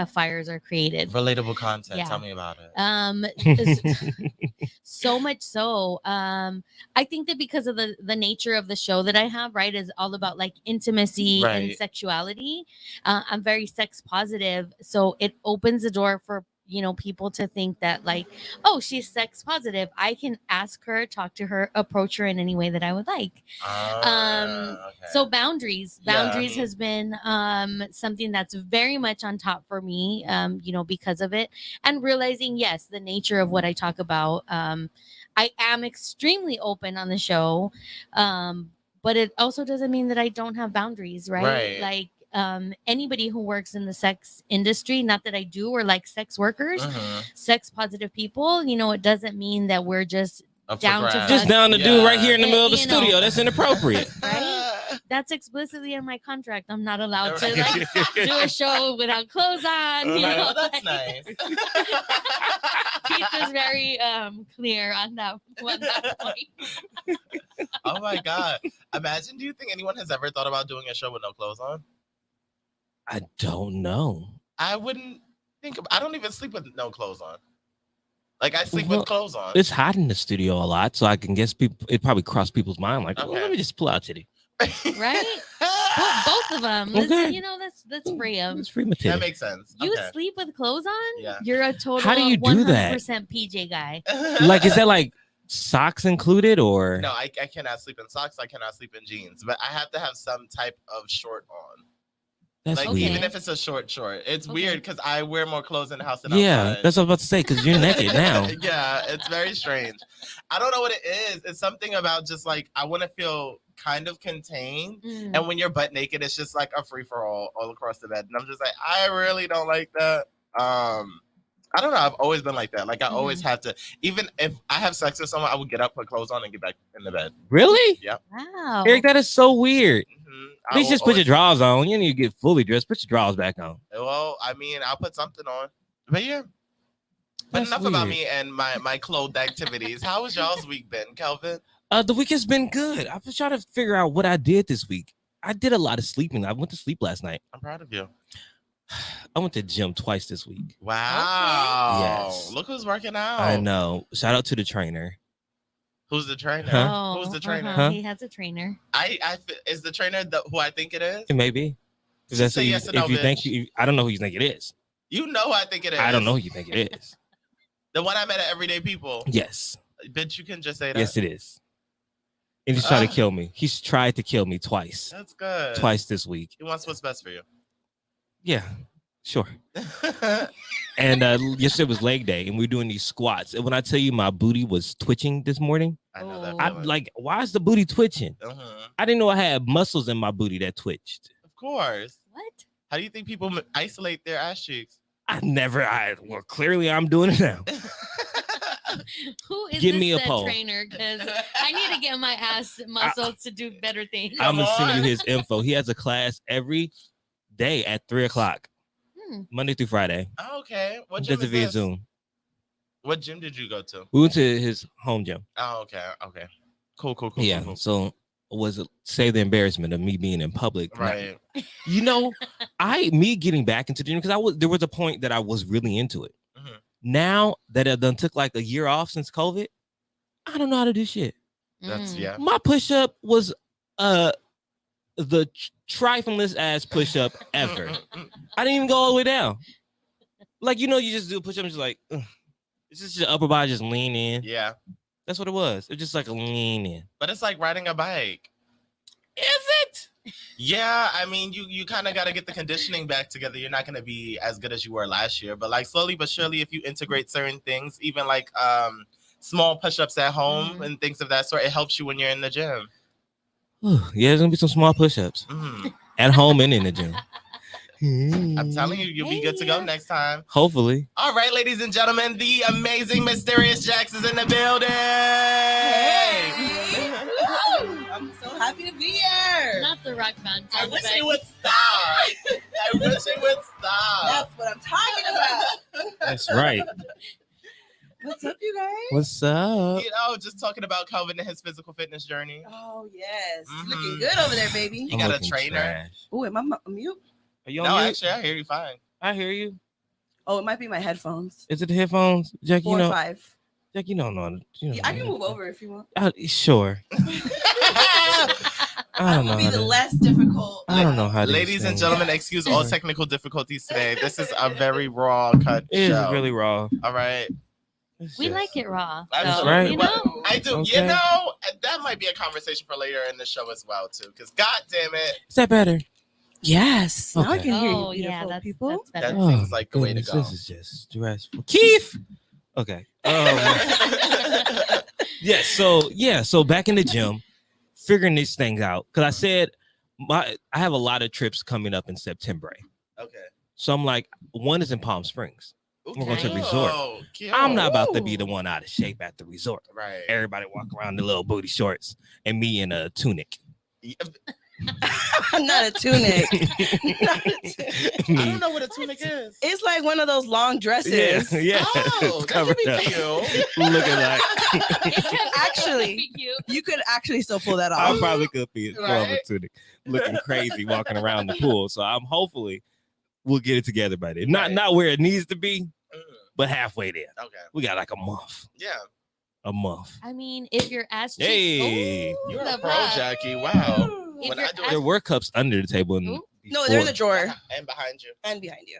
fires are created. Relatable content. Yeah. Tell me about it. So much so. I think that because of the nature of the show that I have, right, is all about like intimacy and Right. sexuality. I'm very sex positive, so it opens the door for people to think that like, oh, she's sex positive. I can ask her, talk to her, approach her in any way that I would like. Okay. So boundaries Yeah. has been something that's very much on top for me, because of it, and realizing, yes, the nature of what I talk about. I am extremely open on the show, but it also doesn't mean that I don't have boundaries, right? Right. Like anybody who works in the sex industry, not that I do, or like sex workers, sex positive people, it doesn't mean that we're just Up for down to grabs. Just down to do right here in the middle of the You know. studio. That's inappropriate. Right? That's explicitly in my contract. I'm not allowed to like do a show without clothes on. Well, that's nice. Keith is very clear on that point. Oh my God. Imagine, do you think anyone has ever thought about doing a show with no clothes on? I don't know. I wouldn't think I don't even sleep with no clothes on. Like I sleep with clothes on. It's hot in the studio a lot, so I can guess people. It probably crossed people's mind like, well, let me just pull out titty. Right? Both of them. Okay. Let's free them. It's free material. That makes sense. You Okay. sleep with clothes on? Yeah. You're a total How do you do that? 100% PJ guy. Like, is that like socks included or? No, I cannot sleep in socks. I cannot sleep in jeans. But I have to have some type of short on. That's like weird. even if it's a short. It's weird because I wear more clothes in the house than yeah, outside. that's what I was about to say because you're naked now. Yeah, it's very strange. I don't know what it is. It's something about just like I want to feel kind of contained, and when you're butt naked, it's just like a free for all across the bed, and I'm just like, I really don't like that. I don't know. I've always been like that. Like I always have to, even if I have sex with someone, I would get up, put clothes on, and get back in the bed. Really? Yep. Wow. Eric, that is so weird. I Please just put your drawers on. You need to get fully dressed. Put your drawers back on. Well, I mean, I'll put something on. But yeah. But That's enough weird. about me and my clothed activities. How has y'all's week been, Kelvin? The week has been good. I was trying to figure out what I did this week. I did a lot of sleeping. I went to sleep last night. I'm proud of you. I went to the gym twice this week. Wow. Yes. Look who's working out. I know. Shout out to the trainer. Who's the trainer? Huh? Who's the trainer? Huh? He has a trainer. Is the trainer who I think it is? It may be. If that's Say who you, yes or if no, you think bitch. I don't know who you think it is. You know who I think it is. I don't know who you think it is. The one I met at Everyday People. Yes. Bitch, you can just say that. Yes, it is. And he's trying to kill me. He's tried to kill me twice. That's good. Twice this week. He wants what's best for you. Yeah, sure. And yesterday was leg day, and we were doing these squats. And when I tell you my booty was twitching this morning, I know that. I'm like, why is the booty twitching? I didn't know I had muscles in my booty that twitched. Of course. What? How do you think people isolate their ass cheeks? Well, clearly I'm doing it now. Who is Give this me a poll. trainer? Because I need to get my ass muscles to do better things. I'm going to send you his info. He has a class every day at 3:00, Monday through Friday. Oh, okay. What He gym does it is via this? Zoom. What gym did you go to? We went to his home gym. Oh, okay. Okay. Cool. Yeah. Cool. So was it save the embarrassment of me being in public? Right. You know, me getting back into the gym because there was a point that I was really into it. Now that I done took like a year off since COVID, I don't know how to do shit. That's My push-up was the triflingest ass push-up ever. I didn't even go all the way down. Like, you just do a push-up and just like, it's just your upper body just lean in. Yeah. That's what it was. It's just like a lean in. But it's like riding a bike. Is it? Yeah, I mean, you kind of got to get the conditioning back together. You're not going to be as good as you were last year, but like slowly but surely, if you integrate certain things, even like small push-ups at home and things of that sort, it helps you when you're in the gym. Yeah, there's gonna be some small push-ups at home and in the gym. I'm telling you, you'll be good to go next time. Hopefully. All right, ladies and gentlemen, the amazing Mysterious Jax is in the building. I'm so happy to be here. Not the rock band. I wish it would stop. That's what I'm talking about. That's right. What's up, you guys? What's up? Just talking about Calvin and his physical fitness journey. Oh, yes. Looking good over there, baby. You got a trainer. Oh, am I mute? Are you No, on mute? actually, I hear you fine. I hear you. Oh, it might be my headphones. Is it the headphones, Jack? 4 or 5. Jack, you don't know. Yeah, I can move over if you want. Sure. I don't know. Will be the less difficult. I don't know how. Ladies and gentlemen, excuse all technical difficulties today. This is a very raw cut It show. is really raw. All right. We like it raw. Absolutely. Right. You know? I do. Okay. You know, that might be a conversation for later in the show as well, too. Because, God damn it, Is that better? Yes. Now I Okay. can hear you, Oh, beautiful yeah, that's people. better. that seems like the way to goodness, go. This is just stressful. Keith. Okay. So back in the gym, figuring these things out because I said I have a lot of trips coming up in September. Okay. So I'm like, one is in Palm Springs. We're going to the Nice. resort. Cute. I'm not about to be the one out of shape at the resort. Right. Everybody walk around in little booty shorts and me in a tunic. Not a tunic. I don't know what a tunic is. It's like one of those long dresses. Yeah. Oh, It's that covered could be up. cute. Looking like Actually, you could actually still pull that I off. probably could be a Right? tunic, looking crazy walking around the pool. So I'm hopefully we'll get it together by then. Right. Not where it needs to be, Mm, but halfway there. okay. We got like a month. Yeah. A month. I mean, if your ass cheeks, Hey. ooh, You're the a pro, vibe. Jackie. Wow. If When your I do ass- There were cups under the table and Ooh. No, they're in the drawer And behind you. and behind you.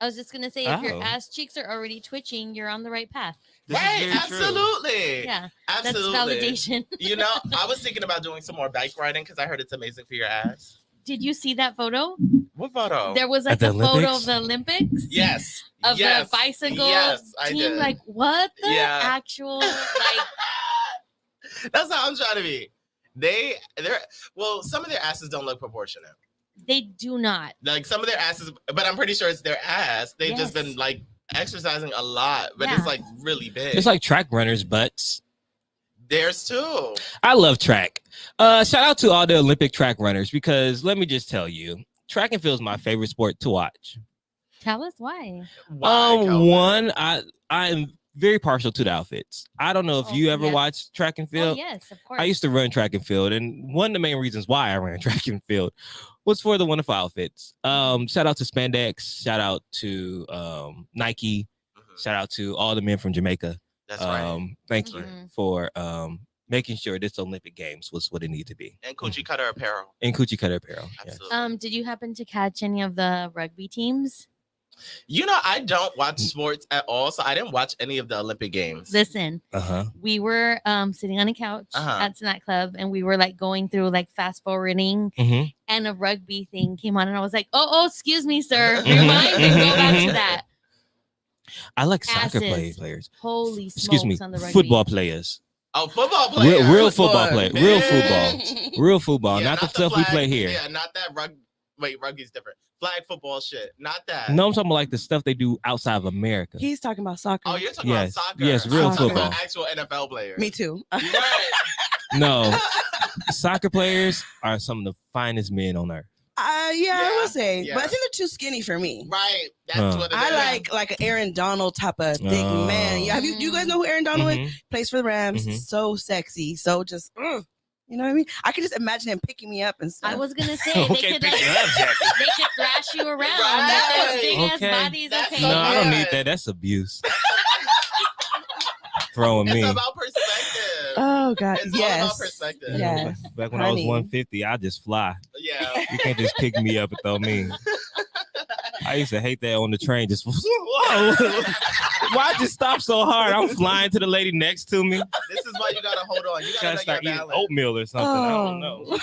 I was just gonna say, if your Oh. ass cheeks are already twitching, you're on the right path. This is Right. very true. Absolutely. Yeah, Absolutely. that's validation. You know, I was thinking about doing some more bike riding because I heard it's amazing for your ass. Did you see that photo? What photo? There was At like the a photo Olympics? of the Olympics. Yes. Of yes. the bicycle Yes, I team. did. Like, what the Yeah. actual like? That's how I'm trying to be. Some of their asses don't look proportionate. They do not. Like some of their asses, but I'm pretty sure it's their ass. They've just Yes. been like exercising a lot, but Yeah. it's like really big. It's like track runners' butts. Theirs too. I love track. Shout out to all the Olympic track runners because let me just tell you, track and field is my favorite sport to watch. Tell us why. Why, Calvin? One, I'm very partial to the outfits. I don't know if Oh, you ever yes. watched track and Oh, field. yes, of course. I used to run track and field, and one of the main reasons why I ran track and field was for the wonderful outfits. Shout out to Spandex, shout out to Nike, Mhm. shout out to all the men from Jamaica. That's right. Thank you Mhm. for making sure this Olympic Games was what it needed to be. And coochie cutter apparel. And Coochie Cutter Apparel. Yeah. Absolutely. Did you happen to catch any of the rugby teams? You know, I don't watch sports at all, so I didn't watch any of the Olympic Games. Listen, Uh-huh. we were Sitting on a couch Uh-huh. at Snack Club, and we were like going through like fast forwarding, Mm-hmm. and a rugby thing came on, and I was like, oh, excuse me, sir, Mhm. rewind and go back to that. I like soccer Asses. players. Holy smokes! Excuse me, on the rugby. football players. Oh, football players. Real football player. Real Yeah. football. Real football. Yeah, not the stuff we flag- play here. Yeah, not that rugby. Wait, rugby's different. Flag football shit. Not that. No, I'm talking about like the stuff they do outside of America. He's talking about soccer. Oh, you're talking Yes, about soccer. yes, real I'm talking about football. actual NFL players. Me too. Right. No, soccer players are some of the finest men on earth. I Yeah, would say, yeah. but I think they're too skinny for me. Right. That's Huh. what it I is. like an Aaron Donald type of thick Oh. man. Yeah, you guys know who Aaron Donald is? Mhm. Plays for the Rams. Mhm. So sexy. So just, you know what I mean? I could just imagine him picking me up and stuff. I was gonna say Okay, they could pick like, it up, Jackie. they could thrash you around with Right. those big ass Okay. bodies. That's Okay, No, I don't good. need that. That's abuse. Throwing It's me. about perspective. Oh God, It's all yes. about perspective. Yeah. Back when I was Honey. 150, I just fly. Yeah. You can't just pick me up and throw me. I used to hate that on the train. Just whoa. Why just stop so hard? I'm flying to the lady next to me. This is why you gotta hold on. You Gotta gotta know start your eating balance. oatmeal or something. I don't Oh. know.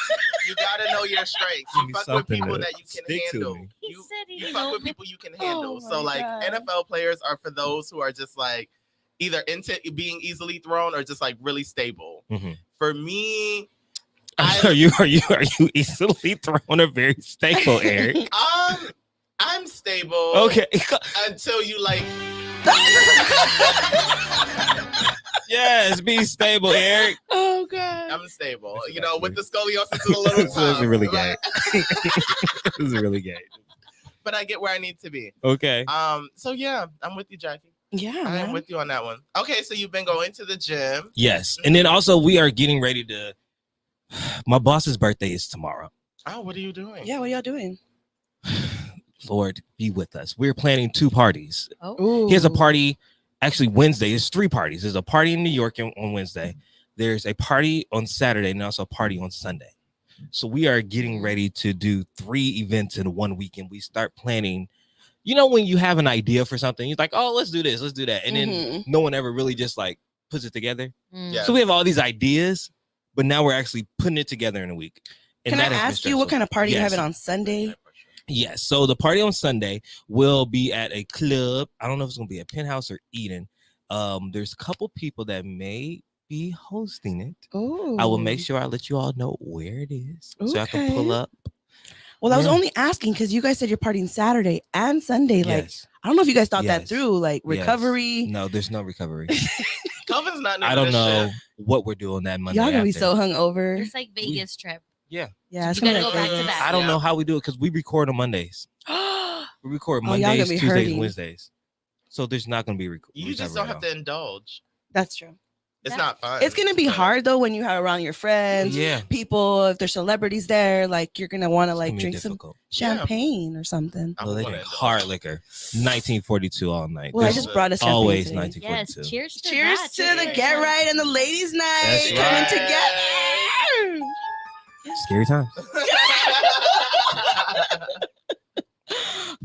You gotta know your strengths. Give You me fuck with something people to that you can stick to handle. me. He You, said he you didn't fuck know with me. people you can handle. So my like God. NFL players are for those who are just like either into being easily thrown or just like really stable. Mhm. For me, Are you easily thrown or very stable, Eric? I'm stable. Okay. Until you like Yes, be stable, Eric. Oh God. I'm stable. You know, with the scoliosis it's a little This tough. is really gay. right? This is really gay. But I get where I need to be. Okay. So yeah, I'm with you, Jackie. Yeah, I am man. with you on that one. Okay, so you've been going to the gym. Yes. And then also we are getting ready to my boss's birthday is tomorrow. Oh, what are you doing? Yeah, what are y'all doing? Lord be with us. We're planning 2 parties. Oh. He has a party actually Wednesday. It's 3 parties. There's a party in New York on Wednesday. There's a party on Saturday and also a party on Sunday. So we are getting ready to do 3 events in 1 weekend. We start planning. You know, when you have an idea for something, you're like, oh, let's do this, let's do that. And then no one ever really just like puts it together. Yeah. So we have all these ideas, but now we're actually putting it together in a week. And Can I that has been ask you what stressful. kind of party you Yes. having on Sunday? Yes. So the party on Sunday will be at a club. I don't know if it's going to be a Penthouse or Eden. There's a couple people that may be hosting it. Oh, I will make sure I let you all know where it is, so I can pull Okay. up. Well, I was Yeah. only asking because you guys said you're partying Saturday and Sunday. Like, Yes. I don't know if you guys thought that Yes. through, like Yes. recovery. No, there's no recovery. Calvin's not new I to don't this know shit. what we're doing that Monday. Y'all gonna be after. so hungover. It's like Vegas trip. Yeah. Yeah, it's You gonna gotta be go back crazy. to back. I don't Yeah. know how we do it because we record on Mondays. Oh, We record y'all gonna Mondays, be Tuesdays, hurting. and Wednesdays. So there's not going to be You just don't have to indulge. that's true. It's Yeah. not fun. It's gonna be but- hard though when you have around your friends, Yeah. people. If there's celebrities there, like you're gonna want to It's like gonna be drink some difficult. champagne or something. I Well, they wanna drink indulge. hard liquor. 1942 all night. Well, I There's just brought us champagne always today. 1942. Yes. Cheers to Cheers that. to the Cheers. get right and the ladies' night That's coming right. together. Scary times.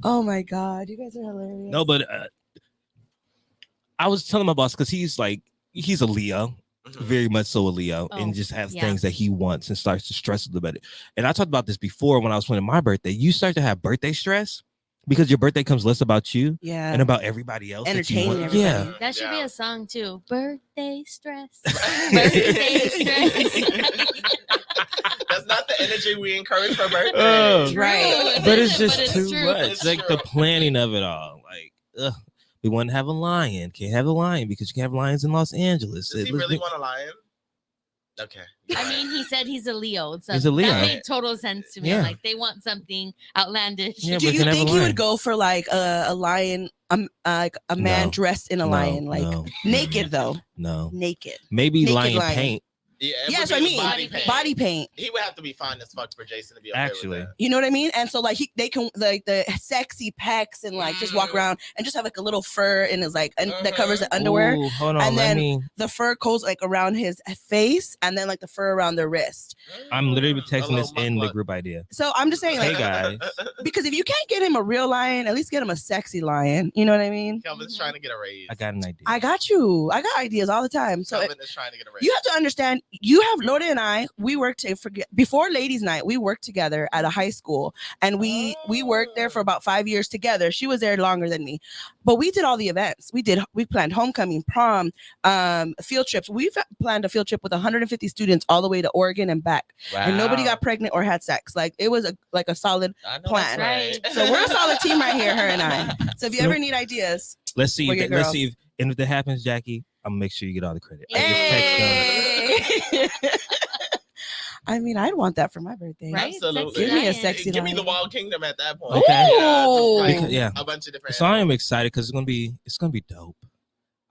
Oh my god, you guys are hilarious. No, but I was telling my boss because he's a Leo, Mhm. very much so a Leo, Oh, and just has yeah. things that he wants and starts to stress a little bit. And I talked about this before when I was planning my birthday. You start to have birthday stress because your birthday comes less about you Yeah. and about everybody else. that you Entertaining want. everybody. Yeah. That should be Yeah. a song too. Birthday stress. Birthday stress. That's not the energy we encourage for birthdays. Oh. True, Right. isn't But it's it? just But too true. much. It's Like true. the planning of it all. Like, we want to have a lion. Can't have a lion because you can have lions in Los Angeles. Does he really want a lion? Okay. I mean, he said he's a Leo. So He's a Leo. That made total sense to me. Yeah. Like they want something outlandish. Yeah, Do but you can have a think he lion. would go for like a lion, like a man No. dressed in a lion, like no, naked though, no. naked? Maybe Naked lion lion. paint. Yeah, it Yeah, would that's what I be mean. Body paint. Body paint. He would have to be fine as fuck for Jason to be okay Actually. with that. You know what I mean? And so like they can like the sexy pecs and like just walk around and just have like a little fur in his like that covers the underwear. Ooh, hold on. And let then- me. The fur goes like around his face and then like the fur around the wrist. I'm literally A texting this little in the mukbang. group idea. So I'm just saying Hey like guys. because if you can't get him a real lion, at least get him a sexy lion. You know what I mean? Kelvin's trying to get a raise. I got an idea. I got you. I got ideas all the time. So Kelvin is trying to get a raise. you have to understand, you have Lodi and I, we worked before ladies night, we worked together at a high school and we worked there for about 5 years together. She was there longer than me, but we did all the events. We planned homecoming, prom, field trips. We've planned a field trip with 150 students all the way to Oregon and back, and nobody got pregnant or had sex. Like it was a solid I know plan. that's Right. So we're a solid team right here, her and I. So if you ever need ideas, Let's see. We're your Let's girls. see if, and if that happens, Jackie, I'm gonna make sure you get all the credit. I just text them. hey. I mean, I'd want that for my birthday. Right? Absolutely. Give me a lion. sexy Give me the lion. Wild Kingdom at that point. Okay. Yeah, just Ooh. like Because- yeah. a bunch of different. So I am excited because it's gonna be dope.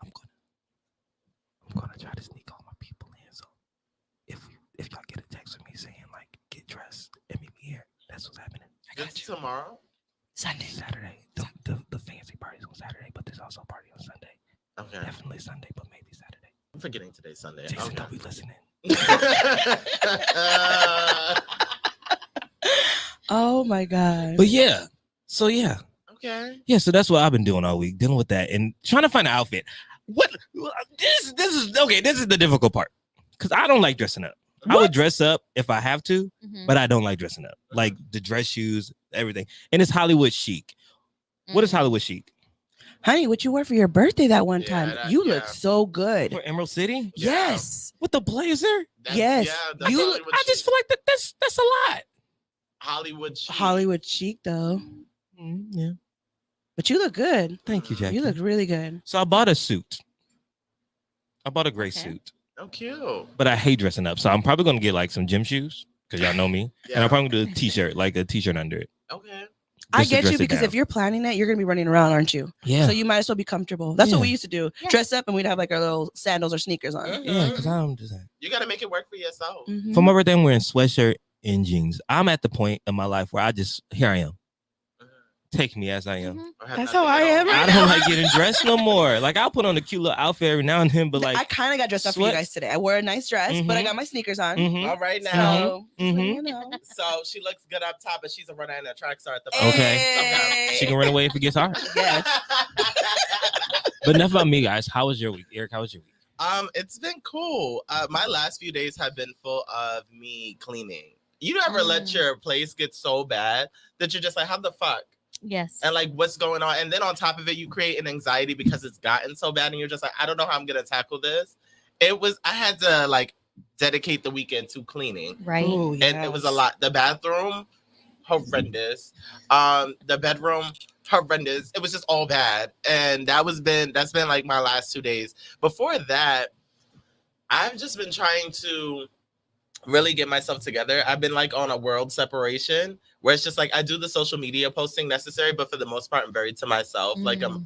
I'm gonna try to sneak all my people in. So if y'all get a text from me saying like get dressed and meet me here, that's what's happening. It's tomorrow. Sunday. Saturday. The fancy party's on Saturday, but there's also a party on Sunday. Okay. Definitely Sunday, but maybe Saturday. I'm forgetting today's Sunday. Jason, Okay. don't be listening. Oh my god. But yeah. So yeah. Okay. Yeah, so that's what I've been doing all week, dealing with that and trying to find an outfit. This is okay. This is the difficult part because I don't like dressing up. I would dress up if I have to, Mhm. but I don't like dressing up. Like the dress shoes, everything, and it's Hollywood chic. What is Mhm. Hollywood chic Honey, what you wear for your birthday that one Yeah, time? that- You look yeah. so good. for Emerald City Yeah. Yes. with the blazer? That's- Yes. Yeah, that's You- Hollywood I just chic. feel like that's a lot. Hollywood chic. Hollywood chic though. Yeah, But you look good. thank you, Jackie. You look really good. So I bought a suit. I bought a gray Okay. suit, Oh, cute. but I hate dressing up. So I'm probably gonna get like some gym shoes because y'all know me, and Yeah. I'm probably gonna do a t-shirt, like a t-shirt under it. Okay. I just to get dress you it because down. if you're planning that, you're gonna be running around, aren't you? Yeah, So you might as well be comfortable. That's Yeah. what we used to do. Yeah. Dress up and we'd have like our little sandals or sneakers on. yeah, because I'm just You got to make it work for yourself. Mhm. for my birthday, I'm wearing sweatshirt and jeans. I'm at the point in my life where here I am. Take me as I am. Mhm. I have That's nothing how I at all am I right don't now. like getting dressed no more. Like I'll put on a cute little outfit every now and then, but like I kind of got dressed up for you sweat- guys today. I wore a nice dress, but I Mhm. got my sneakers on. Mhm. All right So, now. just letting Mhm. you know. So she looks good up top, but she's a runner and a track star at the Okay. bottom. She can run away if it gets hard. Yes. But enough about me, guys. How was your week, Eric? How was your week? It's been cool. My last few days have been full of me cleaning. You ever let your place get so bad that you're just like, how the fuck? Yes. And like, what's going on? And then on top of it, you create an anxiety because it's gotten so bad, and you're just like, I don't know how I'm gonna tackle this. I had to like dedicate the weekend to cleaning, Right. Ooh, and it was a lot. The bathroom, horrendous. The bedroom, horrendous. It was just all bad, and that's been like my last 2 days. Before that, I've just been trying to really get myself together. I've been like on a world separation where it's just like I do the social media posting necessary, but for the most part, I'm very to myself. Like I'm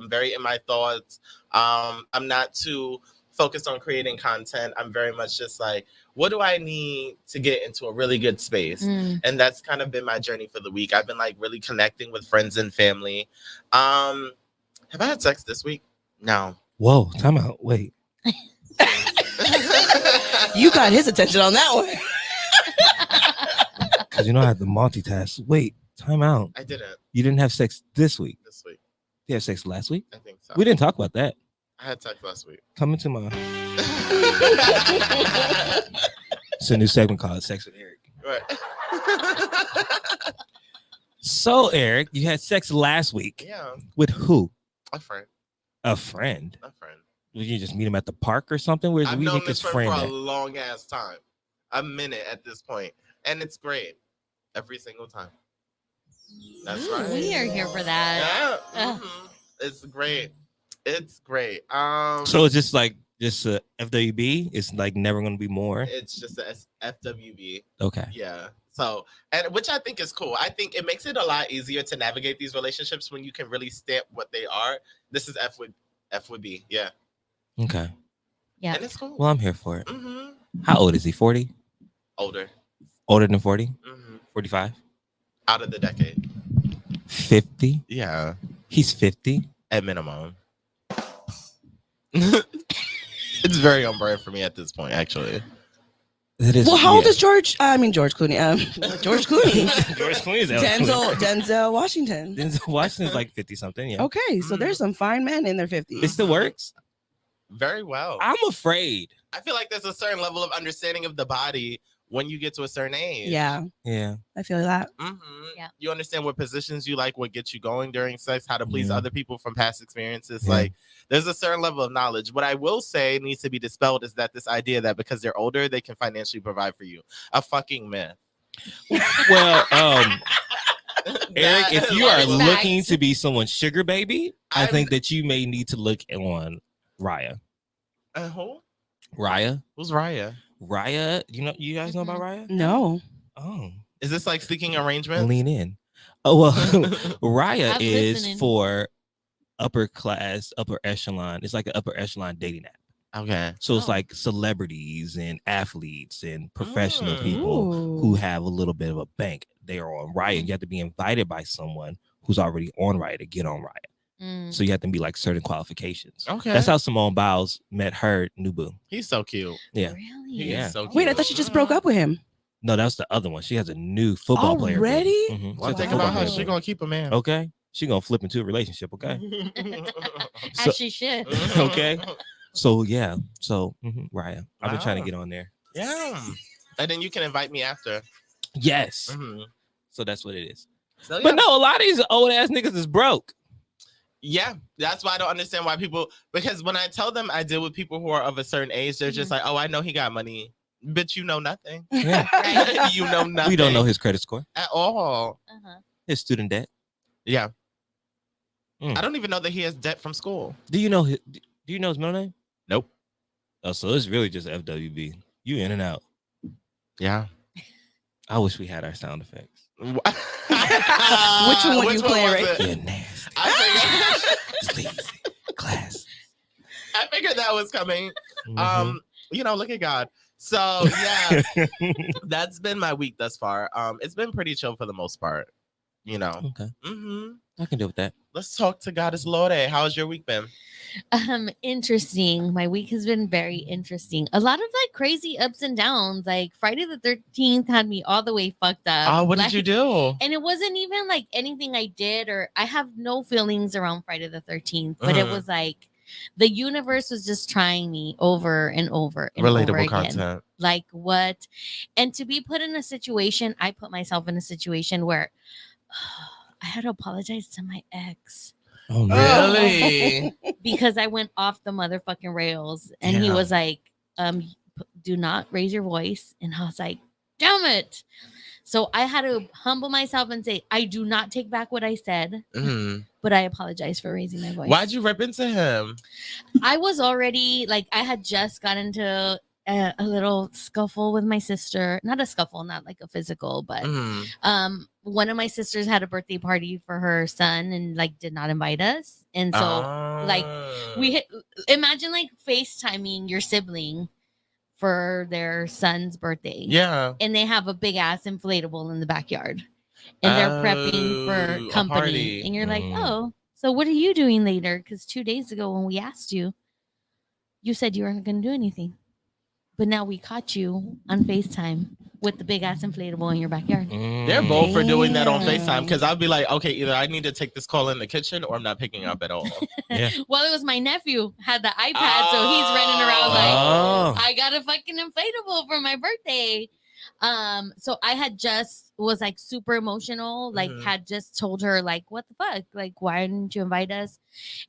very in my thoughts. I'm not too focused on creating content. I'm very much just like, what do I need to get into a really good space? And that's kind of been my journey for the week. I've been like really connecting with friends and family. Have I had sex this week? No. Whoa, time out. Wait. You got his attention on that one. Because I had to multitask. Wait, time out. I didn't You didn't have sex this week. this week. You had sex last week? I think so. We didn't talk about that. I had sex last week. Come into my it's a new segment called Sex with Eric. Right. So, Eric, you had sex last week. Yeah, With who? a friend. A friend. A friend. Did you just meet him at the park or something? Where's I've we known make this this friend friend for at? a long ass time. A minute at this point. And it's great. Every single time. That's Ooh, right. We are here for that. Yeah. It's great. It's great. So it's just like a FWB. It's like never gonna be more. It's just a FWB. Okay. Yeah. So, and which I think is cool. I think it makes it a lot easier to navigate these relationships when you can really stamp what they are. This is F with B. Yeah. Okay. Yeah. And it's cool. Well, I'm here for it. Mm-hmm. How old is he? 40? Older. Older than 40? Mm-hmm. 45? Out of the decade. 50? Yeah. He's 50. At minimum. It's very on brand for me at this point, actually. It is. Well, how old is George? I mean, George Clooney. George Clooney. George Clooney? Is Denzel Washington. Denzel Washington's like 50 something. Yeah. Okay, so there's some fine men in their 50s. It still works. Very well. I'm afraid. I feel like there's a certain level of understanding of the body when you get to a certain age. Yeah, Yeah. I feel that. Mm-hmm. Yeah. You understand what positions you like, what gets you going during sex, how to please Yeah. other people from past experiences. Yeah. Like, there's a certain level of knowledge. What I will say needs to be dispelled is that this idea that because they're older, they can financially provide for you. A fucking myth. Well, Eric, That if is you are like- looking to be someone's sugar baby, I I'm- think that you may need to look on Raya. Who? Raya? Who's Raya? Raya? You guys know about Raya? No. Oh, Is this like seeking arrangement? lean in. Oh, well, Raya I'm is listening. for upper class, upper echelon. It's like an upper echelon dating app. Okay. So it's Oh. like celebrities and athletes and professional Mm. people who Ooh. have a little bit of a bank. They are on Raya. You have to be invited by someone who's already on Raya to get on Raya. So you have to be like certain qualifications. Okay. That's how Simone Biles met her new boo. He's so cute. Yeah. Really? He Yeah. is so cute. Wait, I thought she just broke up with him. No, that's the other one. She has a new football player. boo. Already? Mhm. She One has a thing football about her, player she boo. gonna keep a man. Okay. She gonna flip into a relationship. Okay. As So- she should. Okay. So yeah. So Raya, I've been trying to Wow. get on there. Yeah. And then you can invite me after. Yes. Mhm. So that's what it is. So, But no, a lot of these old ass niggas is broke. Yeah, that's why I don't understand why people, because when I tell them I deal with people who are of a certain age, they're just like, oh, I know he got money. But you know nothing. Yeah. Right. You know nothing. We don't know his credit score, at all. Uh-huh. his student debt. Yeah. Mm. I don't even know that he has debt from school. Do you know his middle name? Nope. Oh, so it's really just FWB. You in and out. Yeah. I wish we had our sound effects. Which one you play, was right? it? You're nasty. I Sleazy. Class. figured that was coming. Mhm. Look at God. So yeah, that's been my week thus far. It's been pretty chill for the most part. You know. Okay. Mm-hmm. I can deal with that. Let's talk to Goddess Lore. How's your week been? Interesting. My week has been very interesting. A lot of like crazy ups and downs. Like Friday the 13th had me all the way fucked up. Oh, what like, did you do? And it wasn't even like anything I did, or I have no feelings around Friday the 13th, but it was like the universe was just trying me over and over and over Relatable again. content. Like what? And to be put in a situation, I put myself in a situation where I had to apologize to my ex. Oh, Really? Because I went off the motherfucking rails, and he Damn. was like, do not raise your voice. And I was like, damn it. So I had to humble myself and say, I do not take back what I said, but I apologize for raising my voice. Why'd you rip into him? I was already like, I had just gotten into a little scuffle with my sister. Not a scuffle, not like a physical, but one of my sisters had a birthday party for her son and like did not invite us. And so like imagine like FaceTiming your sibling for their son's birthday. Yeah. And they have a big ass inflatable in the backyard. And they're prepping for company. And you're like, oh, so what are you doing later? Because 2 days ago when we asked you, you said you weren't going to do anything. But now we caught you on FaceTime with the big ass inflatable in your backyard. They're both for doing that on FaceTime, because I'd be like, okay, either I need to take this call in the kitchen or I'm not picking up at all. Yeah. Well, it was my nephew had the iPad, so he's running around like, I got a fucking inflatable for my birthday. So I had just was like super emotional, like had just told her like, what the fuck, like why didn't you invite us?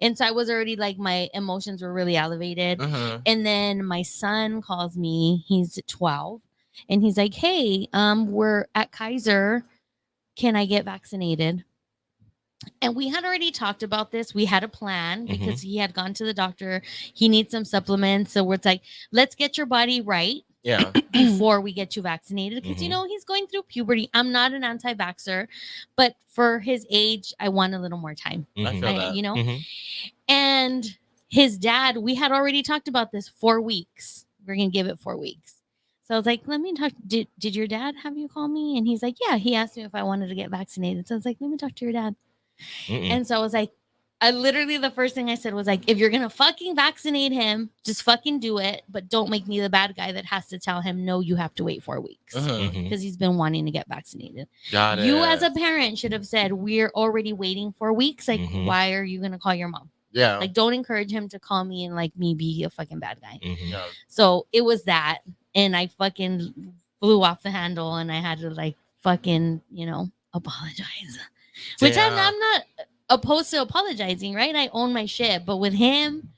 And so I was already like, my emotions were really elevated. And then my son calls me, he's 12, and he's like, hey, we're at Kaiser, can I get vaccinated? And we had already talked about this. We had a plan because he had gone to the doctor. He needs some supplements. So it's like, let's get your body right. Yeah. Before we get you vaccinated, because you know he's going through puberty. I'm not an anti-vaxxer, but for his age, I want a little more time. I feel that. You know. And his dad, we had already talked about this 4 weeks. We're gonna give it 4 weeks. So I was like, let me talk. Did your dad have you call me? And he's like, yeah. He asked me if I wanted to get vaccinated. So I was like, let me talk to your dad. And so I was like, I literally, the first thing I said was like, if you're going to fucking vaccinate him, just fucking do it. But don't make me the bad guy that has to tell him, no, you have to wait 4 weeks because he's been wanting to get vaccinated. Got it. You as a parent should have said, we're already waiting 4 weeks. Like, why are you going to call your mom? Yeah. Like, don't encourage him to call me and like me be a fucking bad guy. Yeah. So it was that. And I fucking flew off the handle and I had to like fucking, you know, apologize. Which I'm not opposed to apologizing, right? I own my shit, but with him,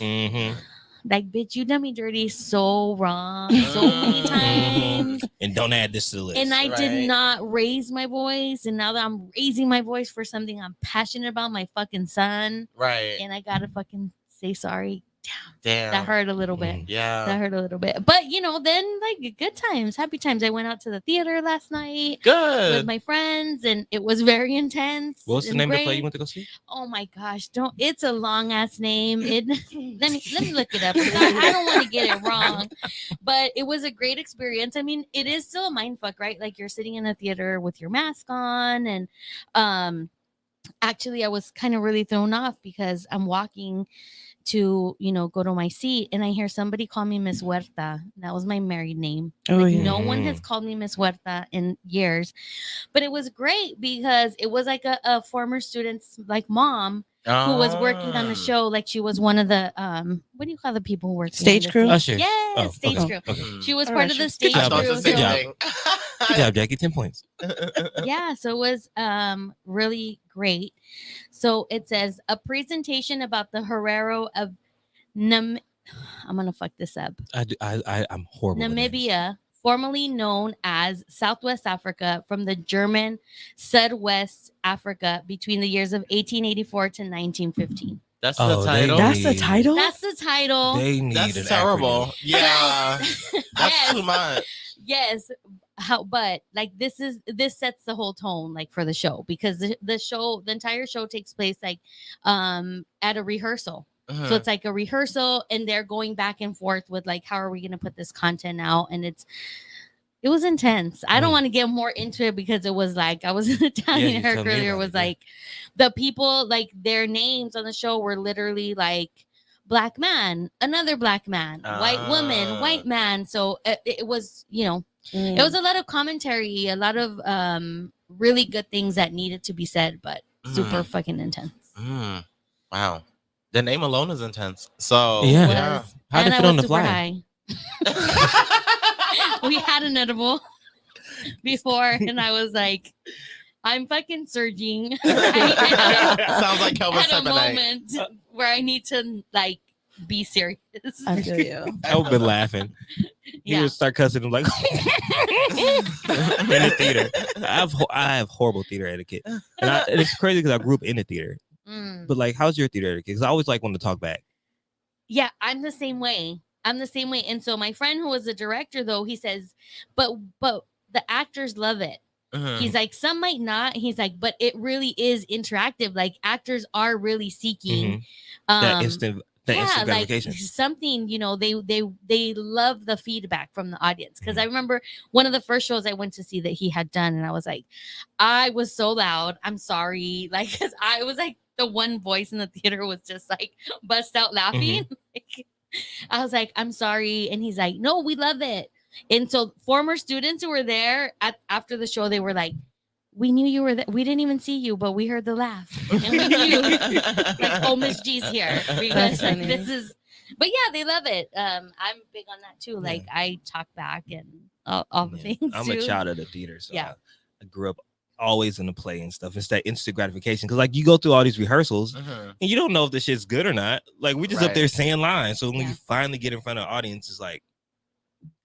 like, bitch, you done me dirty so wrong so many times. And don't add this to the list. And I did not raise my voice, and now that I'm raising my voice for something I'm passionate about, my fucking son, right? And I gotta fucking say sorry. Damn. That hurt a little bit. Yeah. That hurt a little bit. But, you know, then, like, good times, happy times. I went out to the theater last night. Good. With my friends, and it was very intense. What's the name of the play you went to go see? Oh, my gosh. It's a long-ass name. Let me look it up. I don't want to get it wrong. But it was a great experience. I mean, it is still a mind fuck, right? Like, you're sitting in a theater with your mask on, and actually, I was kind of really thrown off because I'm walking to, you know, go to my seat, and I hear somebody call me Miss Huerta. That was my married name. No one has called me Miss Huerta in years, but it was great because it was like a former student's like mom who was working on the show. Like, she was one of the what do you call the people who work stage crew? Usher. Yes, stage crew. Okay. She was part of the stage I crew. thought the same thing. Good job, Jackie. 10 points. Yeah, so it was really great. So it says a presentation about the Herero of I'm gonna fuck this up. I'm horrible. Namibia, formerly known as Southwest Africa, from the German Sudwest Africa between the years of 1884 to 1915. That's the title. That's the title. That's the title. They need That's terrible. Acronym. Yeah, that's too much. Yes. But like this sets the whole tone like for the show, because the entire show takes place like at a rehearsal. So it's like a rehearsal, and they're going back and forth with like, how are we going to put this content out? And It was intense. I don't Mm. want to get more into it because it was like I was telling you her told me earlier. about Was it, yeah. like the people, like their names on the show were literally like black man, another black man, white woman, white man. So it was, you know, it was a lot of commentary, a lot of really good things that needed to be said, but super fucking intense. Wow. The name alone is intense. So Yeah. yeah. How'd it And I fit on was the super flyer? high. We had an edible before, and I was like, I'm fucking surging right now. Sounds like Kelvin's At a type of night. moment where I need to like be serious. I feel you. I would have been laughing. He Yeah. would start cussing him like in the theater. I have horrible theater etiquette, and it's crazy because I grew up in the theater. Mm. But like, how's your theater etiquette? Because I always like want to talk back. Yeah, I'm the same way. And so my friend who was the director, though, he says, but the actors love it. He's like, some might not. He's like, but it really is interactive. Like actors are really seeking That instant gratification. like something, you know, they love the feedback from the audience. Because I remember one of the first shows I went to see that he had done, and I was like, I was so loud. I'm sorry, like, because I was like the one voice in the theater was just like bust out laughing. Like, I was like, I'm sorry, and he's like, no, we love it. And so former students who were there after the show, they were like, we knew you were there. We didn't even see you, but we heard the laugh. And we knew, like, oh, Miss G's here. Because like, this is, but yeah, they love it. I'm big on that too. Like, I talk back and all the things. I'm too. a child of the theater. So Yeah. I grew up always in the play and stuff. It's that instant gratification. Because like you go through all these rehearsals and you don't know if the shit's good or not. Like we just up there saying lines. So when you finally get in front of the audience, it's like,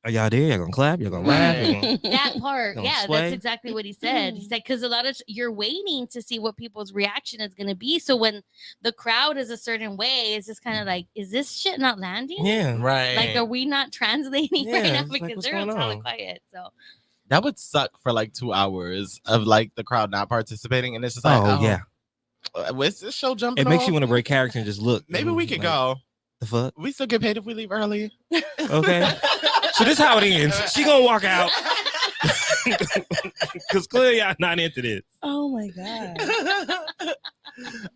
are y'all there? Y'all gonna clap? Y'all gonna laugh? That part, yeah, sway? that's exactly what he said. He said because a lot of you're waiting to see what people's reaction is gonna be. So when the crowd is a certain way, it's just kind of like, is this shit not landing? Yeah, right. Like, are we not translating right now? Because like, they're hella quiet. So that would suck for like 2 hours of like the crowd not participating, and it's just like, where's this show jumping? It makes you want to break character and just look. Maybe we could like, go. The fuck? We still get paid if we leave early. Okay. So this is how it ends. She gonna walk out because clearly I'm not into this. Oh my god.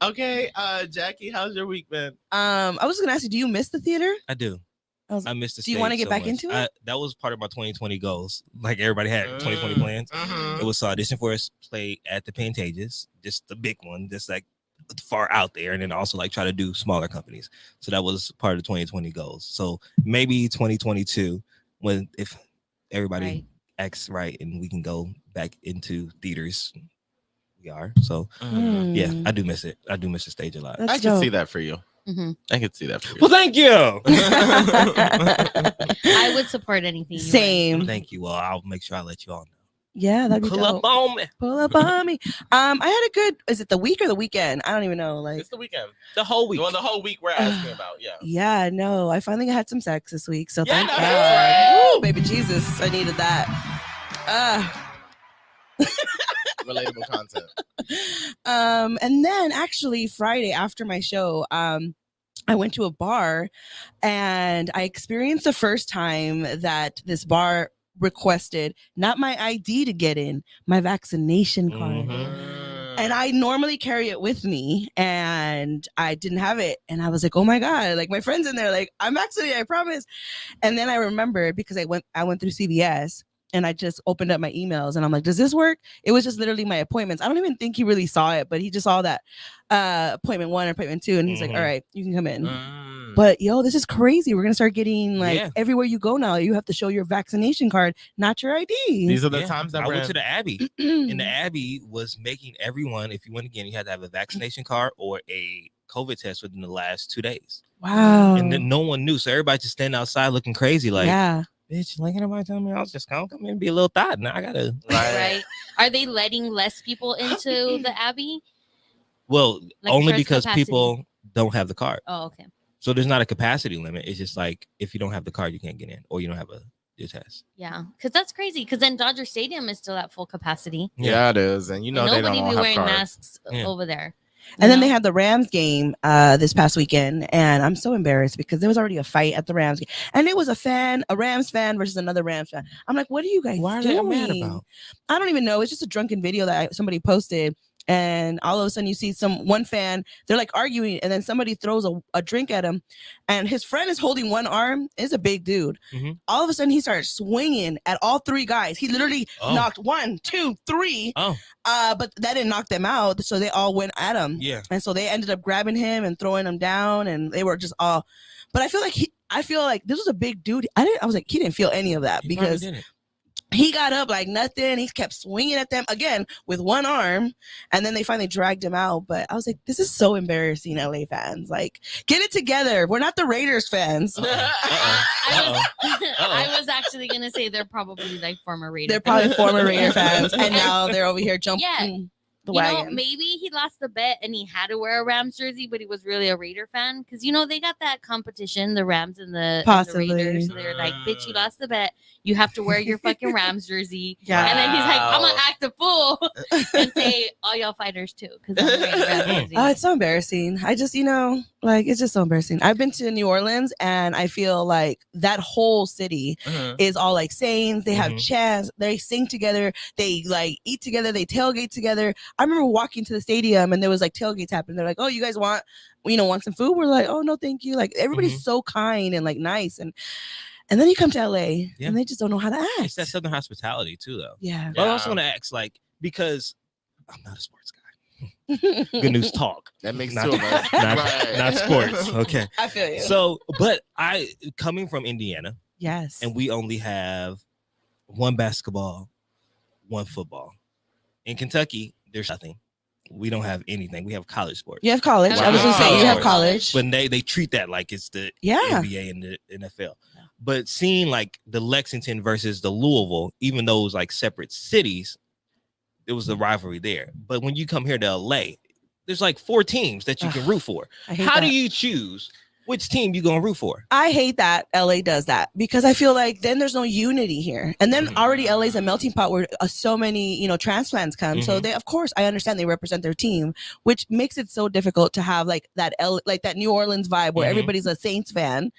Okay, Jackie, how's your week been? I was gonna ask you, do you miss the theater? I do. I missed the Do you want to get back into it? That was part of my 2020 goals. Like everybody had 2020 plans. It was to audition for a play at the Pantages, just the big one, just like far out there, and then also like try to do smaller companies. So that was part of the 2020 goals. So maybe 2022, when if everybody acts right and we can go back into theaters, we are. So yeah, I do miss it. I do miss the stage a lot. I can see that for you. I can see that for you. Well, thank you. I would support anything. Same. Thank you. Well, I'll make sure I let you all know. Yeah, that'd be Pull dope. up on me. Pull up on me. I had a good. Is it the week or the weekend? I don't even know. Like it's the weekend. The whole week. Well, the whole week we're asking about. Yeah. Yeah. No, I finally had some sex this week. So Yeah, thank no, God. that's Woo, baby Jesus, I needed that. Relatable content. And then actually Friday after my show, I went to a bar and I experienced the first time that this bar requested not my ID to get in, my vaccination card. And I normally carry it with me and I didn't have it. And I was like, oh my God, like my friends in there, like I'm vaccinated, I promise. And then I remembered because I went through CVS and I just opened up my emails and I'm like, does this work? It was just literally my appointments. I don't even think he really saw it, but he just saw that appointment 1, appointment 2. And he's like, all right, you can come in. But yo, this is crazy. We're going to start getting like everywhere you go now, you have to show your vaccination card, not your ID. These are the times that I went to the Abbey and the Abbey was making everyone, if you went again, you had to have a vaccination card or a COVID test within the last 2 days. Wow. And then no one knew. So everybody just standing outside looking crazy. Like, bitch, like anybody tell me I was just gonna come in and be a little thought. Now I gotta right. Are they letting less people into the Abbey? Well, like only because capacity? People don't have the card. Oh, okay. So there's not a capacity limit. It's just like if you don't have the card, you can't get in, or you don't have your test. Yeah, because that's crazy. Because then Dodger Stadium is still at full capacity. Yeah, it is, and you know and they nobody don't be have wearing cards. masks over there. And then they had the Rams game this past weekend, and I'm so embarrassed because there was already a fight at the Rams game, and it was a Rams fan versus another Rams fan. I'm like, what are you guys doing? Mad about? I don't even know. It's just a drunken video that somebody posted. And all of a sudden you see one fan, they're like arguing, and then somebody throws a drink at him, and his friend is holding one arm. It's a big dude. All of a sudden he started swinging at all three guys. He literally knocked 1, 2, 3. But that didn't knock them out, so they all went at him. Yeah. And so they ended up grabbing him and throwing him down, and they were just all. But I feel like this was a big dude. I was like, he didn't feel any of that because he got up like nothing. He kept swinging at them again with one arm, and then they finally dragged him out. But I was like, this is so embarrassing, LA fans. Like, get it together. We're not the Raiders fans. I was actually gonna say they're probably like former Raiders. They're probably former Raider fans, and now they're over here jumping the wagon. Maybe he lost the bet and he had to wear a Rams jersey, but he was really a Raider fan because they got that competition, the Rams and the Raiders. So they're like, bitch, you lost the bet. You have to wear your fucking Rams jersey. Yeah. And then he's like, I'm gonna act a fool and say all y'all fighters too, because I'm wearing a Rams jersey. Oh, it's so embarrassing. I just, it's just so embarrassing. I've been to New Orleans, and I feel like that whole city is all like saints. They have chants. They sing together. They like eat together. They tailgate together. I remember walking to the stadium, and there was like tailgates happening. They're like, "Oh, you guys want some food?" We're like, "Oh, no, thank you." Like everybody's so kind and like nice, and then you come to LA, and they just don't know how to act. It's that Southern hospitality too, though. Yeah. But I also want to ask, like, because I'm not a sports guy. Good news talk. That makes not, two of us. not sports. Okay. I feel you. So, but I coming from Indiana, yes, and we only have one basketball, one football. In Kentucky, there's nothing. We don't have anything. We have college sports. You have college. I was gonna say you have college, but they treat that like it's the NBA and the NFL. But seeing like the Lexington versus the Louisville, even though it was like separate cities, it was a rivalry there. But when you come here to LA, there's like 4 teams that you can root for. How do you choose which team you gonna root for? I hate that LA does that because I feel like then there's no unity here, and then already LA's a melting pot where so many transplants come. So they, of course, I understand they represent their team, which makes it so difficult to have like that that New Orleans vibe where everybody's a Saints fan.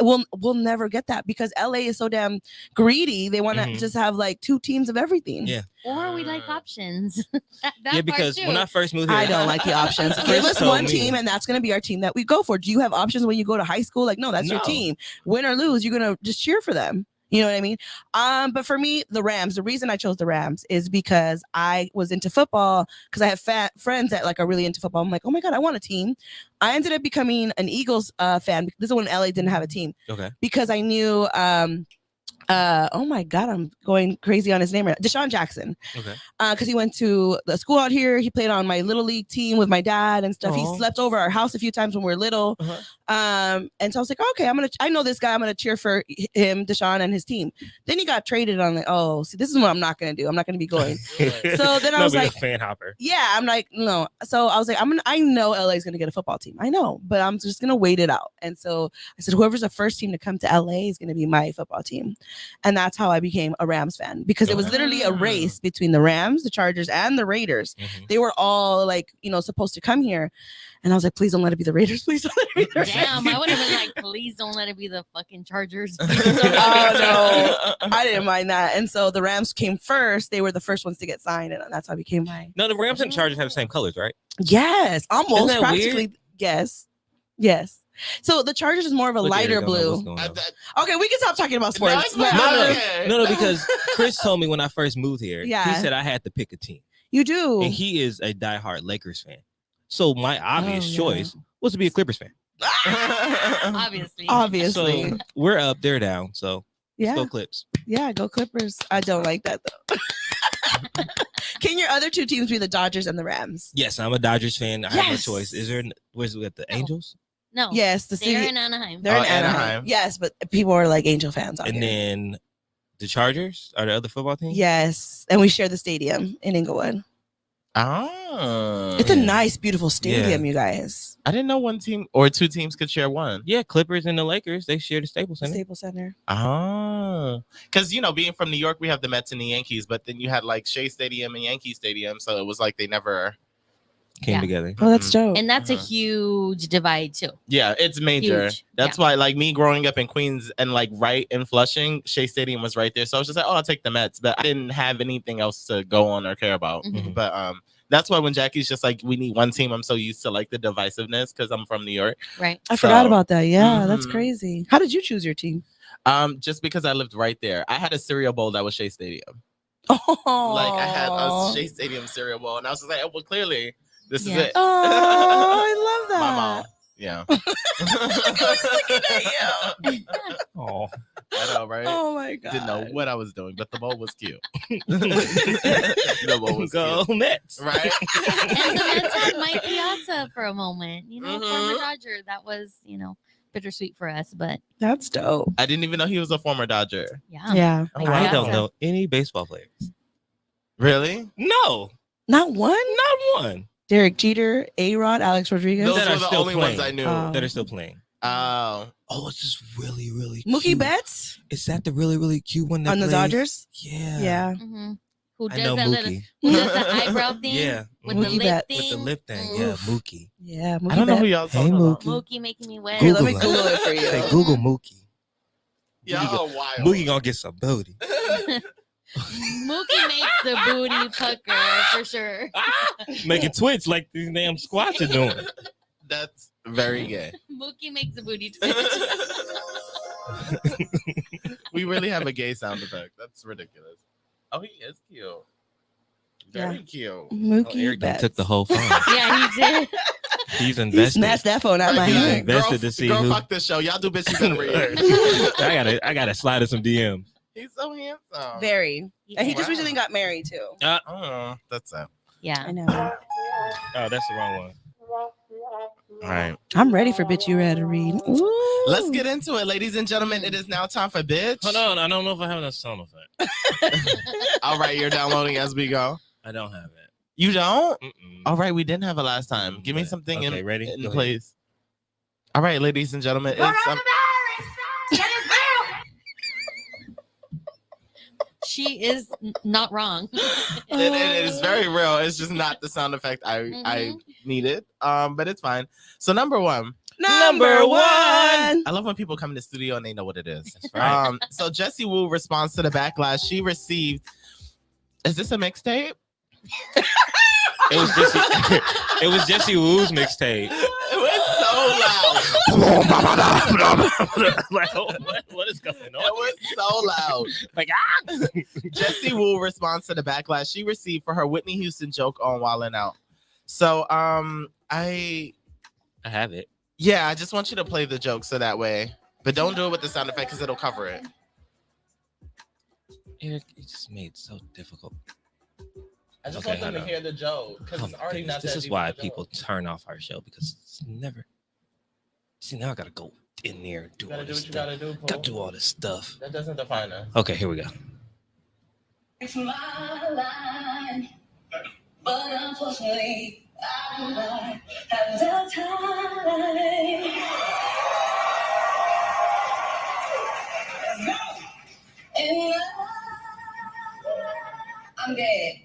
We'll never get that because LA is so damn greedy. They want to just have like 2 teams of everything. Yeah. Or we like options. Because when I first moved here, I don't like the options. Give us one team, and that's going to be our team that we go for. Do you have options when you go to high school? Like, no, that's your team. Win or lose, you're going to just cheer for them. You know what I mean? But for me, the Rams, the reason I chose the Rams is because I was into football because I have friends that like are really into football. I'm like, oh my God, I want a team. I ended up becoming an Eagles fan. This is when LA didn't have a team. Okay. Because I knew oh my God, I'm going crazy on his name right now. Deshaun Jackson. Okay. Because he went to the school out here. He played on my little league team with my dad and stuff. He slept over our house a few times when we were little. And so I was like, okay, I know this guy. I'm gonna cheer for him, Deshaun, and his team. Then he got traded on like, oh, see, this is what I'm not gonna do. I'm not gonna be going. So then I was like, fan hopper. Yeah, I'm like, no. So I was like, I know LA is gonna get a football team. I know, but I'm just gonna wait it out. And so I said, whoever's the first team to come to LA is gonna be my football team. And that's how I became a Rams fan because it was literally a race between the Rams, the Chargers, and the Raiders. They were all like, supposed to come here. And I was like, please don't let it be the Raiders. Please don't let it be the Raiders. Damn, I would have been like, please don't let it be the fucking Chargers. Oh, no. I didn't mind that. And so the Rams came first. They were the first ones to get signed. And that's how I became my. No, the Rams and Chargers have the same colors, right? Yes. Almost. Isn't that Practically. weird? Yes. Yes. So the Chargers is more of a lighter blue. Okay, we can stop talking about sports. No, because Chris told me when I first moved here, he said I had to pick a team. You do. And he is a diehard Lakers fan. So my obvious choice was to be a Clippers fan. Obviously. So we're up, they're down. So let's go Clips. Yeah, go Clippers. I don't like that though. Can your other 2 teams be the Dodgers and the Rams? Yes, I'm a Dodgers fan. I have no choice. Is there? Where's it? The Angels? No. Yes, the city. They're in Anaheim. They're in Anaheim. Yes, but people are like Angel fans. And then the Chargers are the other football team. Yes, and we share the stadium in Inglewood. Oh, it's a nice, beautiful stadium, you guys. I didn't know 1 team or 2 teams could share one. Yeah, Clippers and the Lakers, they share the Staples Center. Staples Center. Oh, because being from New York, we have the Mets and the Yankees, but then you had like Shea Stadium and Yankee Stadium, so it was like they never. came Yeah. together. Oh, that's dope. And that's a huge divide too. Yeah, it's major. Huge. That's why, like, me growing up in Queens and like right in Flushing, Shea Stadium was right there. So I was just like, oh, I'll take the Mets. But I didn't have anything else to go on or care about. Mhm. But that's why when Jackie's just like, we need one team, I'm so used to like the divisiveness because I'm from New York. Right. I forgot So, about that. Yeah, that's mhm. crazy. How did you choose your team? Just because I lived right there. I had a cereal bowl that was Shea Stadium. Oh, Like I had a Shea Stadium cereal bowl, and I was just like, oh, well, clearly this Yeah. is it. Oh, I love that. My mom. Yeah. Looking at you. Oh, I know, right? Oh my god. Didn't know what I was doing, but the bowl was cute. The bowl was go cute. Mets. Right? And the Mets had Mike Piazza for a moment. Mhm. Former Dodger. That was, bittersweet for us, but That's dope. I didn't even know he was a former Dodger. yeah. Yeah. Oh, Mike I wow. don't Piazza. know any baseball players. Really? No, Not one? not one Derek Jeter, A-Rod, Alex Rodriguez. Those that were are the still only ones I playing. knew. that are still playing. Oh. Oh, it's just really, really Mookie cute. Betts Is that the really, really cute one that on the plays? Dodgers. Yeah. Yeah. Mm-hmm. Who I does know that little, Mookie. who does the eyebrow thing? Yeah. With Mookie the lip Betts. thing. With the lip thing. Oof. Yeah, Mookie. Yeah. Mookie I don't know who Betts. y'all Hey, talking about. Mookie. Mookie making me wet. Here, let me Google Google it for you. Say Google Mookie. Y'all wild. Mookie gonna get some booty. Mookie makes the booty pucker for sure. Make it twitch like these damn squats are doing. That's very gay. Mookie makes the booty twitch. We really have a gay sound effect. That's ridiculous. Oh, he is cute. Very cute. Mookie Eric done Betts. took the whole phone. Yeah, he did. He's He invested. snatched that phone out of my He's hand. invested to see girl, who- fuck this show. Y'all do bitches better read. I gotta slide in some DMs. He's so handsome. Very. And he just Wow. recently got married too. Oh, that's it. Yeah. I know. Oh, that's the wrong one. All right. I'm ready for Bitch You Ready to Read. Ooh. Let's get into it, ladies and gentlemen. It is now time for Bitch. Hold on, I don't know if I have enough sound effect. All right, you're downloading as we go. I don't have it. You don't? Mm-mm. All right, we didn't have it last time. Give me Okay. something Okay, ready? in Go ahead. place. All right, ladies and gentlemen. It's, She is not wrong. it is very real. It's just not the sound effect I needed. But it's fine. So number one. Number one. I love when people come in the studio and they know what it is. Right. So Jessie Wu responds to the backlash she received. Is this a mixtape? It was Jessie. It was Jessie Wu's mixtape. It was so loud. Like, what is going It on? was so loud. Like, Jessie Wu responds to the backlash she received for her Whitney Houston joke on Wildin' Out. So I have it. yeah, I just want you to play the joke so that way. But don't do it with the sound effect because it'll cover it. Eric, you just made it so difficult. I just Okay, want them to hold on. hear the joke because Oh it's my already goodness, not this that is deep why of a people joke. turn off our show because it's never. See, now I gotta go in there and do You gotta all do this what you stuff. gotta do, Gotta Paul. do all this stuff. That doesn't define us. Okay, here we go. It's my line, but unfortunately, I do not have the time. And I'm dead.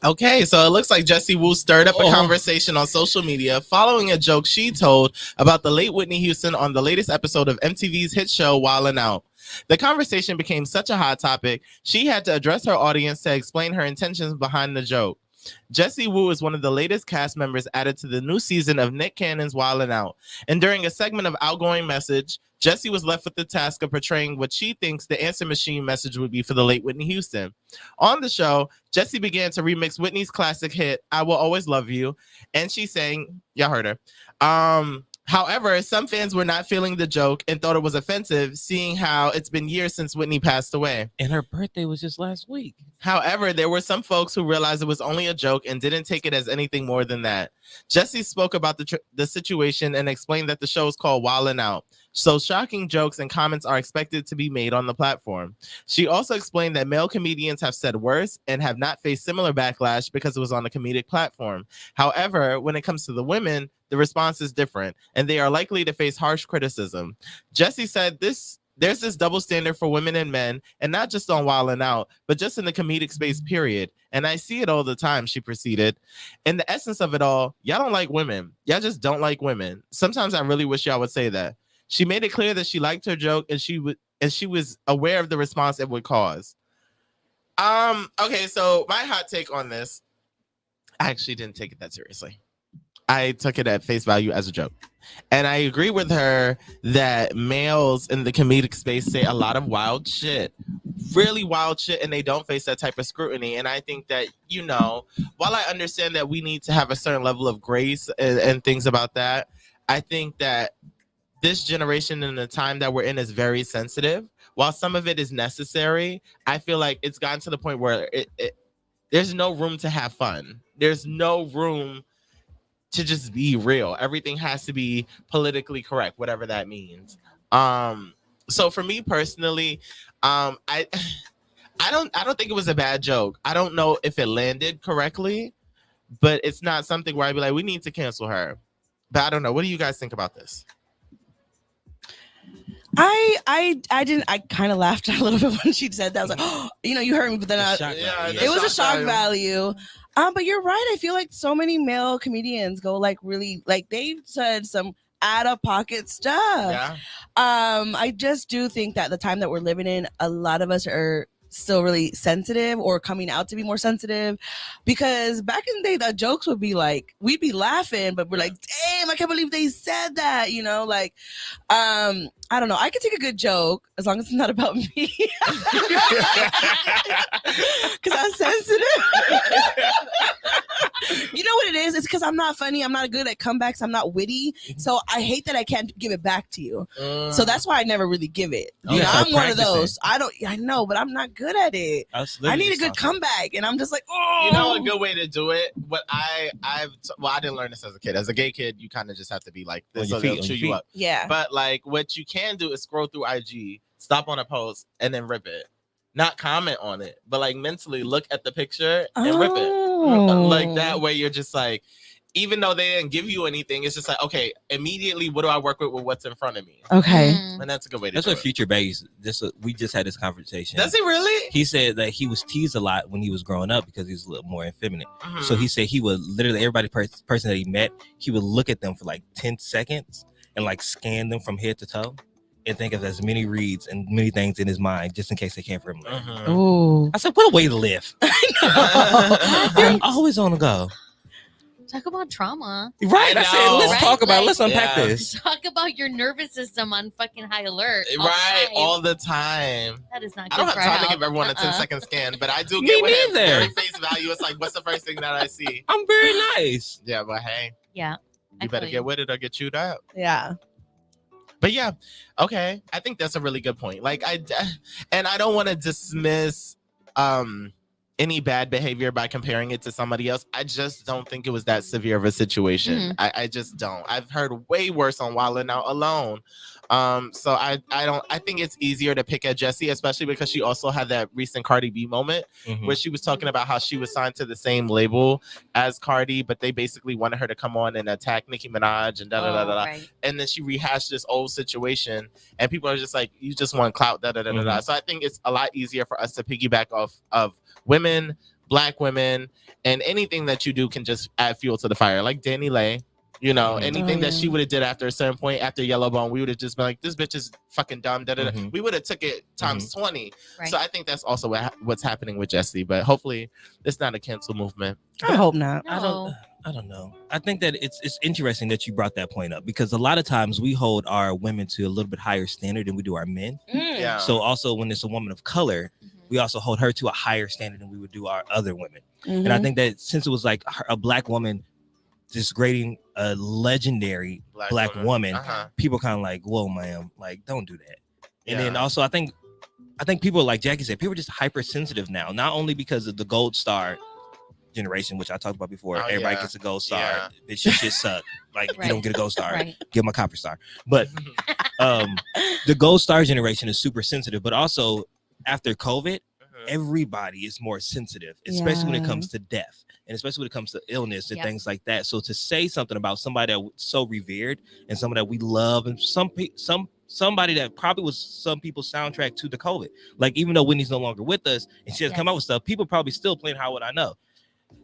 Okay, so it looks like Jessie Wu stirred up a Oh. conversation on social media following a joke she told about the late Whitney Houston on the latest episode of MTV's hit show Wildin' Out. The conversation became such a hot topic, she had to address her audience to explain her intentions behind the joke. Jessie Wu is one of the latest cast members added to the new season of Nick Cannon's Wildin' Out. And during a segment of Outgoing Message, Jessie was left with the task of portraying what she thinks the answer machine message would be for the late Whitney Houston. On the show, Jessie began to remix Whitney's classic hit, I Will Always Love You, and she sang, y'all heard her. However, some fans were not feeling the joke and thought it was offensive, seeing how it's been years since Whitney passed away. And her birthday was just last week. However, there were some folks who realized it was only a joke and didn't take it as anything more than that. Jessie spoke about the situation and explained that the show is called Wildin' Out. So shocking jokes and comments are expected to be made on the platform. She also explained that male comedians have said worse and have not faced similar backlash because it was on a comedic platform. However, when it comes to the women, the response is different, and they are likely to face harsh criticism. Jessie said there's this double standard for women and men, and not just on Wild 'N Out, but just in the comedic space, period. And I see it all the time, she proceeded. In the essence of it all, y'all don't like women. Y'all just don't like women. Sometimes I really wish y'all would say that. She made it clear that she liked her joke and she was aware of the response it would cause. Okay, so my hot take on this, I actually didn't take it that seriously. I took it at face value as a joke. And I agree with her that males in the comedic space say a lot of wild shit, really wild shit, and they don't face that type of scrutiny. And I think that, while I understand that we need to have a certain level of grace and things about that, I think that this generation and the time that we're in is very sensitive. While some of it is necessary, I feel like it's gotten to the point where there's no room to have fun. There's no room to just be real. Everything has to be politically correct, whatever that means. So for me personally, I don't think it was a bad joke. I don't know if it landed correctly, but it's not something where I'd be like, we need to cancel her. But I don't know. What do you guys think about this? I kind of laughed a little bit when she said that. I was like, oh, you heard me, but then it was a shock value. But you're right. I feel like so many male comedians go like really, like they've said some out of pocket stuff. Yeah. I just do think that the time that we're living in, a lot of us are still really sensitive or coming out to be more sensitive, because back in the day the jokes would be like, we'd be laughing, but we're like, damn, I can't believe they said that, I don't know, I could take a good joke as long as it's not about me, because I'm sensitive. You know what it is? It's because I'm not funny, I'm not good at comebacks, I'm not witty, so I hate that I can't give it back to you. So that's why I never really give it. I'm one of those. I know, but I'm not good at it. I need a good comeback, and I'm just like, oh. A good way to do it. What I didn't learn this as a kid. As a gay kid, you kind of just have to be like this, so they'll chew you up. Yeah. But like, what you can do is scroll through IG, stop on a post, and then rip it. Not comment on it, but like mentally look at the picture and rip it. Like that way, you're just like, even though they didn't give you anything, it's just like, okay, immediately, what do I work with what's in front of me? Okay. And that's a good way to That's do what it. Future Bass, we just had this conversation. Does he really? He said that he was teased a lot when he was growing up because he was a little more effeminate. Mm-hmm. So he said he would literally, everybody person that he met, he would look at them for like 10 seconds and like scan them from head to toe and think of as many reads and many things in his mind just in case they can't for him later. Mm-hmm. Ooh. I said, what a way to live. You're always on the go. Talk about trauma. Right. I said, let's Right? talk about, Like, let's unpack yeah. this. Talk about your nervous system on fucking high alert. All Right, the time. all the time. That is not I good don't have for time to health. give everyone a 10-second scan, but I do Me get with him. neither. Very face value. It's like, what's the first thing that I see? I'm very nice. Yeah, but hey, Yeah. you better get with it or get chewed out. Yeah. But yeah, okay. I think that's a really good point. Like I don't want to dismiss any bad behavior by comparing it to somebody else. I just don't think it was that severe of a situation. I just don't. I've heard way worse on Wild 'N Out alone. So I think it's easier to pick at Jessie, especially because she also had that recent Cardi B moment where she was talking about how she was signed to the same label as Cardi, but they basically wanted her to come on and attack Nicki Minaj and Right. and then she rehashed this old situation, and people are just like, you just want clout, So I think it's a lot easier for us to piggyback off of women, Black women, and anything that you do can just add fuel to the fire. Like Danny Lay, anything that she would have did after a certain point, after Yellowbone, we would have just been like, this bitch is fucking dumb. We would have took it times 20. Right. So I think that's also what's happening with Jessie. But hopefully, it's not a cancel movement. I hope not. No. I don't know. I think that it's interesting that you brought that point up, because a lot of times we hold our women to a little bit higher standard than we do our men. Yeah. So also when it's a woman of color, we also hold her to a higher standard than we would do our other women. And I think that since it was like a Black woman disgrading a legendary Black woman, people kind of like, whoa, ma'am, like, don't do that. And then also I think people, like Jackie said, people are just hypersensitive now, not only because of the Gold Star generation, which I talked about before. Oh, Everybody yeah. gets a gold star. Yeah. Bitch, your shit suck. Like Right. you don't get a gold star. Right. Give them a copper star. But the gold star generation is super sensitive. But also after COVID, everybody is more sensitive, especially when it comes to death, and especially when it comes to illness and things like that. So to say something about somebody that so revered and somebody that we love, and somebody that probably was some people's soundtrack to the COVID. Like even though Whitney's no longer with us and she has come out with stuff, people probably still playing How Would I Know.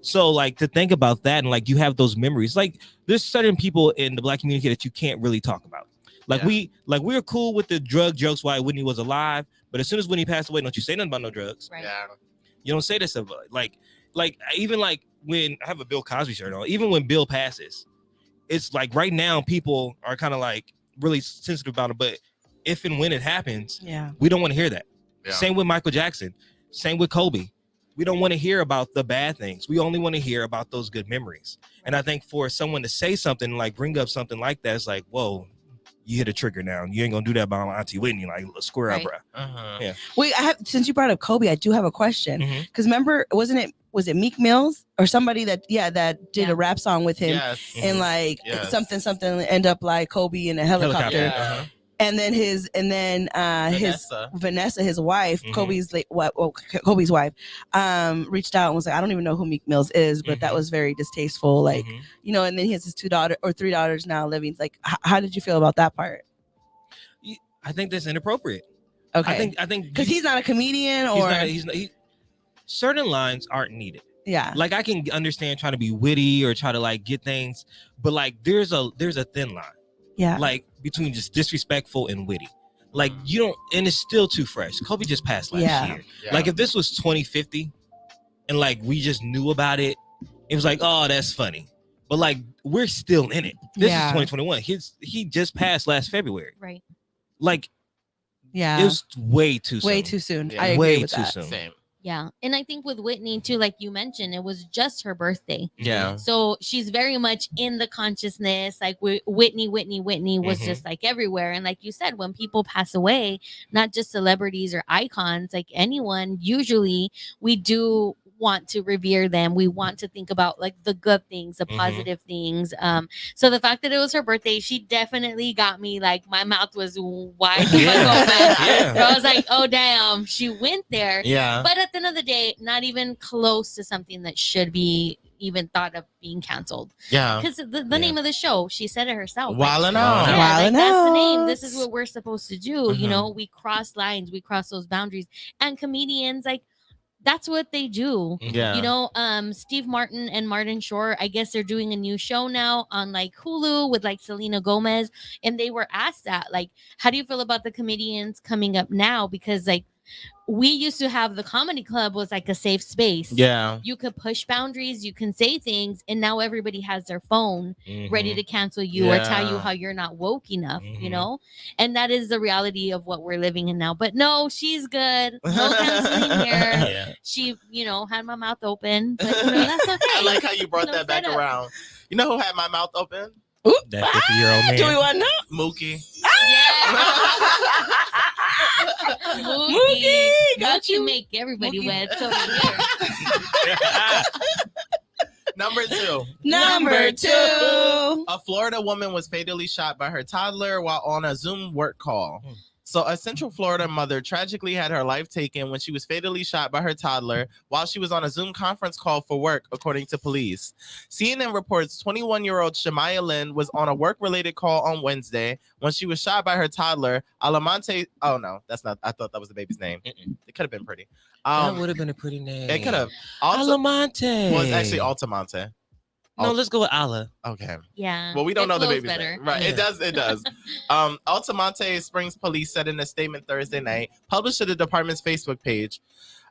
So like to think about that, and like you have those memories. Like there's certain people in the Black community that you can't really talk about. Like we were cool with the drug jokes while Whitney was alive, but as soon as Whitney passed away, don't you say nothing about no drugs. Right. Yeah. You don't say this about like even like when I have a Bill Cosby shirt on, even when Bill passes, it's like right now people are kind of like really sensitive about it. But if and when it happens, we don't want to hear that. Yeah. Same with Michael Jackson, same with Kobe. We don't want to hear about the bad things. We only want to hear about those good memories. And I think for someone to say something like bring up something like that, it's like, whoa, you hit a trigger now. You ain't gonna do that by my auntie Whitney, like square up, bro. Yeah. Wait, since you brought up Kobe, I do have a question. Because remember, was it Meek Mills or somebody that did a rap song with him? Yes. And like something end up like Kobe in a helicopter. Yeah. And then Vanessa, his wife, Kobe's wife, reached out and was like, I don't even know who Meek Mills is, but that was very distasteful. Like, you know, and then he has his 2 daughters or 3 daughters now living. Like, how did you feel about that part? I think that's inappropriate. Okay. I think because he's not a comedian, or certain lines aren't needed. Yeah. Like I can understand trying to be witty or try to like get things, but like there's a thin line. Yeah. Like between just disrespectful and witty. Like you don't, and it's still too fresh. Kobe just passed last year. Yeah. Like if this was 2050 and like we just knew about it, it was like, oh, that's funny. But like we're still in it. This is 2021. He just passed last February. Right. Like it was way too soon. Way too soon. Yeah. I agree way with too that. soon. Same. Yeah. And I think with Whitney too, like you mentioned, it was just her birthday. Yeah. So she's very much in the consciousness. Like Whitney was just like everywhere. And like you said, when people pass away, not just celebrities or icons, like anyone, usually we do want to revere them. We want to think about like the good things, the positive things. So the fact that it was her birthday, she definitely got me like my mouth was wide open. I was like, oh damn, she went there. Yeah. But at the end of the day, not even close to something that should be even thought of being canceled. Yeah. Because the name of the show, she said it herself. Wildin' Out. Out. Yeah, Wildin' that's the Out. name. This is what we're supposed to do. You know, we cross lines, we cross those boundaries. And comedians, like, that's what they do. Yeah. You know, Steve Martin and Martin Short, I guess they're doing a new show now on like Hulu with like Selena Gomez. And they were asked that, like, how do you feel about the comedians coming up now? Because like we used to have the comedy club was like a safe space. Yeah. You could push boundaries, you can say things, and now everybody has their phone ready to cancel you or tell you how you're not woke enough, you know? And that is the reality of what we're living in now. But no, she's good. No canceling here. She, you know, had my mouth open. But, you know, that's okay. I like how you brought that back set up. around. You know who had my mouth open? That 50-year-old man. Do we want to know? Mookie. Mookie, got you. make everybody Mookie. wet. So here. Number 2. 2. A Florida woman was fatally shot by her toddler while on a Zoom work call. So a Central Florida mother tragically had her life taken when she was fatally shot by her toddler while she was on a Zoom conference call for work, according to police. CNN reports 21-year-old Shemaya Lynn was on a work-related call on Wednesday when she was shot by her toddler, Alamante. Oh, no, that's not. I thought that was the baby's name. It could have been pretty. That would have been a pretty name. It could have. Alamante. Well, it's actually Altamonte. No, let's go with Ala. Okay. Yeah. Well, we don't It know the flows baby's better. name. Right. Yeah. It does. Altamonte Springs police said in a statement Thursday night, published to the department's Facebook page.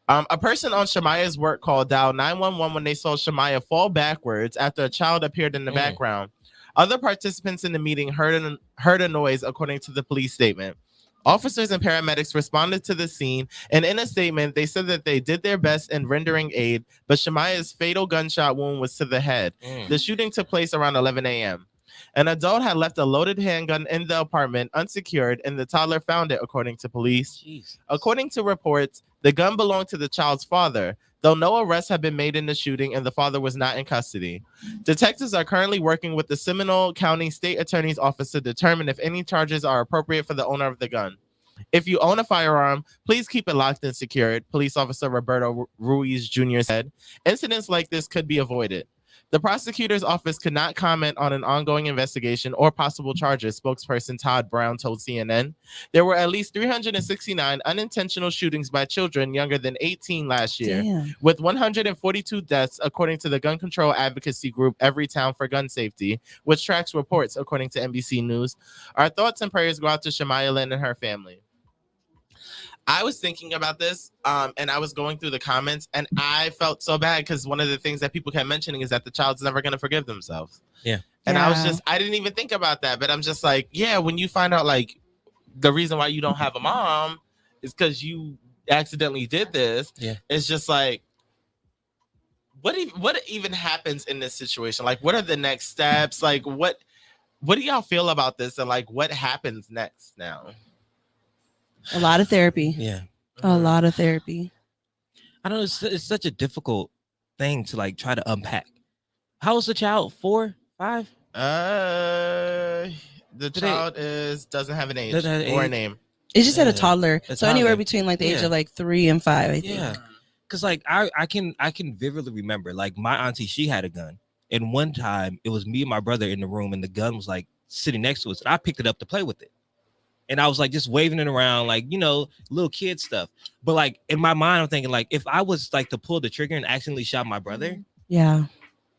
A person on Shemaya's work call dialed 911 when they saw Shemaya fall backwards after a child appeared in the background. Other participants in the meeting heard a noise, according to the police statement. Officers and paramedics responded to the scene, and in a statement, they said that they did their best in rendering aid, but Shemaya's fatal gunshot wound was to the head. The shooting took place around 11 a.m. An adult had left a loaded handgun in the apartment unsecured, and the toddler found it, according to police. Jeez. According to reports, the gun belonged to the child's father. though no arrests have been made in the shooting and the father was not in custody. Detectives are currently working with the Seminole County State Attorney's Office to determine if any charges are appropriate for the owner of the gun. If you own a firearm, please keep it locked and secured, Police Officer Roberto Ruiz Jr. said. Incidents like this could be avoided. The prosecutor's office could not comment on an ongoing investigation or possible charges, spokesperson Todd Brown told CNN. There were at least 369 unintentional shootings by children younger than 18 last year, Damn. with 142 deaths, according to the gun control advocacy group Every Town for Gun Safety, which tracks reports, according to NBC News. Our thoughts and prayers go out to Shamaya Lynn and her family. I was thinking about this, and I was going through the comments, and I felt so bad because one of the things that people kept mentioning is that the child's never going to forgive themselves. Yeah. And I didn't even think about that, but I'm just like, yeah, when you find out like the reason why you don't have a mom is because you accidentally did this. Yeah. It's just like, what even happens in this situation? Like, what are the next steps? Like, what do y'all feel about this? And like, what happens next now? A lot of therapy. Yeah. A lot of therapy. I don't know. It's such a difficult thing to like try to unpack. How old's the child? 4, 5? The child doesn't have an age Doesn't have an or a age. name. It just said a Yeah. toddler. A So anywhere toddler. between like the age Yeah. of like 3 and 5, I think. Yeah. Cause like I can vividly remember like my auntie, she had a gun. And one time it was me and my brother in the room and the gun was like sitting next to us. And I picked it up to play with it. And I was like just waving it around, like, you know, little kid stuff. But like in my mind, I'm thinking like if I was like to pull the trigger and accidentally shot my brother, Yeah.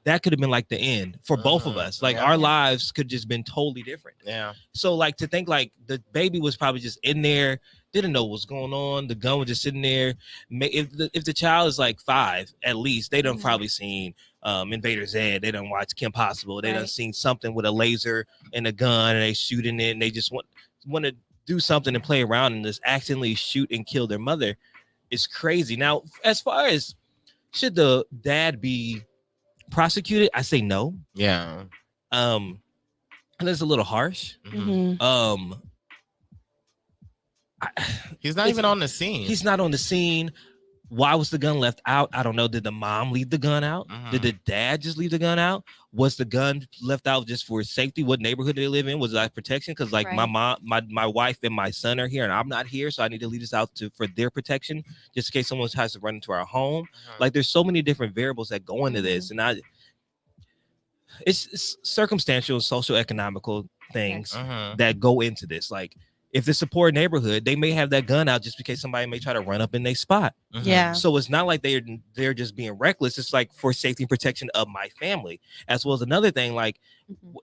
that could have been like the end for both of us. Like Yeah. our lives could just been totally different. Yeah. So like to think like the baby was probably just in there, didn't know what was going on. The gun was just sitting there. If the child is like 5, at least they done probably seen Invader Zed. They done watched Kim Possible. They done seen something with a laser and a gun and they shooting it and they just want to do something and play around and just accidentally shoot and kill their mother. It's crazy. Now, as far as should the dad be prosecuted, I say no. Yeah. And it's a little harsh. Mhm. He's not even on the scene. He's not on the scene. Why was the gun left out? I don't know. Did the mom leave the gun out? Did the dad just leave the gun out? Was the gun left out just for safety? What neighborhood they live in? Was that protection? Because like my mom, my wife and my son are here and I'm not here, so I need to leave this out for their protection, just in case someone tries to run into our home. Like there's so many different variables that go into this, and it's circumstantial, social, economical things that go into this. Like if it's a poor neighborhood, they may have that gun out just in case somebody may try to run up in their spot. Yeah. So it's not like they're just being reckless. It's like for safety and protection of my family, as well as another thing. Like,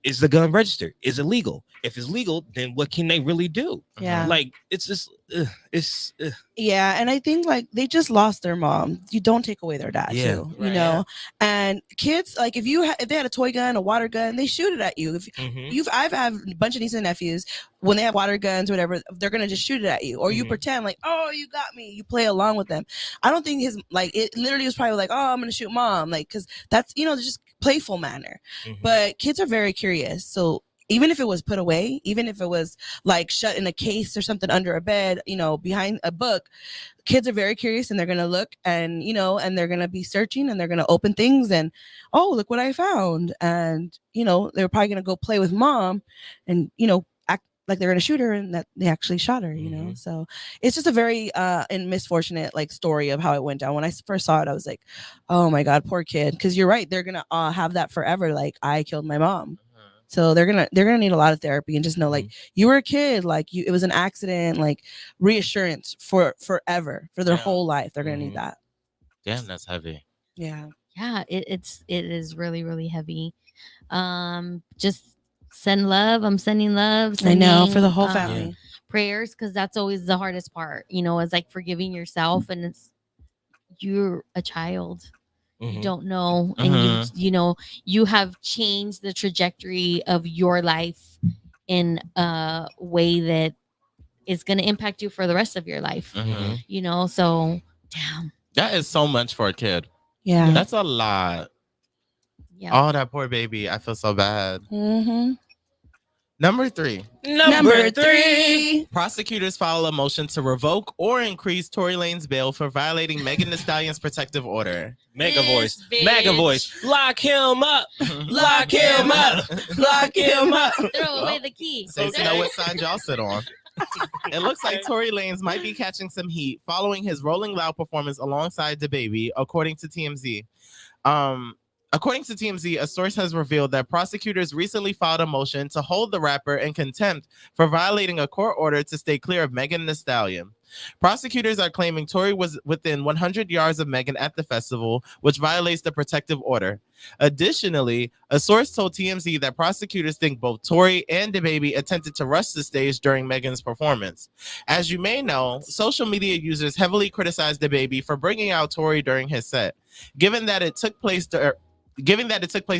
is the gun registered? Is it legal? If it's legal, then what can they really do? Yeah. Like it's just Yeah, and I think like they just lost their mom. You don't take away their dad, Yeah. too, you know. And kids, like if they had a toy gun, a water gun, they shoot it at you. If I've had a bunch of nieces and nephews when they have water guns, whatever, they're gonna just shoot it at you, or you pretend like, oh, you got me. You play along with them. I don't think it literally was probably like, oh, I'm gonna shoot mom, like because that's just playful manner. But kids are very curious, so. Even if it was put away, even if it was like shut in a case or something under a bed, behind a book, kids are very curious and they're going to look and, and they're going to be searching and they're going to open things and, oh, look what I found. And, they're probably going to go play with mom and, act like they're going to shoot her and that they actually shot her, So it's just a very misfortunate like story of how it went down. When I first saw it, I was like, oh my God, poor kid. Because you're right. They're going to have that forever. Like I killed my mom. So they're gonna need a lot of therapy and just know like you were a kid, like it was an accident, like reassurance for forever, for their whole life. They're gonna need that. Damn, that's heavy. Yeah. Yeah, it is really, really heavy. Just send love. I'm sending love. I know, for the whole family. Prayers, because that's always the hardest part. It's like forgiving yourself, and you're a child. You don't know, and you have changed the trajectory of your life in a way that is going to impact you for the rest of your life. So damn, that is so much for a kid. Yeah, that's a lot. Yeah. Oh, that poor baby. I feel so bad. Number 3. Number 3. Prosecutors file a motion to revoke or increase Tory Lanez bail for violating Megan Thee Stallion's protective order. Mega voice. This Mega bitch. voice. Lock him up. Lock him up. Lock him up. Throw away the key. So to know what side y'all sit on. It looks like Tory Lanez might be catching some heat following his Rolling Loud performance alongside DaBaby, according to TMZ. According to TMZ, a source has revealed that prosecutors recently filed a motion to hold the rapper in contempt for violating a court order to stay clear of Megan Thee Stallion. Prosecutors are claiming Tory was within 100 yards of Megan at the festival, which violates the protective order. Additionally, a source told TMZ that prosecutors think both Tory and DaBaby attempted to rush the stage during Megan's performance. As you may know, social media users heavily criticized DaBaby for bringing out Tory during his set. Given that it took place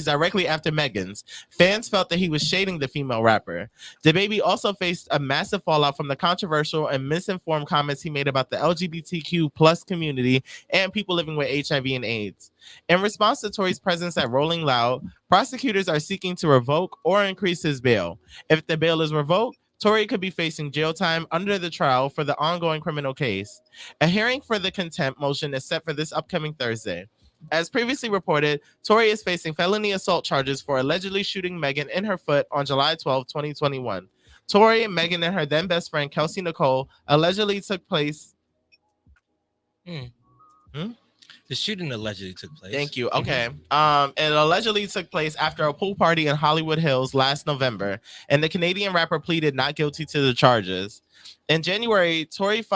directly after Megan's, fans felt that he was shading the female rapper. DaBaby also faced a massive fallout from the controversial and misinformed comments he made about the LGBTQ plus community and people living with HIV and AIDS. In response to Tory's presence at Rolling Loud, prosecutors are seeking to revoke or increase his bail. If the bail is revoked, Tory could be facing jail time under the trial for the ongoing criminal case. A hearing for the contempt motion is set for this upcoming Thursday. As previously reported, Tory is facing felony assault charges for allegedly shooting Megan in her foot on July 12, 2021. Tory, Megan, and her then best friend Kelsey Nicole allegedly took place. The shooting allegedly took place. Thank you. Okay. It allegedly took place after a pool party in Hollywood Hills last November, and the Canadian rapper pleaded not guilty to the charges. In January, Tory's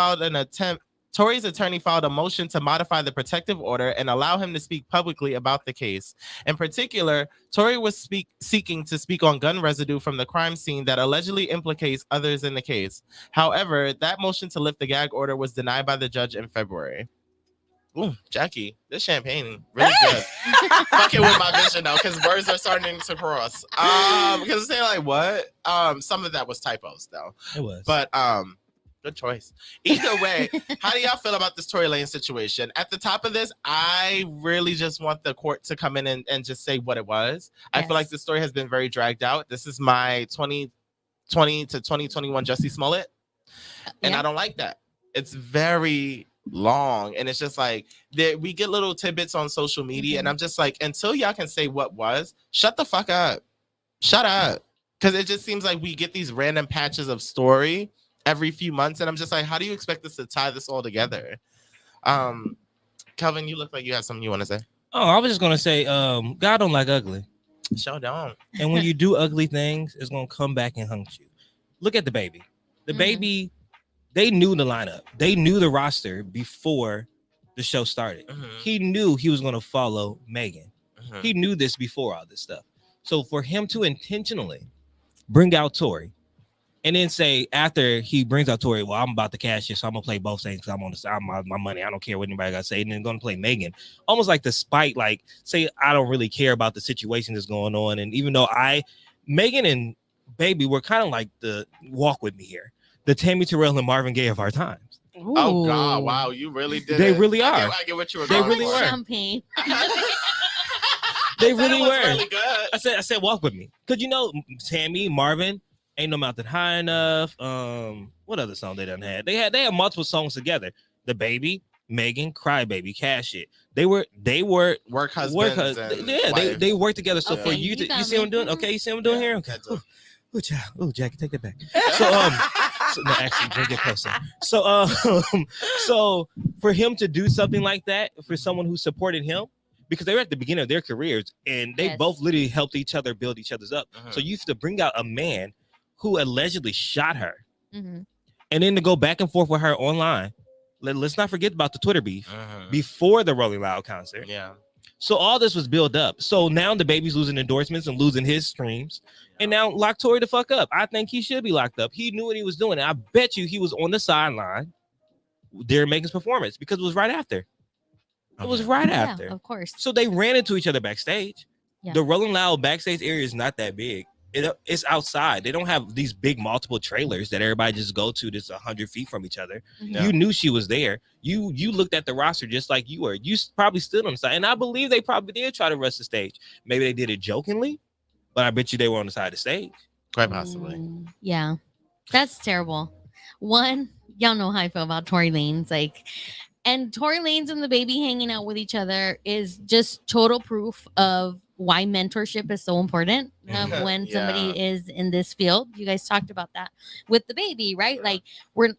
attorney filed a motion to modify the protective order and allow him to speak publicly about the case. In particular, Tory was seeking to speak on gun residue from the crime scene that allegedly implicates others in the case. However, that motion to lift the gag order was denied by the judge in February. Ooh, Jackie, this champagne really good. Fucking with my vision though, because words are starting to cross. Because they're like, what? Some of that was typos though. It was. But good choice. Either way, how do y'all feel about this Tory Lanez situation? At the top of this, I really just want the court to come in and just say what it was. I feel like the story has been very dragged out. This is my 2020 to 2021 Jussie Smollett. And I don't like that. It's very long. And it's just like, we get little tidbits on social media. And I'm just like, until y'all can say what was, shut the fuck up. Shut up. Because it just seems like we get these random patches of story every few months, and I'm just like, how do you expect us to tie this all together? Kelvin, you look like you have something you want to say. Oh, I was just gonna say, God don't like ugly. Show down. And when you do ugly things, it's gonna come back and hunt you. Look at DaBaby. DaBaby, they knew the lineup. They knew the roster before the show started. He knew he was gonna follow Megan. He knew this before all this stuff. So for him to intentionally bring out Tory, and then say after he brings out Tory, well, I'm about to cash it, so I'm gonna play both things because I'm on the side my money. I don't care what anybody got to say. And then gonna play Megan, almost like despite like say I don't really care about the situation that's going on. And even though Megan and Baby were kind of like the walk with me here, the Tammy Terrell and Marvin Gaye of our times. Ooh. Oh God, wow, you really did. They really are. I get what you were. They going really for. were. Champagne. They really That was were. really good. I said walk with me because you know Tammy, Marvin. Ain't No Mountain High Enough. What other song they done had? They had multiple songs together. DaBaby, Megan, Cry Baby, Cash It. They were work husbands. They work together. So Okay, for you you got see what I'm me. doing? Okay, you see what I'm doing here? Okay. Oh, child. Oh, Jackie, take that back. So no, actually, bring it closer. So for him to do something like that for someone who supported him, because they were at the beginning of their careers and they both literally helped each other build each other's up. So you have to bring out a man who allegedly shot her, and then to go back and forth with her online. Let's not forget about the Twitter beef before the Rolling Loud concert. Yeah. So all this was built up. So now DaBaby's losing endorsements and losing his streams, and now lock Tory the fuck up. I think he should be locked up. He knew what he was doing. And I bet you he was on the sideline during Megan's performance because it was right after. It was right after. Of course. So they ran into each other backstage. Yeah. The Rolling Loud backstage area is not that big. It's outside. They don't have these big multiple trailers that everybody just go to that's 100 feet from each other. Yeah. You knew she was there. You looked at the roster just like you were. You probably stood on the side. And I believe they probably did try to rush the stage. Maybe they did it jokingly, but I bet you they were on the side of the stage. Quite possibly. Yeah, that's terrible. One, y'all know how I feel about Tory Lanez. Like, and Tory Lanez and the baby hanging out with each other is just total proof of why mentorship is so important when somebody is in this field. You guys talked about that with the baby, right? Yeah. Like,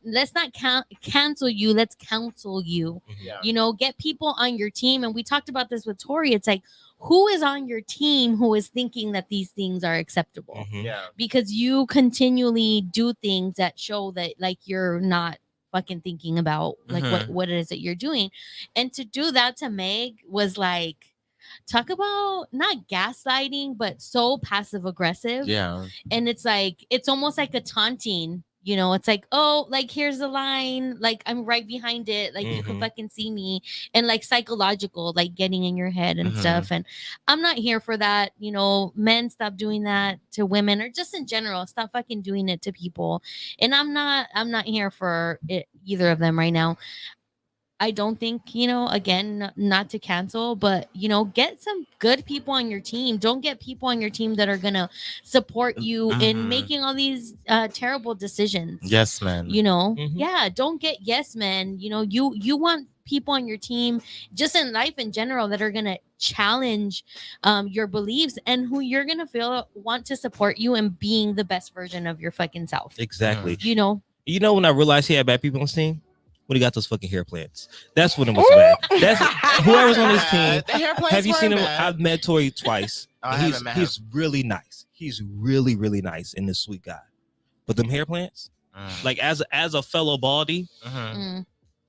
let's not cancel you, let's counsel you. Yeah. You know, get people on your team. And we talked about this with Tori. It's like, who is on your team who is thinking that these things are acceptable? Yeah. Because you continually do things that show that like you're not fucking thinking about like what it is that you're doing. And to do that to Meg was like, talk about not gaslighting, but so passive aggressive. Yeah. And it's like, it's almost like a taunting, you know. It's like, oh, like here's the line, like I'm right behind it, like you can fucking see me. And like psychological, like getting in your head and stuff. And I'm not here for that. You know, men, stop doing that to women, or just in general, stop fucking doing it to people. And I'm not here for it, either of them right now. I don't think, you know, again, not to cancel, but, you know, get some good people on your team. Don't get people on your team that are going to support you in making all these terrible decisions. Yes, man. You know, yeah, don't get yes men. You know, you want people on your team just in life in general that are going to challenge your beliefs and who you're going to feel want to support you in being the best version of your fucking self. Exactly. You know when I realized he had bad people on his team? When he got those fucking hair plants. That's when it was bad. That's whoever's on his team. The hair plants Have you seen him? bad. I've met Tory twice. Oh, He's really nice. He's really, really nice and a sweet guy. But them hair plants, like as a fellow baldy,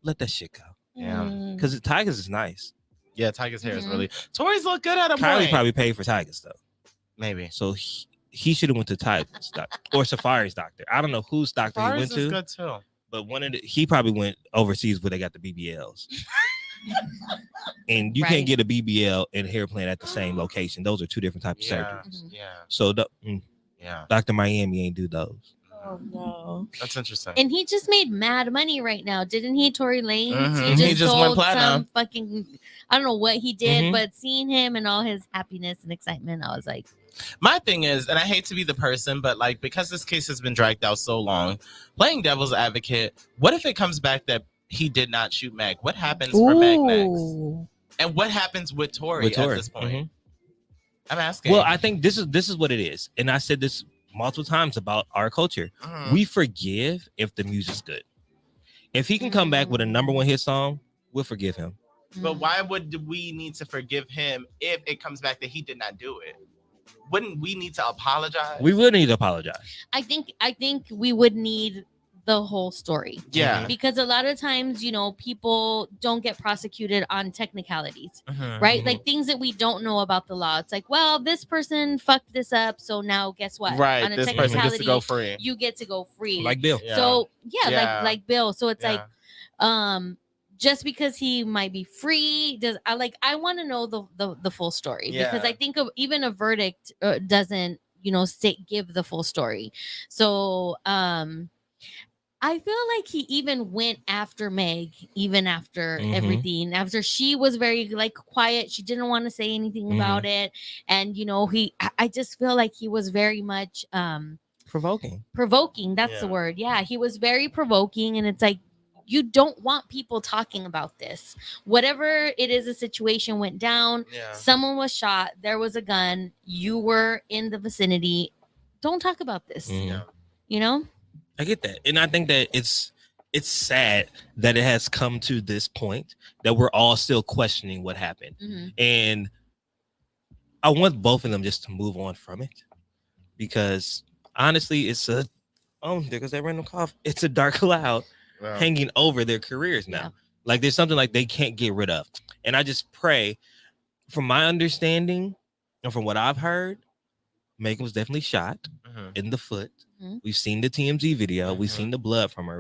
let that shit go. Yeah. Because Tigers is nice. Yeah, Tiger's hair is really. Tory's look good at a Kylie point. probably paid for Tigers though. Maybe. So he should have went to Tigers doctor or Safari's doctor. I don't know whose doctor he went to. Is good too. But he probably went overseas where they got the BBLs. And you can't get a BBL and hair plant at the same location. Those are two different types of surgeries. Yeah. So Yeah. Dr. Miami ain't do those. Oh no. That's interesting. And he just made mad money right now, didn't he, Tory Lanez? He just went sold platinum. some fucking, I don't know what he did, but seeing him and all his happiness and excitement, I was like, my thing is, and I hate to be the person, but like, because this case has been dragged out so long, playing devil's advocate, what if it comes back that he did not shoot Meg? What happens for Meg next? And what happens with Tory at this point? I'm asking. Well, I think this is what it is. And I said this multiple times about our culture. We forgive if the music's good. If he can come back with a #1 hit song, we'll forgive him. But why would we need to forgive him if it comes back that he did not do it? Wouldn't we need to apologize? We would need to apologize. I think we would need the whole story. Yeah. Because a lot of times, you know, people don't get prosecuted on technicalities, right? Like things that we don't know about the law. It's like, well, this person fucked this up, so now guess what? Right. On a This person gets to go free. You get to go free. Like Bill. Yeah. So like Bill. So it's like, Yeah. just because he might be free, I want to know the full story, because I think even a verdict doesn't, you know, give the full story. So I feel like he even went after Meg, even after everything, after she was very like quiet, she didn't want to say anything about it, and you know, I just feel like he was very much provoking. That's the word. Yeah, he was very provoking, and it's like, you don't want people talking about this. Whatever it is, a situation went down. Yeah. Someone was shot. There was a gun. You were in the vicinity. Don't talk about this. You know? I get that. And I think that it's sad that it has come to this point that we're all still questioning what happened. And I want both of them just to move on from it. Because honestly, there goes that random cough. It's a dark cloud hanging over their careers now. Like there's something like they can't get rid of. And I just pray, from my understanding and from what I've heard, Megan was definitely shot in the foot. We've seen the TMZ video. We've seen the blood from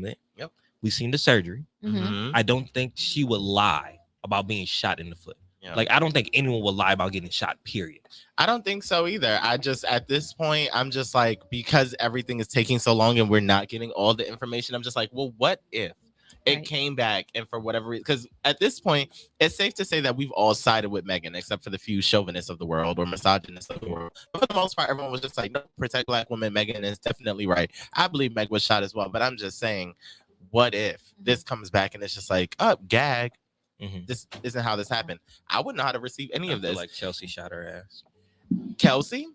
it. Yep. We've seen the surgery. I don't think she would lie about being shot in the foot. Yeah. Like, I don't think anyone would lie about getting shot, period. I don't think so either. I just, at this point, I'm just like, because everything is taking so long and we're not getting all the information, I'm just like, well, what if it Right. came back, and for whatever reason, because at this point, it's safe to say that we've all sided with Megan, except for the few chauvinists of the world or misogynists of the world. But for the most part, everyone was just like, no, protect Black women. Megan is definitely right. I believe Meg was shot as well, but I'm just saying, what if this comes back and it's just like, up, gag? This isn't how this happened. I wouldn't know how to receive any of this. Like Chelsea shot her ass. Kelsey?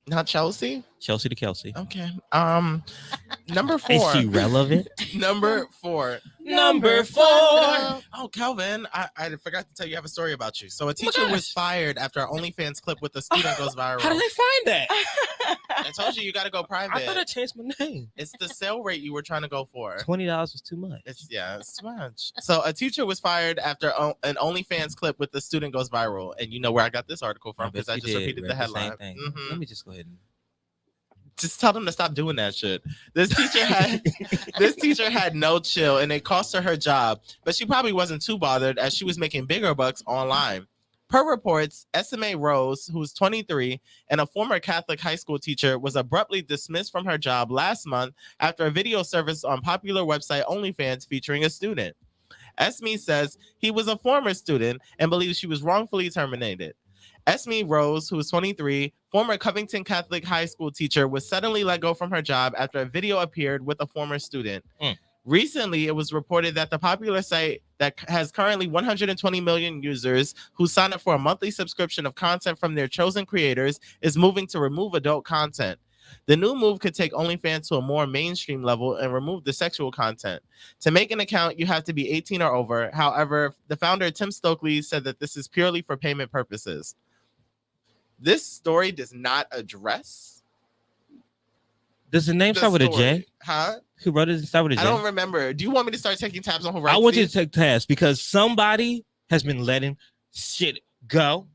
Not Chelsea? Chelsea to Kelsey. Okay. Number 4. Is she relevant? Number 4. Number 4. Oh, Calvin, I forgot to tell you, I have a story about you. So a teacher was fired after an OnlyFans clip with the student goes viral. How did they find that? I told you got to go private. I thought I changed my name. It's the sale rate you were trying to go for. $20 was too much. It's too much. So a teacher was fired after an OnlyFans clip with the student goes viral. And you know where I got this article from because I just repeated the headline. Let me just go ahead and just tell them to stop doing that shit. This teacher had no chill, and it cost her job, but she probably wasn't too bothered as she was making bigger bucks online. Per reports, SMA Rose, who's 23 and a former Catholic high school teacher, was abruptly dismissed from her job last month after a video surfaced on popular website OnlyFans featuring a student. Esme says he was a former student and believes she was wrongfully terminated. Esme Rose, who is 23, former Covington Catholic high school teacher, was suddenly let go from her job after a video appeared with a former student. Recently, it was reported that the popular site that has currently 120 million users who sign up for a monthly subscription of content from their chosen creators is moving to remove adult content. The new move could take OnlyFans to a more mainstream level and remove the sexual content. To make an account, you have to be 18 or over. However, the founder, Tim Stokely, said that this is purely for payment purposes. This story does not address. Does the name start with a J? Huh? Who wrote it? Start with a J? I don't remember. Do you want me to start taking tabs on who writes I want you these? to take tabs because somebody has been letting shit go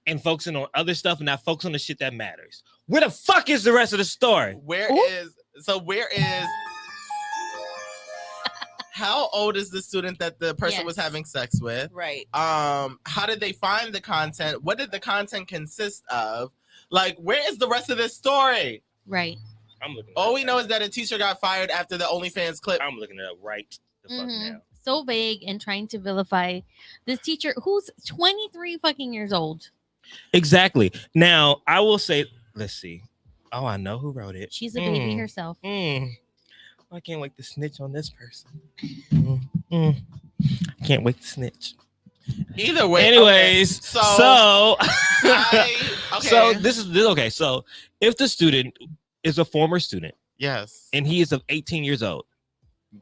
and focusing on other stuff and not focusing on the shit that matters. Where the fuck is the rest of the story? Where is how old is the student that the person was having sex with? Right. How did they find the content? What did the content consist of? Like, where is the rest of this story? Right. I'm looking. All we know is that a teacher got fired after the OnlyFans clip. I'm looking it up right the fuck now. So vague and trying to vilify this teacher who's 23 fucking years old. Exactly. Now, I will say, let's see. Oh, I know who wrote it. She's a baby herself. I can't wait to snitch on this person. I can't wait to snitch. Either way. Anyways, okay. So this is okay. So if the student is a former student, yes, and he is of 18 years old,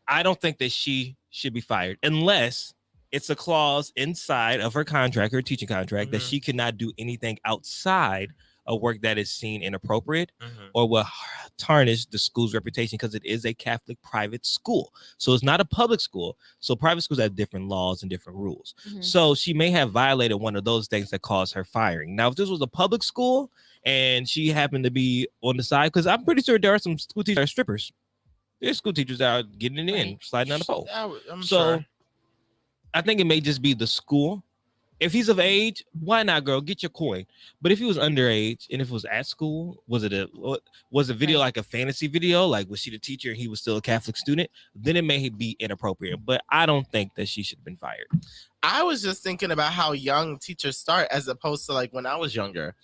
I don't think that she should be fired unless it's a clause inside of her contract, her teaching contract, that she cannot do anything outside of work that is seen inappropriate or will tarnish the school's reputation because it is a Catholic private school. So it's not a public school. So private schools have different laws and different rules. So she may have violated one of those things that caused her firing. Now, if this was a public school and she happened to be on the side, because I'm pretty sure there are some school teachers that are strippers. There's school teachers that are getting it in, sliding down the pole. I'm so sure. I think it may just be the school. If he's of age, why not, girl? Get your coin. But if he was underage and if it was at school, was a video like a fantasy video? Like, was she the teacher and he was still a Catholic student? Then it may be inappropriate. But I don't think that she should have been fired. I was just thinking about how young teachers start as opposed to like when I was younger.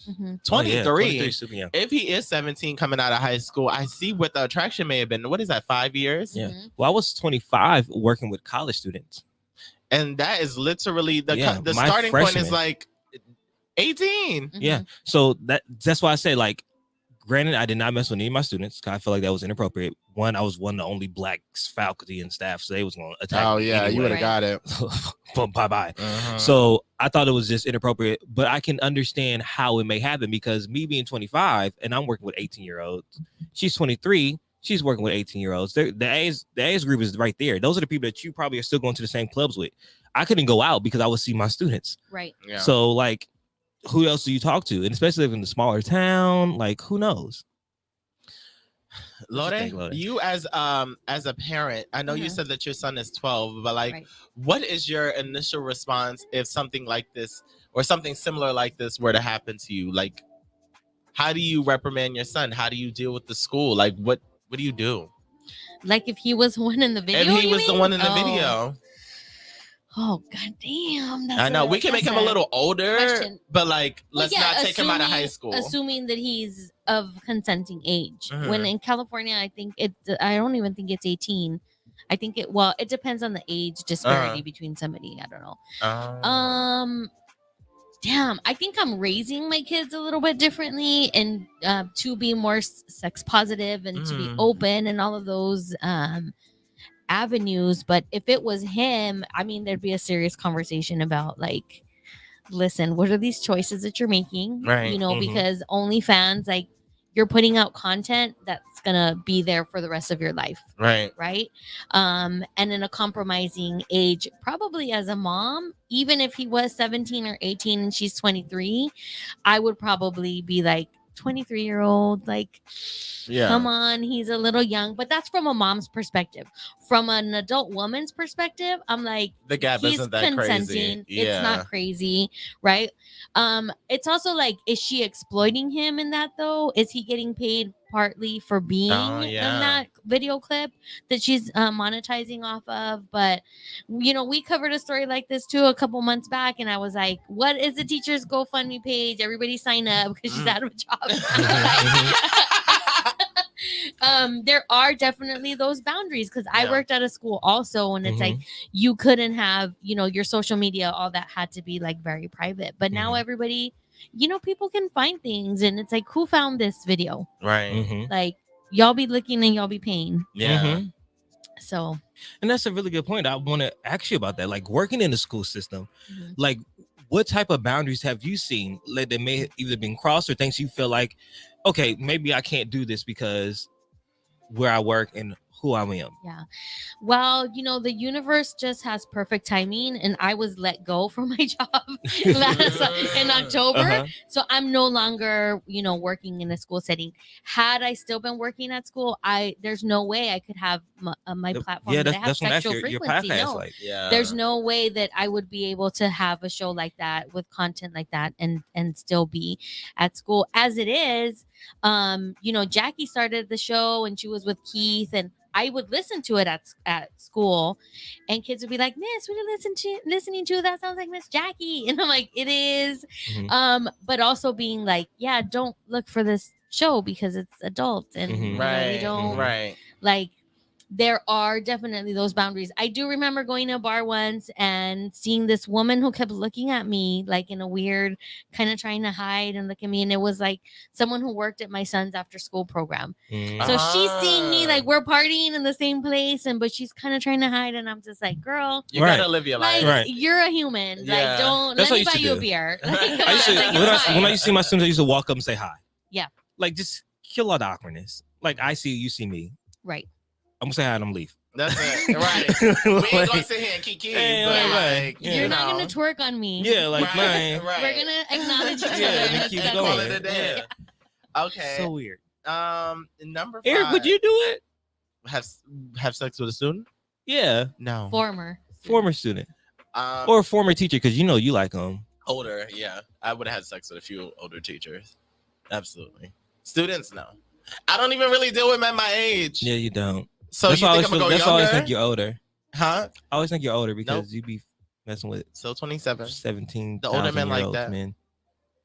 23. 23 super young. If he is 17 coming out of high school, I see what the attraction may have been. What is that, 5 years? Yeah. Well, I was 25 working with college students. And that is literally the my starting freshman. point is like 18. Yeah. So that's why I say, like, granted, I did not mess with any of my students because I felt like that was inappropriate. One, I was one of the only black faculty and staff, so they was going to attack. Oh yeah, anyway. you would have got it. Bye. So I thought it was just inappropriate, but I can understand how it may happen because me being 25 and I'm working with 18-year-olds, she's 23. She's working with 18-year-olds. The age group is right there. Those are the people that you probably are still going to the same clubs with. I couldn't go out because I would see my students. Right. Yeah. So, like, who else do you talk to? And especially if in the smaller town, like, who knows? Lode, you as a parent, I know you said that your son is 12, but like, what is your initial response if something like this or something similar like this were to happen to you? Like, how do you reprimand your son? How do you deal with the school? Like, what do you do? Like if he was one in the video. If he you was the mean? one in the Oh. video. Oh god damn! I know we can make him a little older, question. but like Well, let's not take him out of high assuming- school. Assuming that he's of consenting age. Mhm. When in California, I think I don't even think it's 18. I think it depends on the age disparity between somebody. I don't know. Damn, I think I'm raising my kids a little bit differently and to be more sex positive and to be open and all of those avenues. But if it was him, I mean, there'd be a serious conversation about like, listen, what are these choices that you're making? Right. You know, because OnlyFans, like, you're putting out content that's gonna be there for the rest of your life. Right. Right. And in a compromising age, probably as a mom, even if he was 17 or 18 and she's 23, I would probably be like, 23-year-old, like, Yeah. come on, he's a little young. But that's from a mom's perspective. From an adult woman's perspective, I'm like, The gap he's isn't that consenting. crazy. It's not crazy, right? It's also like, is she exploiting him in that though? Is he getting paid partly for being in that video clip that she's monetizing off of? But you know, we covered a story like this too a couple months back, and I was like, what is the teacher's GoFundMe page? Everybody sign up because she's out of a job. There are definitely those boundaries because I worked at a school also, and it's like you couldn't have, you know, your social media, all that had to be like very private. But now everybody, you know, people can find things, and it's like, who found this video? Right. Like, y'all be looking and y'all be paying. Yeah. So, and that's a really good point. I want to ask you about that. Like working in the school system, like what type of boundaries have you seen like that may have either been crossed or things you feel like, okay, maybe I can't do this because where I work and who I am? Yeah. Well, you know, the universe just has perfect timing, and I was let go from my job in October. So I'm no longer, you know, working in a school setting. Had I still been working at school, there's no way I could have my platform. Yeah, that I have that's what sexual your frequency. podcast No. like. Yeah. There's no way that I would be able to have a show like that with content like that and still be at school. As it is, you know, Jackie started the show and she was with Keith, and I would listen to it at school, and kids would be like, "Miss, what are you listening to? That sounds like Miss Jackie." And I'm like, "It is." But also being like, "Yeah, don't look for this show because it's adult, and you know, we don't like." There are definitely those boundaries. I do remember going to a bar once and seeing this woman who kept looking at me like in a weird, kind of trying to hide and look at me. And it was like someone who worked at my son's after school program. So she's seeing me like we're partying in the same place, but she's kind of trying to hide. And I'm just like, girl, you gotta live your life. Like, you're a human. Yeah. Like, don't That's let me what I buy used to you a do. beer. When I used to see my students, I used to walk up and say hi. Yeah. Like just kill all the awkwardness. Like I see you, see me. Right. I'm gonna say hi and I'm leave. That's it. Right. We ain't gonna sit here and kiki, but like, you're not gonna twerk on me. Yeah, like man. We're gonna acknowledge each other. and keep That's going. it. Yeah. Okay. So weird. Number 5. Eric, would you do it? Have sex with a student? Yeah. No. Former student. Or Or a former teacher, because you know you like them. older, yeah. I would have had sex with a few older teachers. Absolutely. Students, no. I don't even really deal with men my age. Yeah, you don't. So That's you why think I'm gonna go that's why I always younger? think you're older. Huh? I always think you're older because Nope. you be messing with Still 27. 17. The older men like that. Men.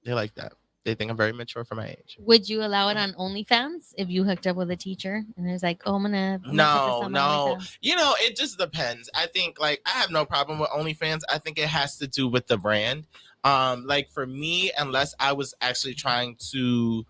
They like that. They think I'm very mature for my age. Would you allow it on OnlyFans if you hooked up with a teacher and it was like, oh, I'm gonna put this No, on my no. OnlyFans? You know, it just depends. I think like I have no problem with OnlyFans. I think it has to do with the brand. Like for me, unless I was actually trying to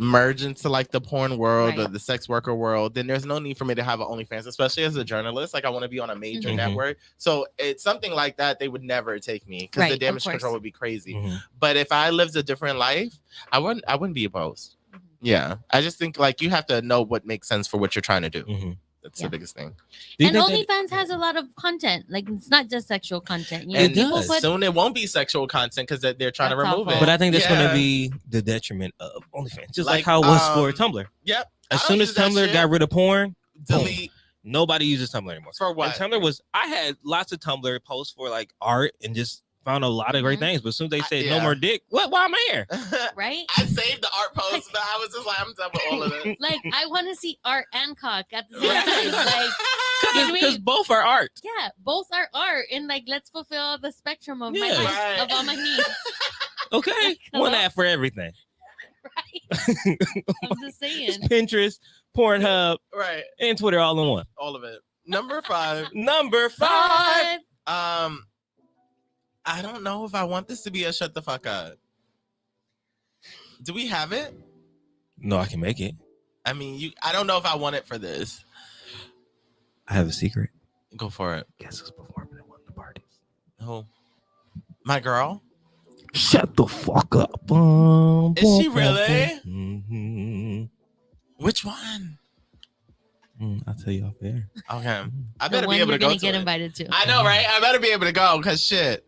merge into like the porn world or Right. the sex worker world, then there's no need for me to have an OnlyFans, especially as a journalist. Like I want to be on a major Mhm. network. So it's something like that, they would never take me because Right, the of damage course. control would be crazy. Mhm. But if I lived a different life, I wouldn't be opposed. Mhm. Yeah. I just think like you have to know what makes sense for what you're trying to do. Mhm. That's Yeah. the biggest thing. Do you And think that- OnlyFans has a lot of content. Like, it's not just sexual content. You know, And people does. put soon it won't be sexual content because they're trying to That's remove awful. it. But I think that's going Yeah. to be the detriment of OnlyFans, just like Like, how it was for Tumblr. Yep. As I soon don't as use that Tumblr shit. got rid of porn, delete nobody uses Tumblr anymore. for what? And Tumblr was, I had lots of Tumblr posts for like art and just found a lot of great Mhm. things, but as soon as they said no Yeah. more dick, what? Why am I here? Right? I saved the art post, but I was just like, I'm done with all of this. Like, I want to see art and cock at the same Right. time. Like, can Because we? both are art. Yeah, both are art, and like, let's fulfill the spectrum of my Yeah. needs, Right. of all my needs. Okay, Hello? one app for everything. Right? I'm just It's saying. Pinterest, Pornhub, Right. and Twitter all in one. All of it. Number 5. Number 5. I don't know if I want this to be a shut the fuck up. Do we have it? No, I can make it. I mean, I don't know if I want it for this. I have a secret. Go for it. Guess who's performing at one of the parties? Who? My girl? Shut the fuck up. Is she really? Mm-hmm. Which one? I'll tell you off there. Okay. I The better one be able you're to go gonna to get it. invited to. I know, right? I better be able to go because shit.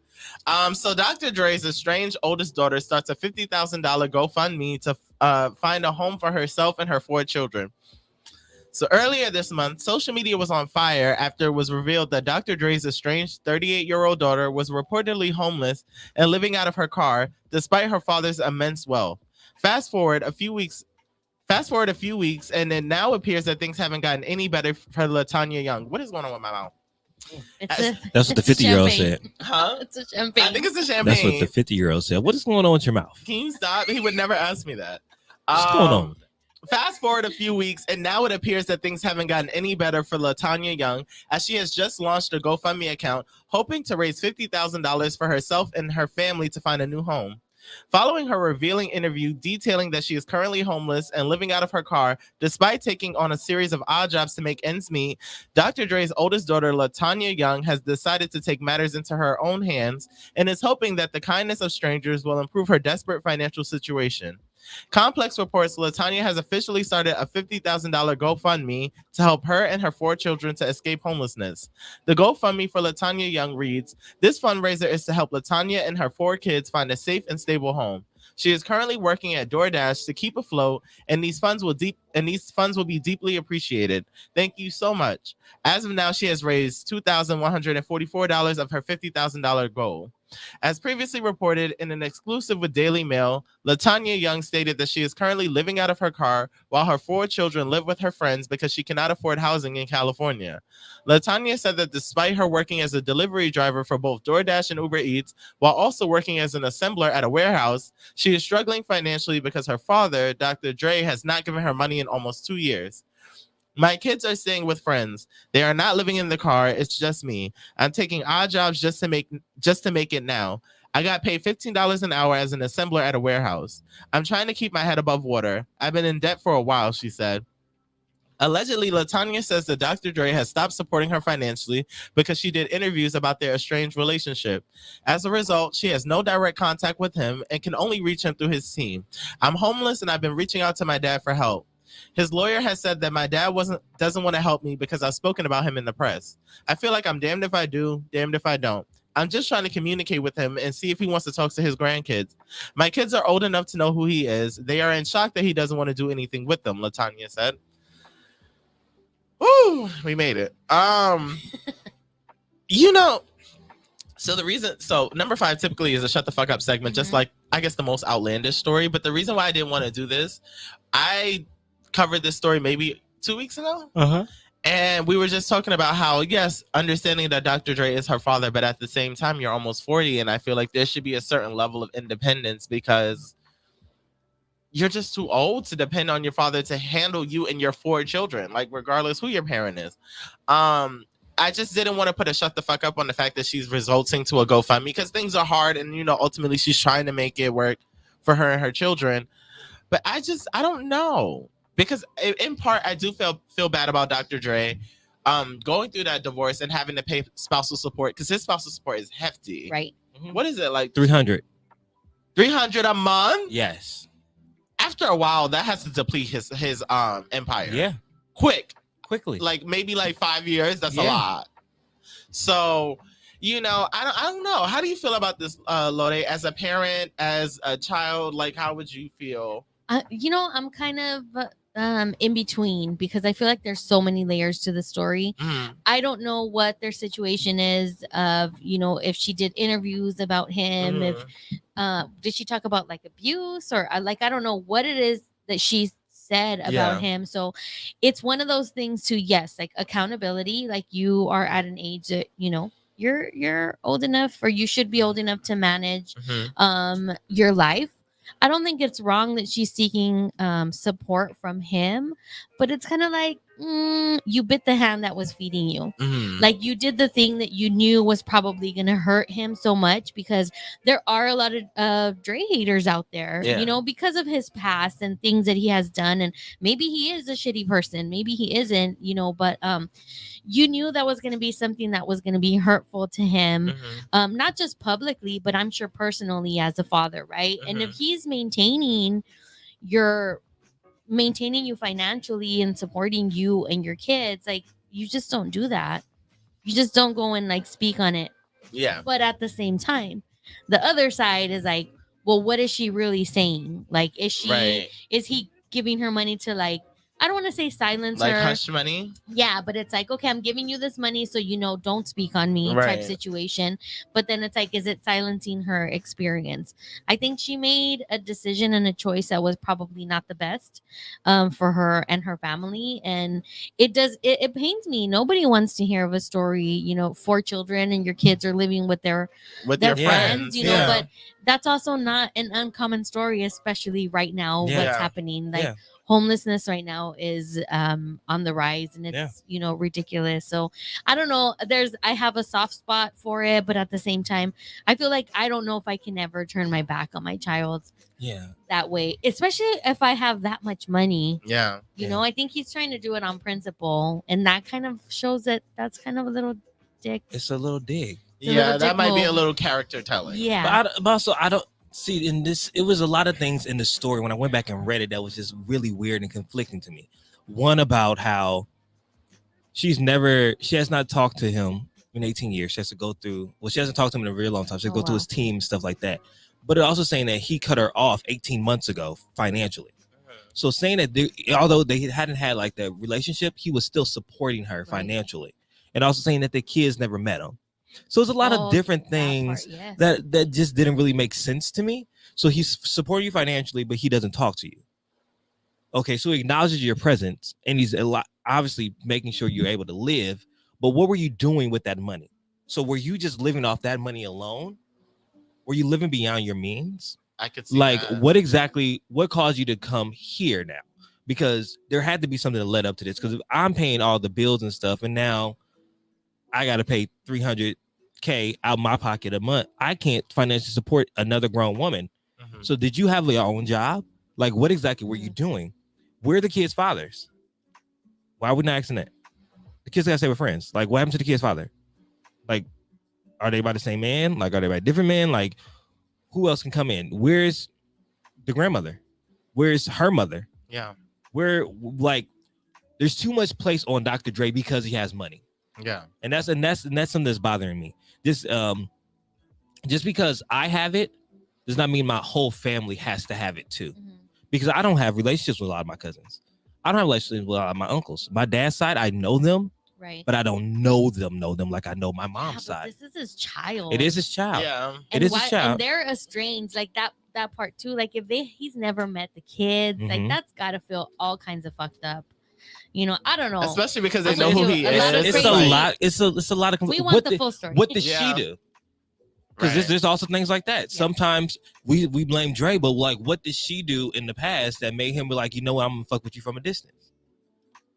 So Dr. Dre's estranged oldest daughter starts a $50,000 GoFundMe to find a home for herself and her 4 children. So earlier this month, social media was on fire after it was revealed that Dr. Dre's estranged 38-year-old daughter was reportedly homeless and living out of her car despite her father's immense wealth. Fast forward a few weeks, and it now appears that things haven't gotten any better for LaTanya Young. What is going on with my mouth? That's what the it's a 50-year-old champagne. said. Huh? It's a champagne. I think it's a champagne. That's what the 50-year-old said. What is going on with your mouth? Can you stop? He would never ask me that. What's going on? Fast forward a few weeks, and now it appears that things haven't gotten any better for LaTanya Young, as she has just launched a GoFundMe account, hoping to raise $50,000 for herself and her family to find a new home. Following her revealing interview detailing that she is currently homeless and living out of her car, despite taking on a series of odd jobs to make ends meet, Dr. Dre's oldest daughter, LaTanya Young, has decided to take matters into her own hands and is hoping that the kindness of strangers will improve her desperate financial situation. Complex reports LaTanya has officially started a $50,000 GoFundMe to help her and her 4 children to escape homelessness. The GoFundMe for LaTanya Young reads, "This fundraiser is to help LaTanya and her 4 kids find a safe and stable home. She is currently working at DoorDash to keep afloat, and these funds will be deeply appreciated. Thank you so much." As of now, she has raised $2,144 of her $50,000 goal. As previously reported in an exclusive with Daily Mail, LaTanya Young stated that she is currently living out of her car while her 4 children live with her friends because she cannot afford housing in California. LaTanya said that despite her working as a delivery driver for both DoorDash and Uber Eats, while also working as an assembler at a warehouse, she is struggling financially because her father, Dr. Dre, has not given her money in almost 2 years. "My kids are staying with friends. They are not living in the car. It's just me. I'm taking odd jobs just to make it now. I got paid $15 an hour as an assembler at a warehouse. I'm trying to keep my head above water. I've been in debt for a while," she said. Allegedly, LaTanya says that Dr. Dre has stopped supporting her financially because she did interviews about their estranged relationship. As a result, she has no direct contact with him and can only reach him through his team. "I'm homeless and I've been reaching out to my dad for help. His lawyer has said that my dad doesn't want to help me because I've spoken about him in the press. I feel like I'm damned if I do, damned if I don't. I'm just trying to communicate with him and see if he wants to talk to his grandkids. My kids are old enough to know who he is. They are in shock that he doesn't want to do anything with them," LaTanya said. Woo, we made it. So number 5 typically is a shut the fuck up segment, just like I guess the most outlandish story. But the reason why I didn't want to do this, I covered this story maybe 2 weeks ago. And we were just talking about how, yes, understanding that Dr. Dre is her father, but at the same time, you're almost 40. And I feel like there should be a certain level of independence because you're just too old to depend on your father to handle you and your 4 children, like regardless who your parent is. I just didn't want to put a shut the fuck up on the fact that she's resulting to a GoFundMe because things are hard. And, ultimately she's trying to make it work for her and her children. But I don't know. Because in part, I do feel bad about Dr. Dre going through that divorce and having to pay spousal support because his spousal support is hefty. Right. What is it, like $300? $300 a month? Yes. After a while, that has to deplete his empire. Yeah. Quickly. Like maybe like 5 years. That's a lot. So, I don't know. How do you feel about this, Lode? As a parent, as a child, like how would you feel? I'm kind of in between, because I feel like there's so many layers to the story. Mhm. I don't know what their situation is of, if she did interviews about him, if did she talk about like abuse, or like I don't know what it is that she said about Yeah. him. So it's one of those things to, yes, like accountability, like you are at an age that you're old enough, or you should be old enough to manage your life. I don't think it's wrong that she's seeking support from him, but it's kind of like you bit the hand that was feeding you. Mhm. Like you did the thing that you knew was probably going to hurt him so much, because there are a lot of Dre haters out there, Yeah. because of his past and things that he has done. And maybe he is a shitty person, maybe he isn't, but you knew that was going to be something that was going to be hurtful to him, not just publicly, but I'm sure personally as a father, right? And if he's maintaining you financially and supporting you and your kids, like you just don't do that. You just don't go and like speak on it. Yeah. But at the same time, the other side is like, well, what is she really saying? Like, is he giving her money to, like, I don't want to say silence Like her. hush money? Yeah, but it's like, okay, I'm giving you this money, so don't speak on me type Right. situation. But then it's like, is it silencing her experience? I think she made a decision and a choice that was probably not the best for her and her family. And it pains me. Nobody wants to hear of a story, 4 children and your kids are living with their your friends, friends, yeah. but that's also not an uncommon story, especially right now, Yeah. what's Yeah. happening. Like Yeah. homelessness right now is on the rise, and it's ridiculous. So I don't know, I have a soft spot for it, but at the same time I feel like I don't know if I can ever turn my back on my child that way, especially if I have that much money. Yeah. I think he's trying to do it on principle, and that kind of shows that that's kind of a little dick. It's a little dig. It's a Yeah, little that dick might be a move. little character telling. Yeah. But also, I don't see in this. It was a lot of things in the story when I went back and read it that was just really weird and conflicting to me. One about how she has not talked to him in 18 years. She has to go through. Well, she hasn't talked to him in a really long time. She has to go through his team and stuff like that. But it also saying that he cut her off 18 months ago financially. So saying that although they hadn't had like the relationship, he was still supporting her financially, and also saying that the kids never met him. So it's a lot of different things that just didn't really make sense to me. So he's supporting you financially, but he doesn't talk to you. Okay, so he acknowledges your presence, and he's obviously making sure you're able to live. But what were you doing with that money? So were you just living off that money alone? Were you living beyond your means? I could see like that. what caused you to come here now? Because there had to be something that led up to this. Because if I'm paying all the bills and stuff, and now I got to pay $300K out of my pocket a month, I can't financially support another grown woman. So did you have your own job? Like, what exactly were you doing? Where are the kids' fathers? Why are we not asking that? The kids gotta stay with friends. Like, what happened to the kid's father? Like, are they by the same man? Like, are they by different men? Like, who else can come in? Where's the grandmother? Where's her mother? Yeah. Where, like, there's too much place on Dr. Dre because he has money. Yeah. And that's something that's bothering me. Just because I have it does not mean my whole family has to have it too. Because I don't have relationships with a lot of my cousins. I don't have relationships with a lot of my uncles. My dad's side, I know them, right? But I don't know them like I know my mom's side. This is his child. It is his child. Yeah. It is his child. And they're estranged, like that part too. Like if he's never met the kids, like that's gotta feel all kinds of fucked up. I don't know. Especially because they know who he is. It's a lot. It's a lot of. We want the full story. What did she do? Because there's also things like that. Yeah. Sometimes we blame Dre, but like, what did she do in the past that made him be like, you know what, I'm gonna fuck with you from a distance?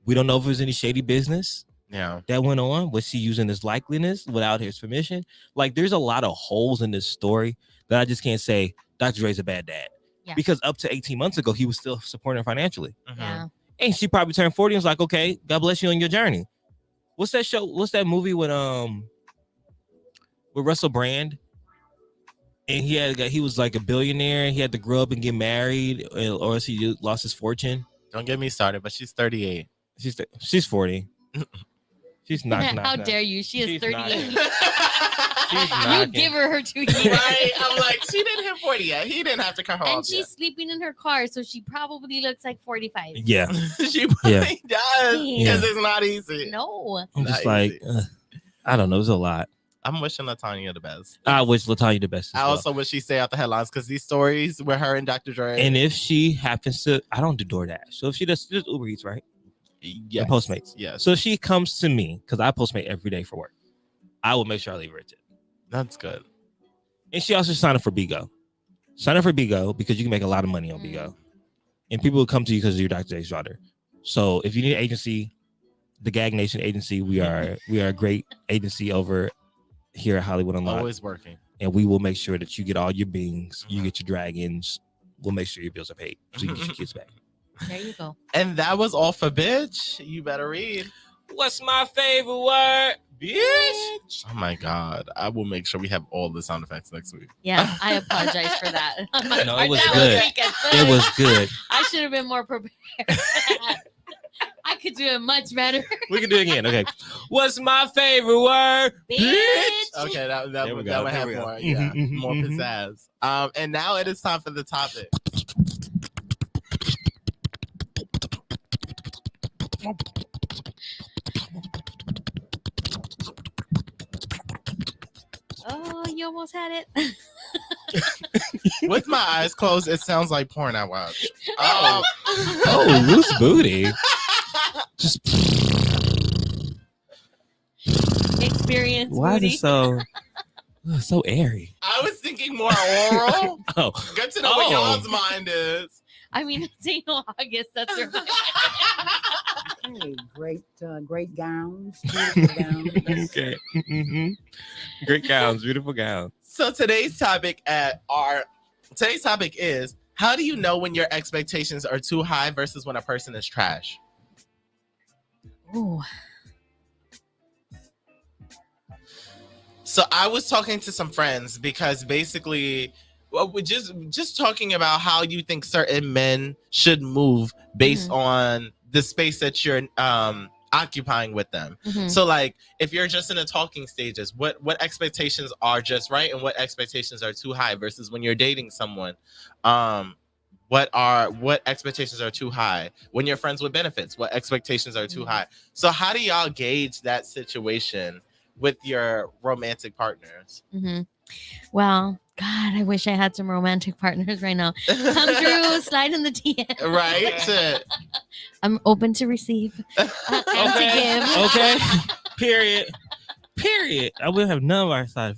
We don't know if there's any shady business that went on. Was she using his likeliness without his permission? Like, there's a lot of holes in this story that I just can't say Dr. Dre's a bad dad. Yeah. Because up to 18 months ago, he was still supporting her financially. Yeah. And she probably turned 40 and was like, okay, God bless you on your journey. What's that show? What's that movie with Russell Brand? And he was like a billionaire, and he had to grow up and get married, or else he lost his fortune. Don't get me started, but she's 38. She's 40. She's not. How dare you? She is She's 38. She's You knocking. give her 2 years. Right? I'm like, she didn't hit 40 yet. He didn't have to cut her And off she's yet. sleeping in her car, so she probably looks like 45. Yeah, She probably does Yeah. because it's not easy. No. I'm just Not like, easy. I don't know. It's a lot. I'm wishing LaTanya the best. I wish LaTanya the best. As I well. also wish she stay out the headlines because these stories with her and Dr. Dre. And if she happens to, I don't do DoorDash. So if she does Uber Eats, right? yes. And Postmates. Yes. So if she comes to me, because I Postmate every day for work, I will make sure I leave her a tip. That's good. And she also signed up for Bigo. Sign up for Bigo because you can make a lot of money on Bigo. And people will come to you because of your Dr. J's daughter. So if you need an agency, the Gag Nation agency, we are a great agency over here at Hollywood Unlocked. Always working. And we will make sure that you get all your beans, you get your dragons. We'll make sure your bills are paid so you can get your kids back. There you go. And that was all for bitch. You better read. What's my favorite word? Bitch. Oh my God. I will make sure we have all the sound effects next week. Yeah, I apologize for that. On my No, part. it was That good. weekend. It was good. I should have been more prepared. I could do it much better. We can do it again. Okay. What's my favorite word? Bitch. Okay, that There we would go, there have we go. more, Mhm, more mhm, pizzazz. And now it is time for the topic. Oh, you almost had it. With my eyes closed, it sounds like porn I watch. Oh, loose booty. Just Experience. why is booty. it so airy? I was thinking more oral. Oh, Good to know what Oh. y'all's mind is. I mean, it's St. August. That's your Hey, great gowns, beautiful gowns. okay. Mhm. Great gowns, beautiful gowns. So today's topic is, how do you know when your expectations are too high versus when a person is trash? Ooh. So I was talking to some friends because basically, well, we're just talking about how you think certain men should move based on the space that you're occupying with them. Mhm. So like, if you're just in the talking stages, what expectations are just right and what expectations are too high versus when you're dating someone, what expectations are too high? When you're friends with benefits, what expectations are too high? So how do y'all gauge that situation with your romantic partners? Mm-hmm. Well, God, I wish I had some romantic partners right now. Come through, slide in the DM. Right? I'm open to receive and to give. Okay. Period. I will have none of our side.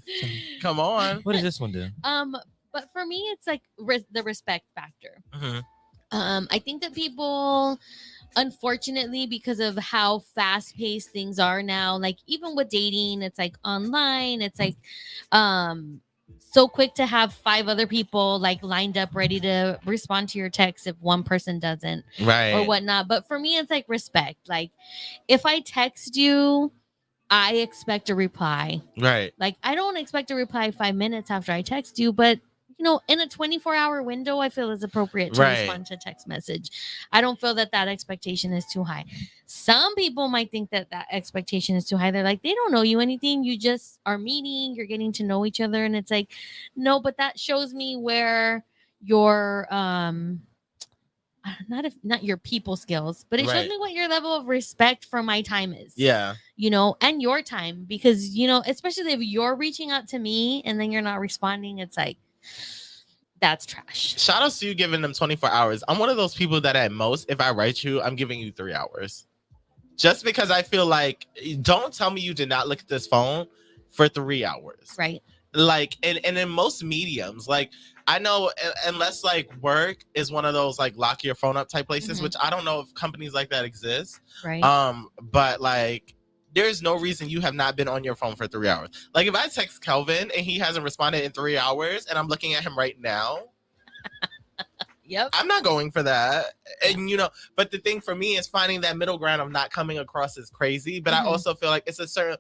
Come on. What does this one do? But for me, it's like the respect factor. Mhm. I think that people, unfortunately, because of how fast-paced things are now, like even with dating, it's like online, it's like so quick to have 5 other people like lined up ready to respond to your text if one person doesn't Right. or whatnot. But for me, it's like respect. Like if I text you, I expect a reply. Right. Like I don't expect a reply 5 minutes after I text you, but you know, in a 24-hour window, I feel is appropriate to Right. respond to a text message. I don't feel that expectation is too high. Some people might think that expectation is too high. They're like, they don't know you anything. You just are meeting, you're getting to know each other. And it's like, no, but that shows me where your, not your people skills, but it Right. shows me what your level of respect for my time is. Yeah. You know, and your time, because, you know, especially if you're reaching out to me and then you're not responding, it's like, that's trash. Shout out to you giving them 24 hours. I'm one of those people that at most, if I write you, I'm giving you 3 hours. Just because I feel like, don't tell me you did not look at this phone for 3 hours. Right. Like, and in most mediums, like, I know unless like work is one of those like lock your phone up type places, Mhm. which I don't know if companies like that exist. Right. But like, there's no reason you have not been on your phone for 3 hours. Like if I text Kelvin and he hasn't responded in 3 hours and I'm looking at him right now, Yep. I'm not going for that. And you know, but the thing for me is finding that middle ground of not coming across as crazy. But I Mhm. also feel like it's a certain,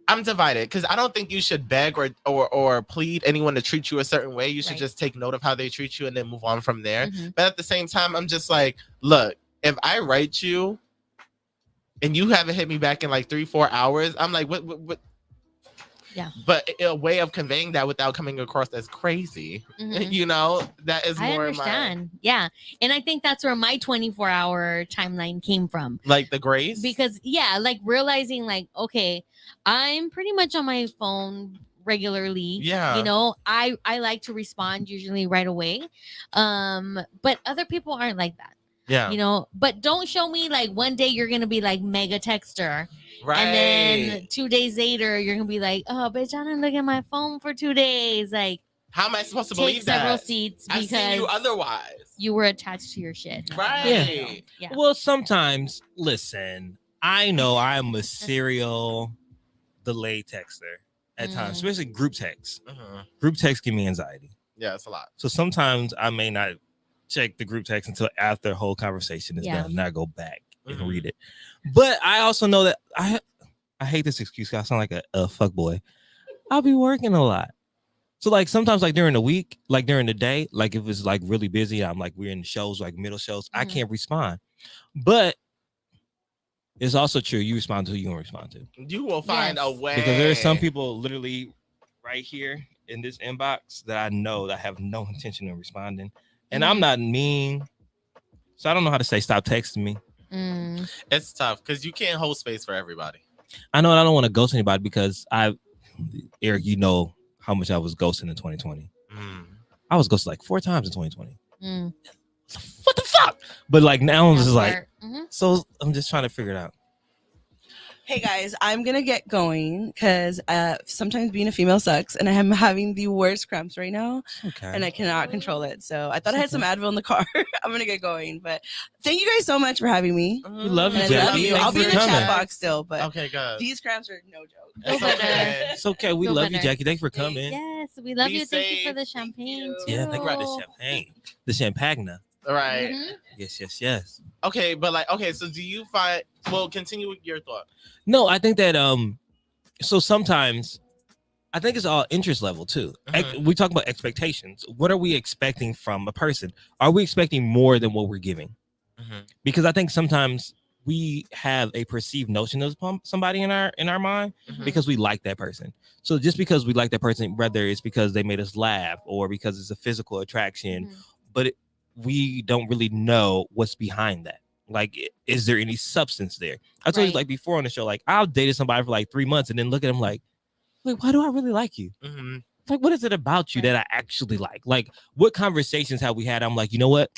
I'm divided because I don't think you should beg or plead anyone to treat you a certain way. You should Right. just take note of how they treat you and then move on from there. Mhm. But at the same time, I'm just like, look, if I write you and you haven't hit me back in like 3-4 hours, I'm like, what? Yeah. But a way of conveying that without coming across as crazy, Mhm. you know, that is I more understand. Yeah. And I think that's where my 24-hour timeline came from. like the grace. Because yeah, like realizing like, okay, I'm pretty much on my phone regularly. Yeah. You know, I like to respond usually right away. But other people aren't like that. Yeah. You know, but don't show me like one day you're gonna be like mega texter. Right. And then 2 days later, you're gonna be like, "Oh, bitch, I didn't look at my phone for 2 days." Like, how am I supposed to take believe several that? seats I've seen you because otherwise. you were attached to your shit. Right. Yeah. Well, sometimes, listen, I know I'm a serial delayed texter at times, especially group text. Group text give me anxiety. Yeah, it's a lot. So sometimes I may not check the group text until after the whole conversation is done, and I go back and read it. But I also know that I hate this excuse. I sound like a fuck boy. I'll be working a lot. So like sometimes like during the week, like during the day, like if it's like really busy, I'm like we're in shows, like middle shows, I can't respond. But it's also true. You respond to who you want to respond to. You will find a way. Because there are some people literally right here in this inbox that I know that have no intention of responding. And I'm not mean. So I don't know how to say stop texting me. It's tough because you can't hold space for everybody. I know, and I don't want to ghost anybody because Eric, you know how much I was ghosting in 2020. I was ghosted like 4 times in 2020. What the fuck? But like now I'm just like, so I'm just trying to figure it out. Hey guys, I'm gonna get going because sometimes being a female sucks, and I am having the worst cramps right now, and I cannot control it. So I thought I had some Advil in the car. I'm gonna get going, but thank you guys so much for having me. We love you, And I Jackie. love you. Thanks I'll be for in the coming. chat box still, but okay, good. These cramps are no joke. It's okay. It's okay. We love you, Jackie. Thanks for coming. Yes, we love Be you. Thank you safe. for the champagne. Yeah, too. think about the champagne. The champagne. All right. Yes. Okay, but like, okay, so do you find? Well, continue with your thought. No, I think that so sometimes I think it's all interest level too. We talk about expectations. What are we expecting from a person? Are we expecting more than what we're giving? Because I think sometimes we have a perceived notion of somebody in our mind because we like that person. So just because we like that person, whether it's because they made us laugh or because it's a physical attraction, but we don't really know what's behind that. Like, is there any substance there? I told you like before on the show, like I've dated somebody for like 3 months and then look at them like, why do I really like you? Like, what is it about you that I actually like? Like, what conversations have we had? I'm like, you know what?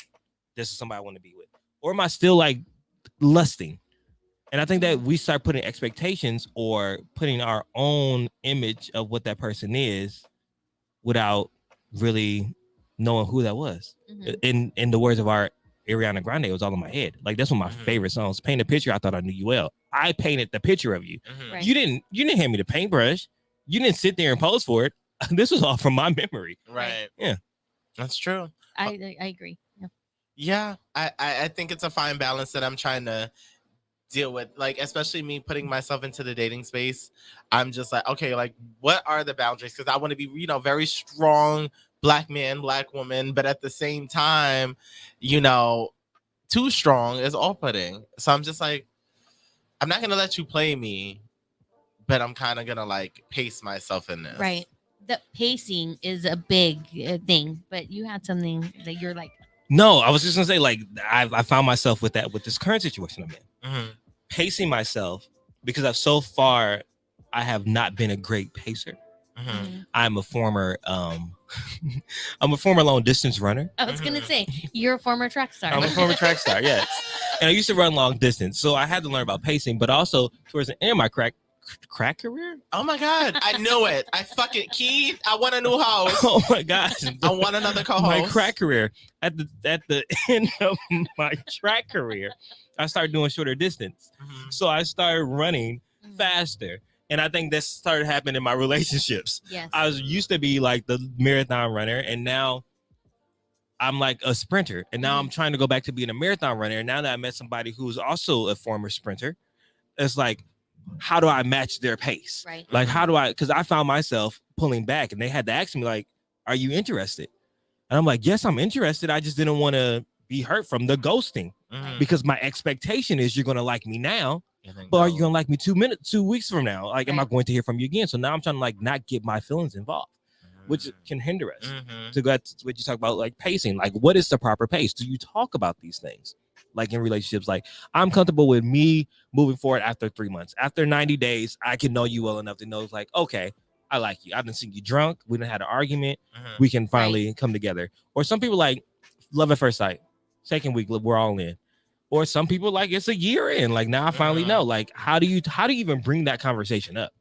This is somebody I want to be with. Or am I still like lusting? And I think that we start putting expectations or putting our own image of what that person is without really knowing who that was. In the words of our Ariana Grande, it was all in my head. Like that's one of my favorite songs. Paint a picture. I thought I knew you well. I painted the picture of you. You didn't hand me the paintbrush. You didn't sit there and pose for it. This was all from my memory. Right. Yeah, that's true. I agree. Yeah, I think it's a fine balance that I'm trying to deal with. Like, especially me putting myself into the dating space. I'm just like, okay, like what are the boundaries? Because I want to be, very strong Black man, Black woman, but at the same time, too strong is off-putting. So I'm just like, I'm not gonna let you play me, but I'm kind of gonna like pace myself in this. Right. The pacing is a big thing, but you had something that you're like. No, I was just gonna say, like, I found myself with this current situation I'm in, pacing myself because I have not been a great pacer. I'm a former long distance runner. I was gonna say you're a former track star. I'm a former track star, yes. And I used to run long distance, so I had to learn about pacing. But also towards the end of my crack career. Oh my god, I knew it. I fucking Keith. I want a new house. Oh my gosh, I want another co-host. My crack career at the end of my track career, I started doing shorter distance. So I started running faster. And I think that started happening in my relationships. Yes. I used to be like the marathon runner, and now I'm like a sprinter. And now I'm trying to go back to being a marathon runner. And now that I met somebody who's also a former sprinter, it's like, how do I match their pace? Right. Like, because I found myself pulling back, and they had to ask me, like, are you interested? And I'm like, yes, I'm interested. I just didn't want to be hurt from the ghosting because my expectation is you're going to like me now. but are you gonna like me 2 weeks from now? Like, am I going to hear from you again? So now I'm trying to like not get my feelings involved, which can hinder us. To go to what you talk about, like pacing. Like, what is the proper pace? Do you talk about these things? Like in relationships, like I'm comfortable with me moving forward after 3 months. After 90 days, I can know you well enough to know it's like, okay, I like you. I didn't see you drunk. We didn't had an argument. We can finally come together. Or some people like love at first sight. Second week, we're all in. Or some people like it's a year in. Like now I finally know. Like how do you even bring that conversation up?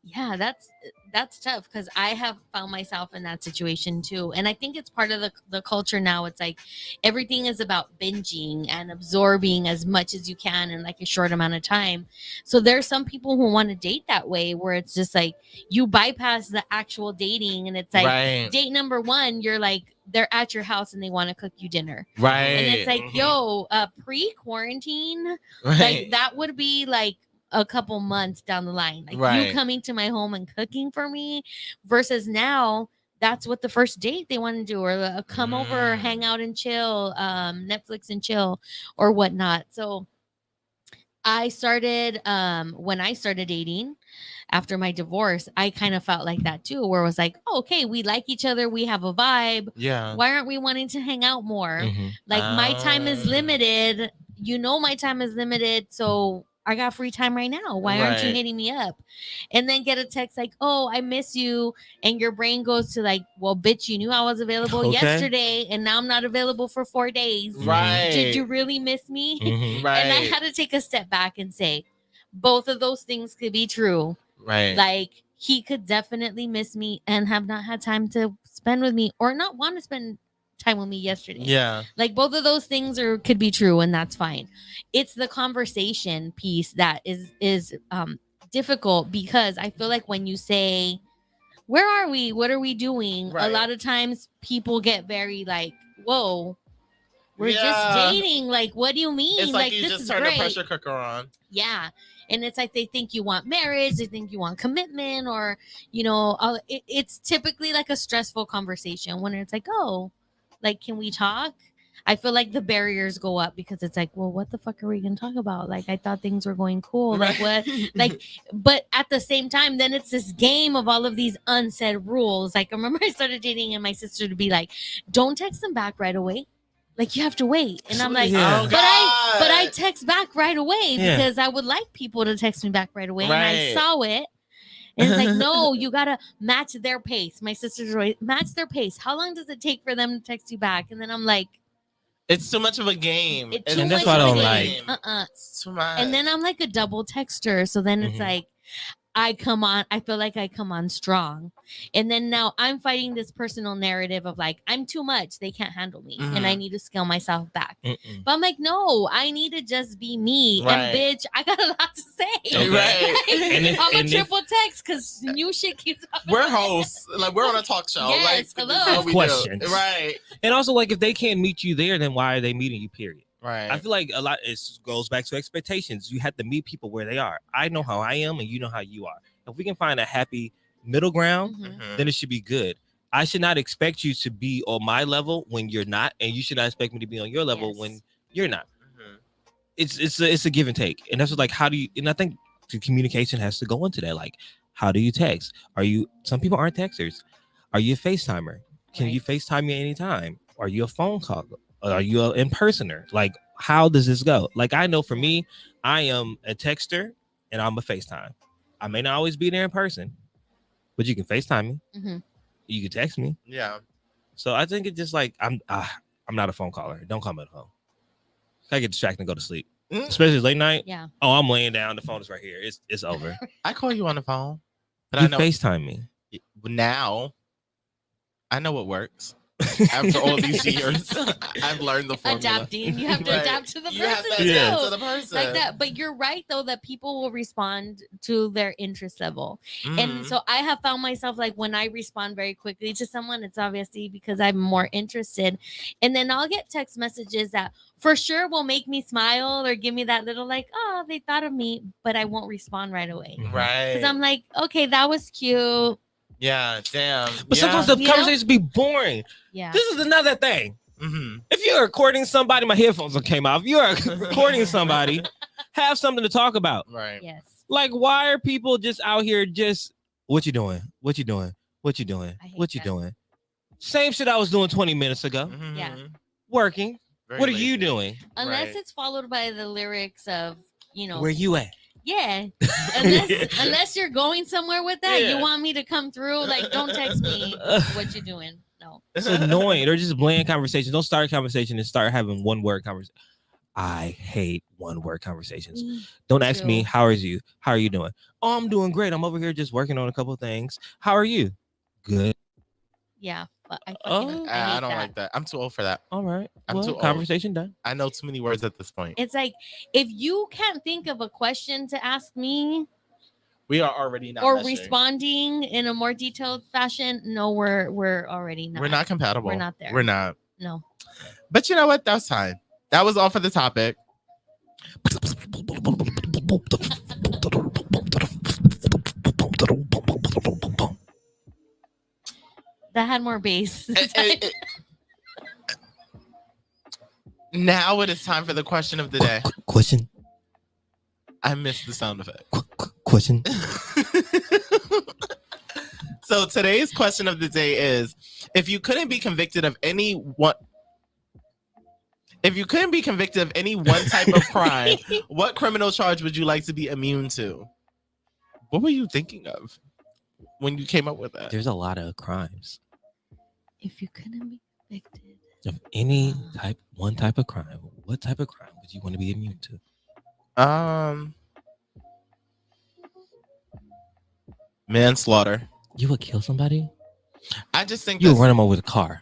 Yeah, that's tough because I have found myself in that situation too. And I think it's part of the culture now. It's like everything is about binging and absorbing as much as you can in like a short amount of time. So there's some people who want to date that way where it's just like you bypass the actual dating and it's like date number 1, you're like they're at your house and they want to cook you dinner. And it's like, yo, pre-quarantine, like that would be like a couple months down the line, like you coming to my home and cooking for me versus now that's what the first date they want to do, or come over, hang out and chill, Netflix and chill or whatnot. So I started when I started dating after my divorce, I kind of felt like that too, where it was like, oh, okay, we like each other, we have a vibe, why aren't we wanting to hang out more? Like my time is limited, my time is limited, so I got free time right now. Why aren't you hitting me up? And then get a text like, oh, I miss you. And your brain goes to like, well, bitch, you knew I was available yesterday and now I'm not available for 4 days. Did you really miss me? And I had to take a step back and say, both of those things could be true. Like he could definitely miss me and have not had time to spend with me or not want to spend time with me yesterday. Like both of those things could be true, and that's fine. It's the conversation piece that is difficult, because I feel like when you say, where are we, what are we doing, a lot of times people get very like, whoa, we're just dating, like what do you mean? It's like you this just turn the pressure cooker on. And it's like they think you want marriage, they think you want commitment, or it's typically like a stressful conversation when it's like, oh, like, can we talk? I feel like the barriers go up because it's like, well, what the fuck are we gonna talk about? Like, I thought things were going cool. Like, what? Like, but at the same time, then it's this game of all of these unsaid rules. Like, I remember I started dating and my sister to be like, don't text them back right away. Like, you have to wait. And I'm like, but I text back right away because I would like people to text me back right away. And I saw it. And it's like, no, you got to match their pace. My sister's always match their pace. How long does it take for them to text you back? And then I'm like, it's too much of a game. And that's what I don't like. It's too much. And then I'm like a double texter. So then it's like, I feel like I come on strong. And then now I'm fighting this personal narrative of like, I'm too much. They can't handle me. And I need to scale myself back. But I'm like, no, I need to just be me. And bitch, I got a lot to say. I'm a triple text because new shit keeps up. We're hosts. Like, we're on a talk show. Yes, like, hello. Questions. And also, like, if they can't meet you there, then why are they meeting you, period? I feel like a lot it goes back to expectations. You have to meet people where they are. I know how I am and you know how you are. If we can find a happy middle ground, then it should be good. I should not expect you to be on my level when you're not, and you should not expect me to be on your level when you're not. It's a give and take. And that's what, like, how do you, and I think the communication has to go into that. Like, how do you text? Some people aren't texters. Are you a FaceTimer? Can you FaceTime me anytime? Are you a phone call? Are you an in-personer? Like, how does this go? Like, I know for me, I am a texter and I'm a FaceTime. I may not always be there in person, but you can FaceTime me. You can text me. So I think it's just like, I'm not a phone caller. Don't call me on the phone. I get distracted and go to sleep. Especially late night. Oh, I'm laying down. The phone is right here. It's over. I call you on the phone. But you I know FaceTime me. Now, I know what works. After all these years, I've learned the formula. Adapting. You have to adapt to the person. You have to adapt to the person. Like that. But you're right, though, that people will respond to their interest level. And so I have found myself, like, when I respond very quickly to someone, it's obviously because I'm more interested. And then I'll get text messages that for sure will make me smile or give me that little, like, oh, they thought of me, but I won't respond right away. Because I'm like, okay, that was cute. Yeah, damn. But sometimes the conversations be boring. This is another thing. If you're recording somebody, my headphones came out. If you're recording somebody, Have something to talk about. Right. Yes. Like, why are people just out here just what you doing? What you doing? What you doing? I hate What you that. doing? Same shit I was doing 20 minutes ago. Mhm. Yeah. Working. Very What are lazy. you doing? Unless Right. it's followed by the lyrics of, Where you at? yeah. Unless you're going somewhere with that, Yeah. you want me to come through. Like, don't text me what you doing. No. It's annoying. They're just bland conversations. Don't start a conversation and start having one word conversation. I hate one word conversations. Don't ask me, Too. how are you? How are you doing? Oh, I'm doing great. I'm over here just working on a couple of things. How are you? Good. Yeah, but I Oh. fucking I hate don't that. like that. I'm too old for that. All right. I'm Well, too old. conversation done. I know too many words at this point. It's like, if you can't think of a question to ask me We are already not or meshing. responding in a more detailed fashion, no, we're already not. We're not compatible. We're not there. We're not. No. But you know what? That's fine. That was all for the topic. That had more bass. Now it is time for the question of the day. Question. I missed the sound effect. Question. So today's question of the day is: if you couldn't be convicted of any one type of crime, what criminal charge would you like to be immune to? What were you thinking of when you came up with that? There's a lot of crimes If you couldn't be convicted of any type, one type of crime. What type of crime would you want to be immune to? Manslaughter. You would kill somebody? I just think You would that's- run them over with a car.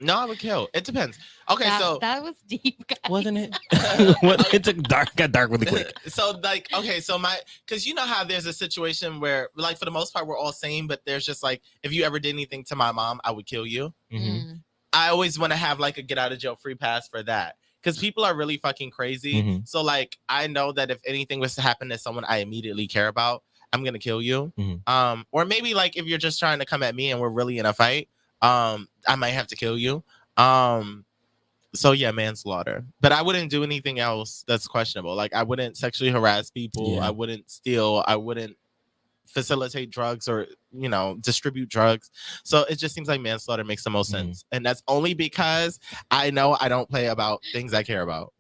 No, I would kill. It depends. Okay, that was deep, guys. Wasn't it? It got dark really quick. So like, okay, so because you know how there's a situation where, like, for the most part, we're all sane, but there's just like, if you ever did anything to my mom, I would kill you. Mm-hmm. I always want to have like a get out of jail free pass for that, because people are really fucking crazy. Mhm. So like, I know that if anything was to happen to someone I immediately care about, I'm gonna kill you. Mhm. Or maybe like if you're just trying to come at me and we're really in a fight, I might have to kill you. So yeah, manslaughter. But I wouldn't do anything else that's questionable. Like, I wouldn't sexually harass people. Yeah. I wouldn't steal. I wouldn't facilitate drugs or, distribute drugs. So it just seems like manslaughter makes the most sense. And that's only because I know I don't play about things I care about.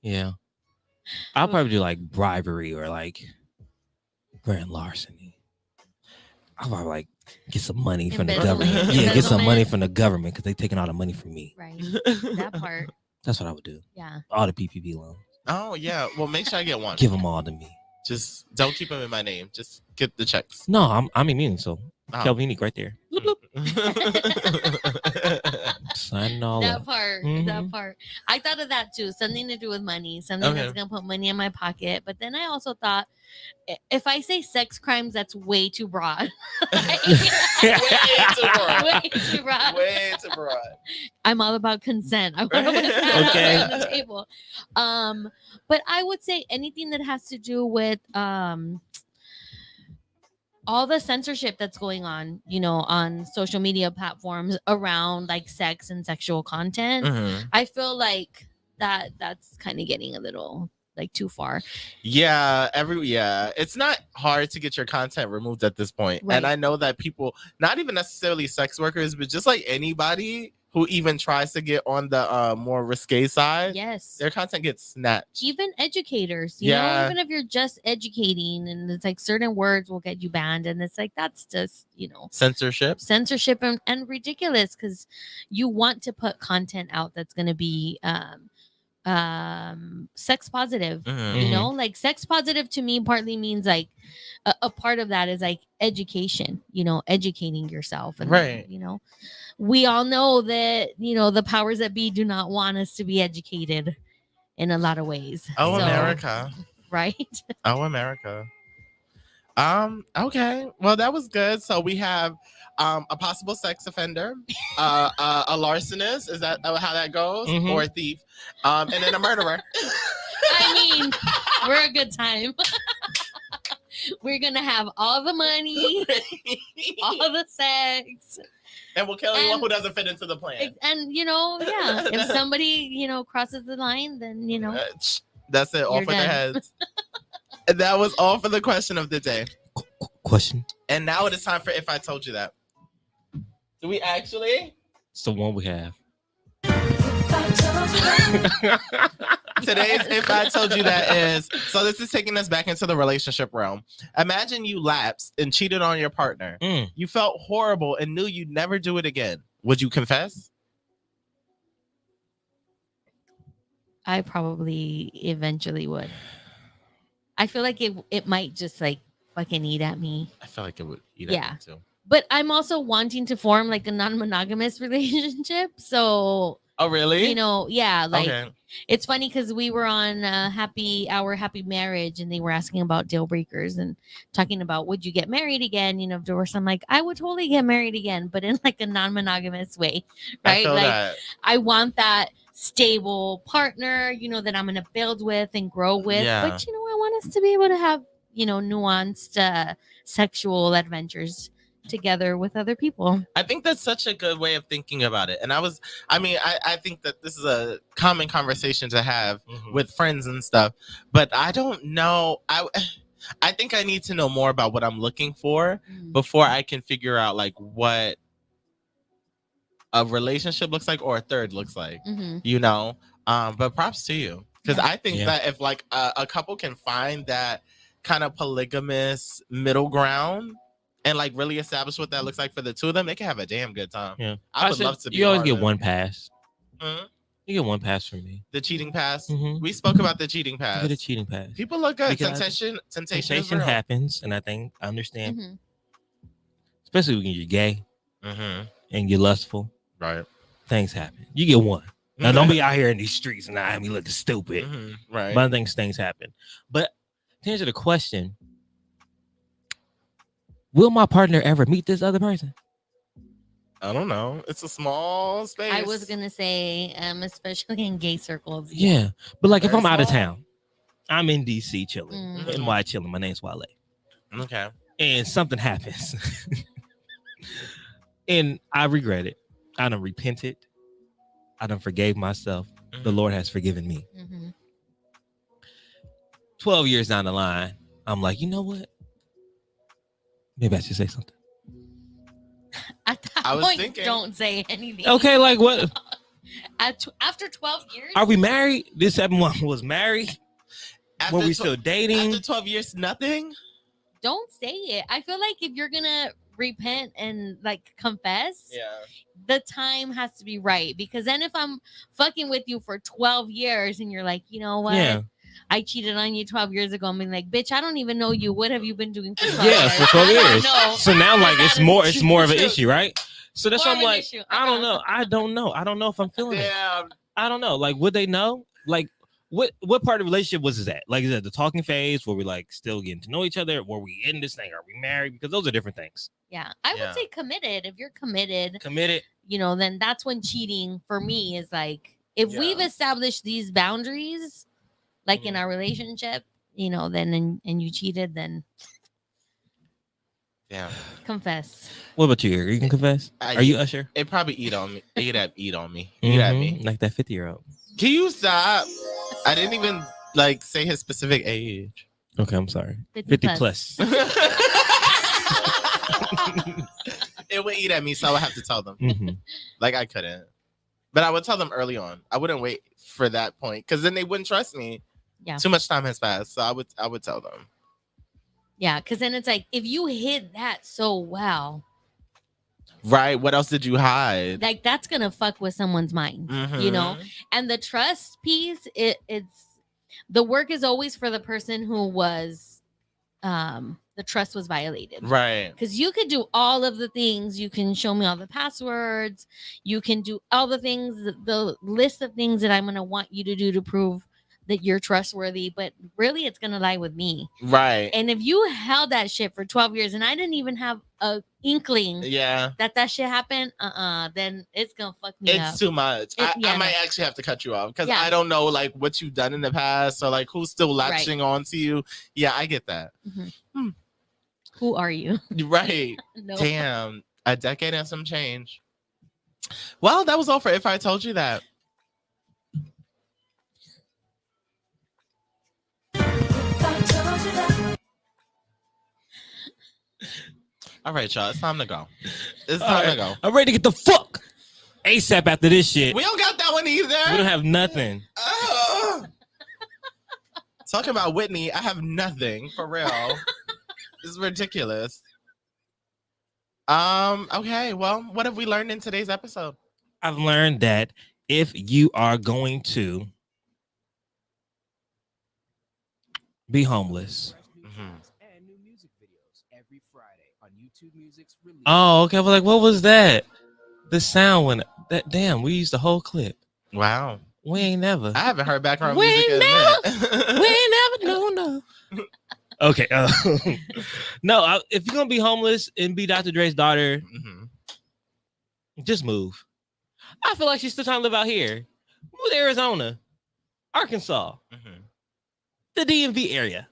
Yeah. I'll probably do like bribery or like grand larceny. I'll probably like get some money from the Embezzlement. government. Yeah, get some money Embezzlement. from the government because they're taking all the money from me. Right. That part. That's what I would do. Yeah. All the PPP loans. Oh yeah. Well, make sure I get one. Give them all to me. Just don't keep them in my name. Just get the checks. No, I'm immune. So Oh. Kelvinique right there. Signing all That up. part. Mhm. That part. I thought of that too. Something to do with money. Something Okay. that's gonna put money in my pocket. But then I also thought, if I say sex crimes, that's way too broad. Way too broad. Way too broad. Way too broad. I'm all about consent. I want to put that Okay. out there on the table. But I would say anything that has to do with all the censorship that's going on, on social media platforms around like sex and sexual content. Mhm. I feel like that's kind of getting a little like too far. Yeah, it's not hard to get your content removed at this point. Right. And I know that people, not even necessarily sex workers, but just like anybody who even tries to get on the more risque side, Yes. their content gets snatched. Even educators, you know, even if you're just educating and it's like certain words will get you banned, and it's like that's just, Censorship. and ridiculous, because you want to put content out that's going to be sex positive. Mhm. Like sex positive to me partly means like a part of that is like education, educating yourself, and Right. we all know that the powers that be do not want us to be educated in a lot of ways. Oh, So, America. right? Oh, America. Okay. Well, that was good. So we have a possible sex offender, a larcenist. Is that how that goes? Mhm. Or a thief, and then a murderer. I mean, we're a good time. We're gonna have all the money, all the sex, And we'll kill anyone And- who doesn't fit into the plan. and yeah, if somebody crosses the line, then That's it. All You're for the done. heads. And that was all for the question of the day. Question. And now it is time for If I Told You That. Do we actually? It's the one we have. Today's If I Told You That is, so this is taking us back into the relationship realm. Imagine you lapsed and cheated on your partner. You felt horrible and knew you'd never do it again. Would you confess? I probably eventually would. I feel like it might just like fucking eat at me. I feel like it would eat Yeah. at me too. But I'm also wanting to form like a non-monogamous relationship. So, Oh, really? you know, yeah, like Okay. it's funny because we were on Happy Marriage, and they were asking about deal breakers and talking about would you get married again, you know, divorce. I'm like, I would totally get married again, but in like a non-monogamous way, I right? feel Like that. I want that stable partner, you know, that I'm gonna build with and grow with. Yeah. But you know, I want us to be able to have, you know, nuanced sexual adventures together with other people. I think that's such a good way of thinking about it. And I think that this is a common conversation to have with friends and stuff. But I don't know. I think I need to know more about what I'm looking for before I can figure out like what a relationship looks like or a third looks like, you know? But props to you. Because I think that if like a couple can find that kind of polygamous middle ground and like really establish what that looks like for the two of them, they can have a damn good time. Yeah. I would love to be. You always part get of it. one pass. Mhm. You get one pass from me. The cheating pass. Mhm. We spoke about the cheating You pass. get a cheating pass. People look good. Because Temptation is Temptation real. happens, and I think I understand, Mhm. especially when you're gay Mhm. and you're lustful. Right. Things happen. You get one. Now, don't be out here in these streets and I me looking stupid. Right. But I think things happen. But to answer the question, will my partner ever meet this other person? I don't know. It's a small space. I was gonna say, especially in gay circles. Yeah. But like if Very I'm out of small. town, I'm in DC chilling. Mhm. And why chilling? My name's Wale. Okay. And something happens. And I regret it. I done repented. I done forgave myself. The Lord has forgiven me. 12 years down the line, I'm like, you know what? Maybe I should say something. At that I was point, thinking- don't say anything. Okay, like what? After 12 years, Are we married? This everyone was married. After Were we tw- still dating? After 12 years, nothing? don't say it. I feel like if you're gonna repent and like confess, Yeah. the time has to be right. Because then if I'm fucking with you for 12 years and you're like, you know what? Yeah. I cheated on you 12 years ago. I'm being like, bitch, I don't even know you. What have you been doing for 12 Yeah, years? for 12 I don't years. know. So now like That it's is more of an true. issue, right? So that's More why I'm of an like, issue. I don't know. I don't know if I'm feeling it. Yeah. I don't know. Like, would they know? Like, what part of the relationship was that? Like, is that the talking phase? Were we like still getting to know each other? Were we in this thing? Are we married? Because those are different things. Yeah. I Yeah. would say committed. If you're committed, Committed. you know, then that's when cheating for me is like, if we've Yeah. established these boundaries, like in our relationship, you know, then and you cheated, then Yeah. confess. What about you? You can confess. Are you Usher? It probably eat on me. Eat at me. Eat at me. Like that 50-year-old. Can you stop? I didn't even like say his specific age. Okay, I'm sorry. 50 50 plus. plus. It would eat at me, so I would have to tell them. Mhm. Like I couldn't. But I would tell them early on. I wouldn't wait for that point because then they wouldn't trust me. Yeah. Too much time has passed. So I would tell them. Yeah, because then it's like, if you hid that so well, Right. What else did you hide? like that's gonna fuck with someone's mind, you know. And the trust piece, it's the work is always for the person who was the trust was violated. Right. Because you could do all of the things. You can show me all the passwords. You can do all the things, the list of things that I'm going to want you to do to prove that you're trustworthy. But really, it's going to lie with me. Right. And if you held that shit for 12 years and I didn't even have a inkling Yeah. that shit happened, then it's going to fuck me up. It's too much. I might actually have to cut you off because Yeah. I don't know like what you've done in the past or like who's still latching on to you. Yeah, I get that. Who are you? Right. No. Damn. A decade and some change. Well, that was all for If I Told You That. All right, y'all. It's time to go. It's All time right, to go. I'm ready to get the fuck ASAP after this shit. We don't got that one either. We don't have nothing. Talking about Whitney, I have nothing for real. This is ridiculous. Okay, well, what have we learned in today's episode? I've learned that if you are going to be homeless. And new music videos every Friday on YouTube Music's release. Oh, okay. I was like, what was that? The sound went that damn, we used the whole clip. Wow. We ain't never. I haven't heard background We music in a minute. We ain't never no. Okay. No, if you're gonna be homeless and be Dr. Dre's daughter, Mhm. just move. I feel like she's still trying to live out here. Move to Arizona, Arkansas, Mhm. the DMV area.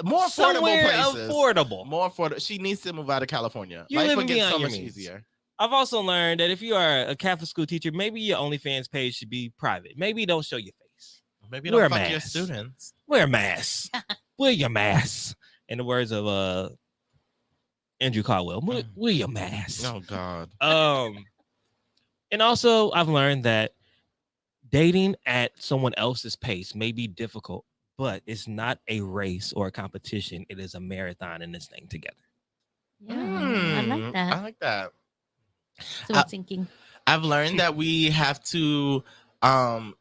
More affordable Somewhere places. affordable. More affordable. She needs to move out of California. You're Life living would get beyond so your much means. easier. I've also learned that if you are a Catholic school teacher, maybe your OnlyFans page should be private. Maybe don't show your face. Maybe Wear don't a fuck your mask. students. Wear a mask. Wear your mask. In the words of Andrew Caldwell, wear your mask. Oh God. And also I've learned that dating at someone else's pace may be difficult, but it's not a race or a competition. It is a marathon in this thing together. Yeah, I like that. I like that. So I'm thinking. I've learned that we have to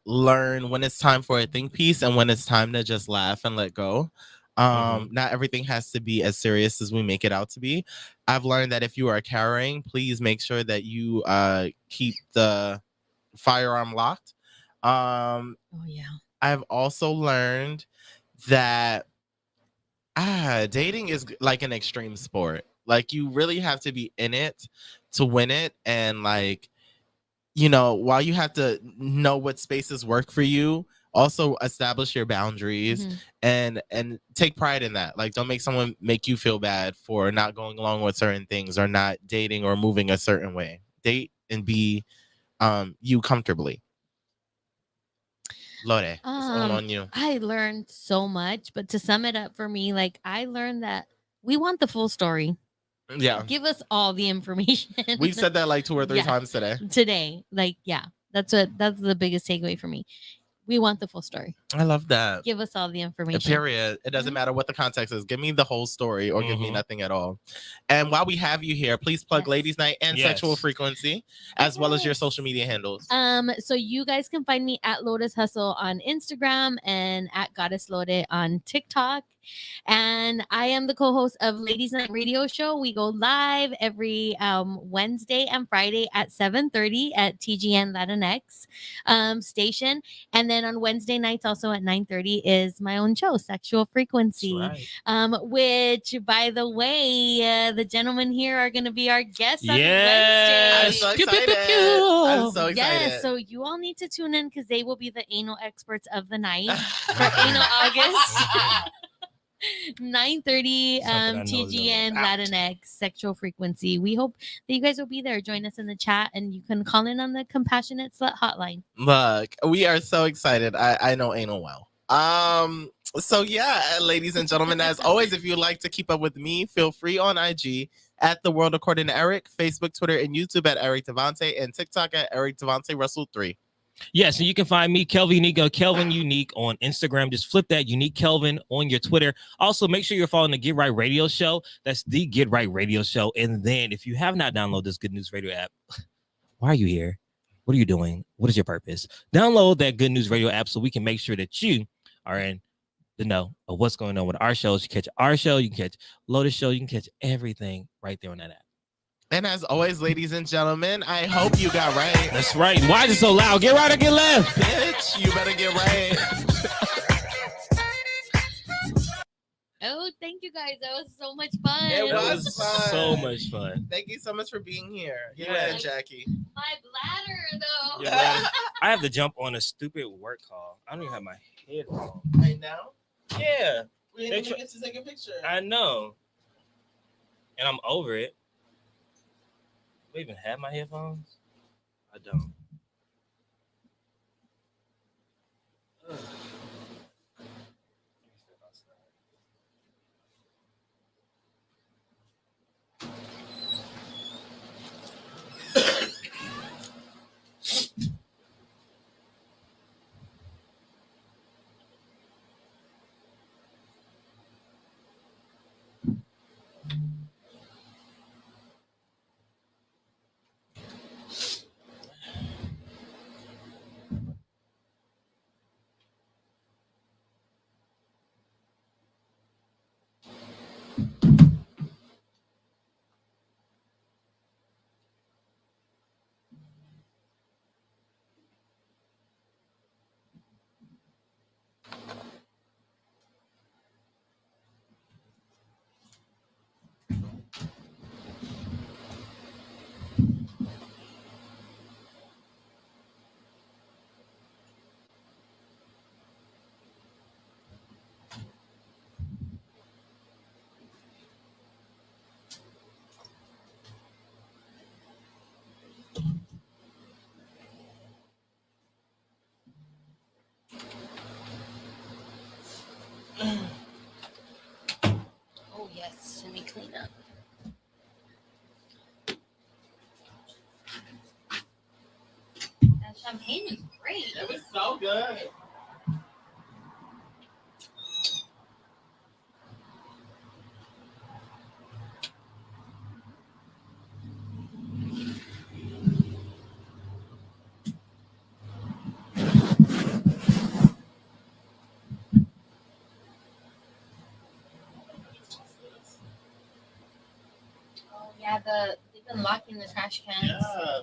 learn when it's time for a think piece and when it's time to just laugh and let go. Not everything has to be as serious as we make it out to be. I've learned that if you are carrying, please make sure that you keep the firearm locked. Oh yeah. I've also learned that dating is like an extreme sport. Like you really have to be in it to win it, and like, you know, while you have to know what spaces work for you, also establish your boundaries and take pride in that. Like, don't make someone make you feel bad for not going along with certain things or not dating or moving a certain way. Date and be you comfortably. Lore, it's all on you. I learned so much, but to sum it up for me, like I learned that we want the full story. Yeah. Give us all the information. We've said that like 2 or 3 Yeah. times today. Today. Like, yeah, that's the biggest takeaway for me. We want the full story. I love that. Give us all the information. Period. It doesn't matter what the context is. Give me the whole story or give me nothing at all. And while we have you here, please plug Ladies Night and Sexual Frequency, as well as your social media handles. So you guys can find me at Lotus Hustle on Instagram and at Goddess Lode on TikTok. And I am the co-host of Ladies Night Radio Show. We go live every Wednesday and Friday at 7:30 at TGN Latinx station. And then on Wednesday nights, also at 9:30, is my own show, Sexual Frequency. Right. Which, by the way, the gentlemen here are going to be our guests on Yes. I'm Wednesday. so excited. I'm so excited. Yes, so you all need to tune in because they will be the anal experts of the night for Anal August. 9:30 Something I know TGN about. Latinx Sexual Frequency. We hope that you guys will be there. Join us in the chat and you can call in on the Compassionate Slut hotline. Look, we are so excited. I know anal well. So yeah, ladies and gentlemen, as always, if you'd like to keep up with me, feel free on IG at The World According to Eric, Facebook, Twitter, and YouTube at Eric Devante, and TikTok at Eric Devante Russell 3. Yes, and you can find me, Kelvin Unique, Kelvin Unique on Instagram. Just flip that Unique Kelvin on your Twitter. Also, make sure you're following the Get Right Radio Show. That's the Get Right Radio Show. And then if you have not downloaded this Good News Radio app, why are you here? What are you doing? What is your purpose? Download that Good News Radio app so we can make sure that you are in the know of what's going on with our shows. You catch our show, you can catch Lotus Show, you can catch everything right there on that app. And as always, ladies and gentlemen, I hope you got right. That's right. Why is it so loud? Get right or get left. Bitch, you better get right. Oh, thank you guys. That was so much fun. It That was was fun. so much fun. Thank you so much for being here. You Yeah. and Jackie. My bladder, though. Your bladder. I have to jump on a stupid work call. I don't even have my headphones. Right now? Yeah, We didn't even get to take a picture. I know. And I'm over it. Do I even have my headphones? I don't. Ugh. Yes, let me clean up. That champagne is great. It was so good. Oh yeah, they've been locking the trash cans. Yeah.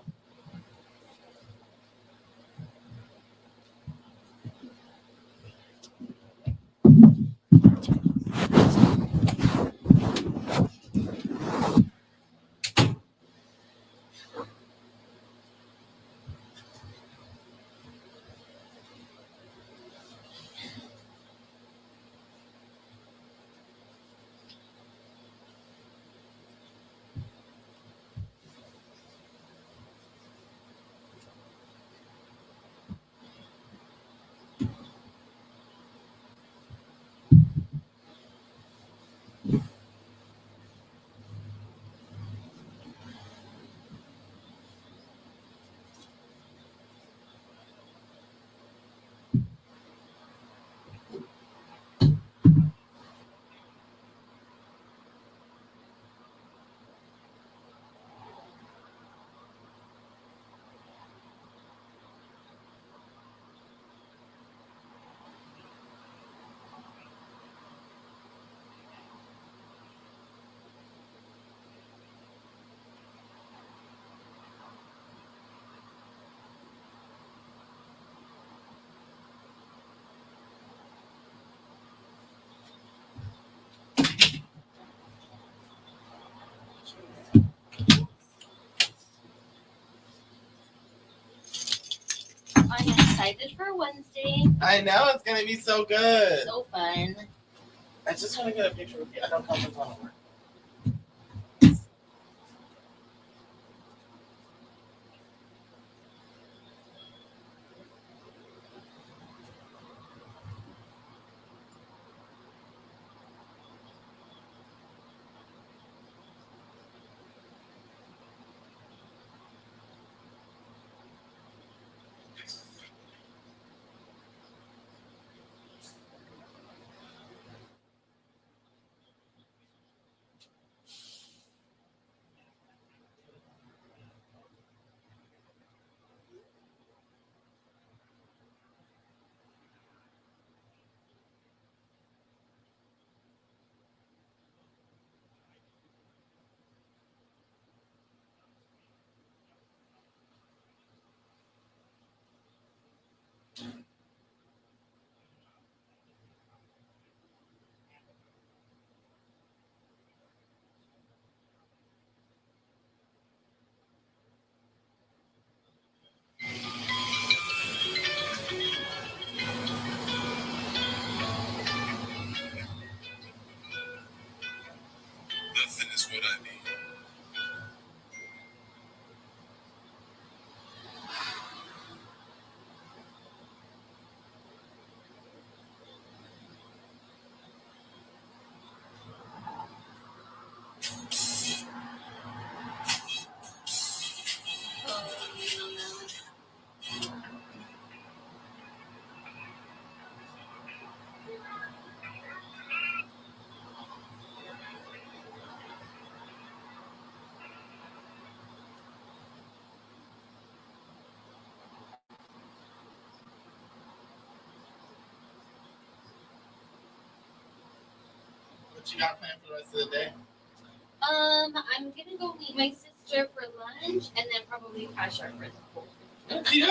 I'm excited for Wednesday. I know it's gonna be so good. So fun. I just want to get a picture with you. I don't know if it's gonna work. Nothing is what I need. What you got planned for the rest of the day? I'm gonna go meet my sister for lunch and then probably crash our for the pool. Cute.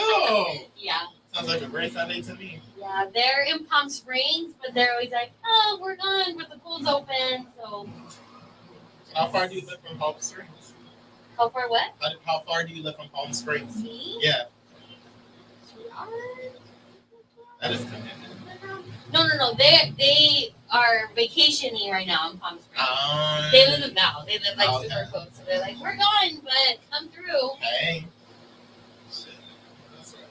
Yeah. Sounds like a great Sunday to me. Yeah, they're in Palm Springs, but they're always like, "Oh, we're gone, but the pool's open." So. How far do you live from Palm Springs? How far what? How far do you live from Palm Springs? Me? Yeah. 2 hours. That is commitment. No. They are vacationing right now in Palm Springs. They live in Val. They live like super close. So they're like, we're gone, but come through. Hey. Shit. That's right.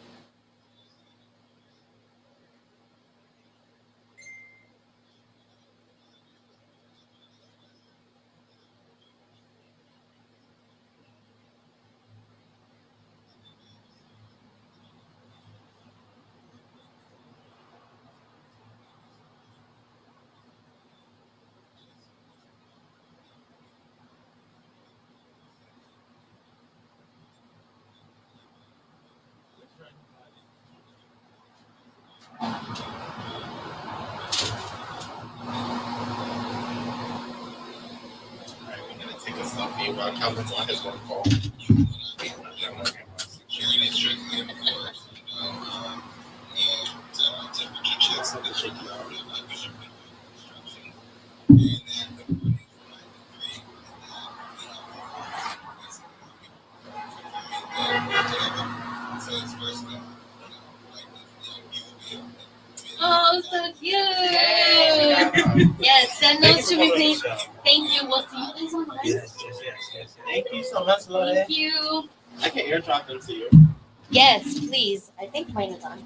comments on his work call. Oh, so cute. Yes, send those to me, please. Thank you. We'll see you guys online. Yes. Thank you so much, Lord. Thank you. I can airdrop them to you. Yes, please. I think mine is on.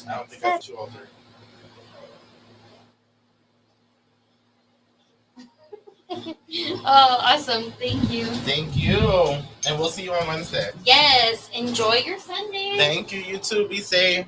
I don't think I put you on there. Oh, awesome. Thank you. Thank you. And we'll see you on Wednesday. Yes, enjoy your Sunday. Thank you. You too. Be safe.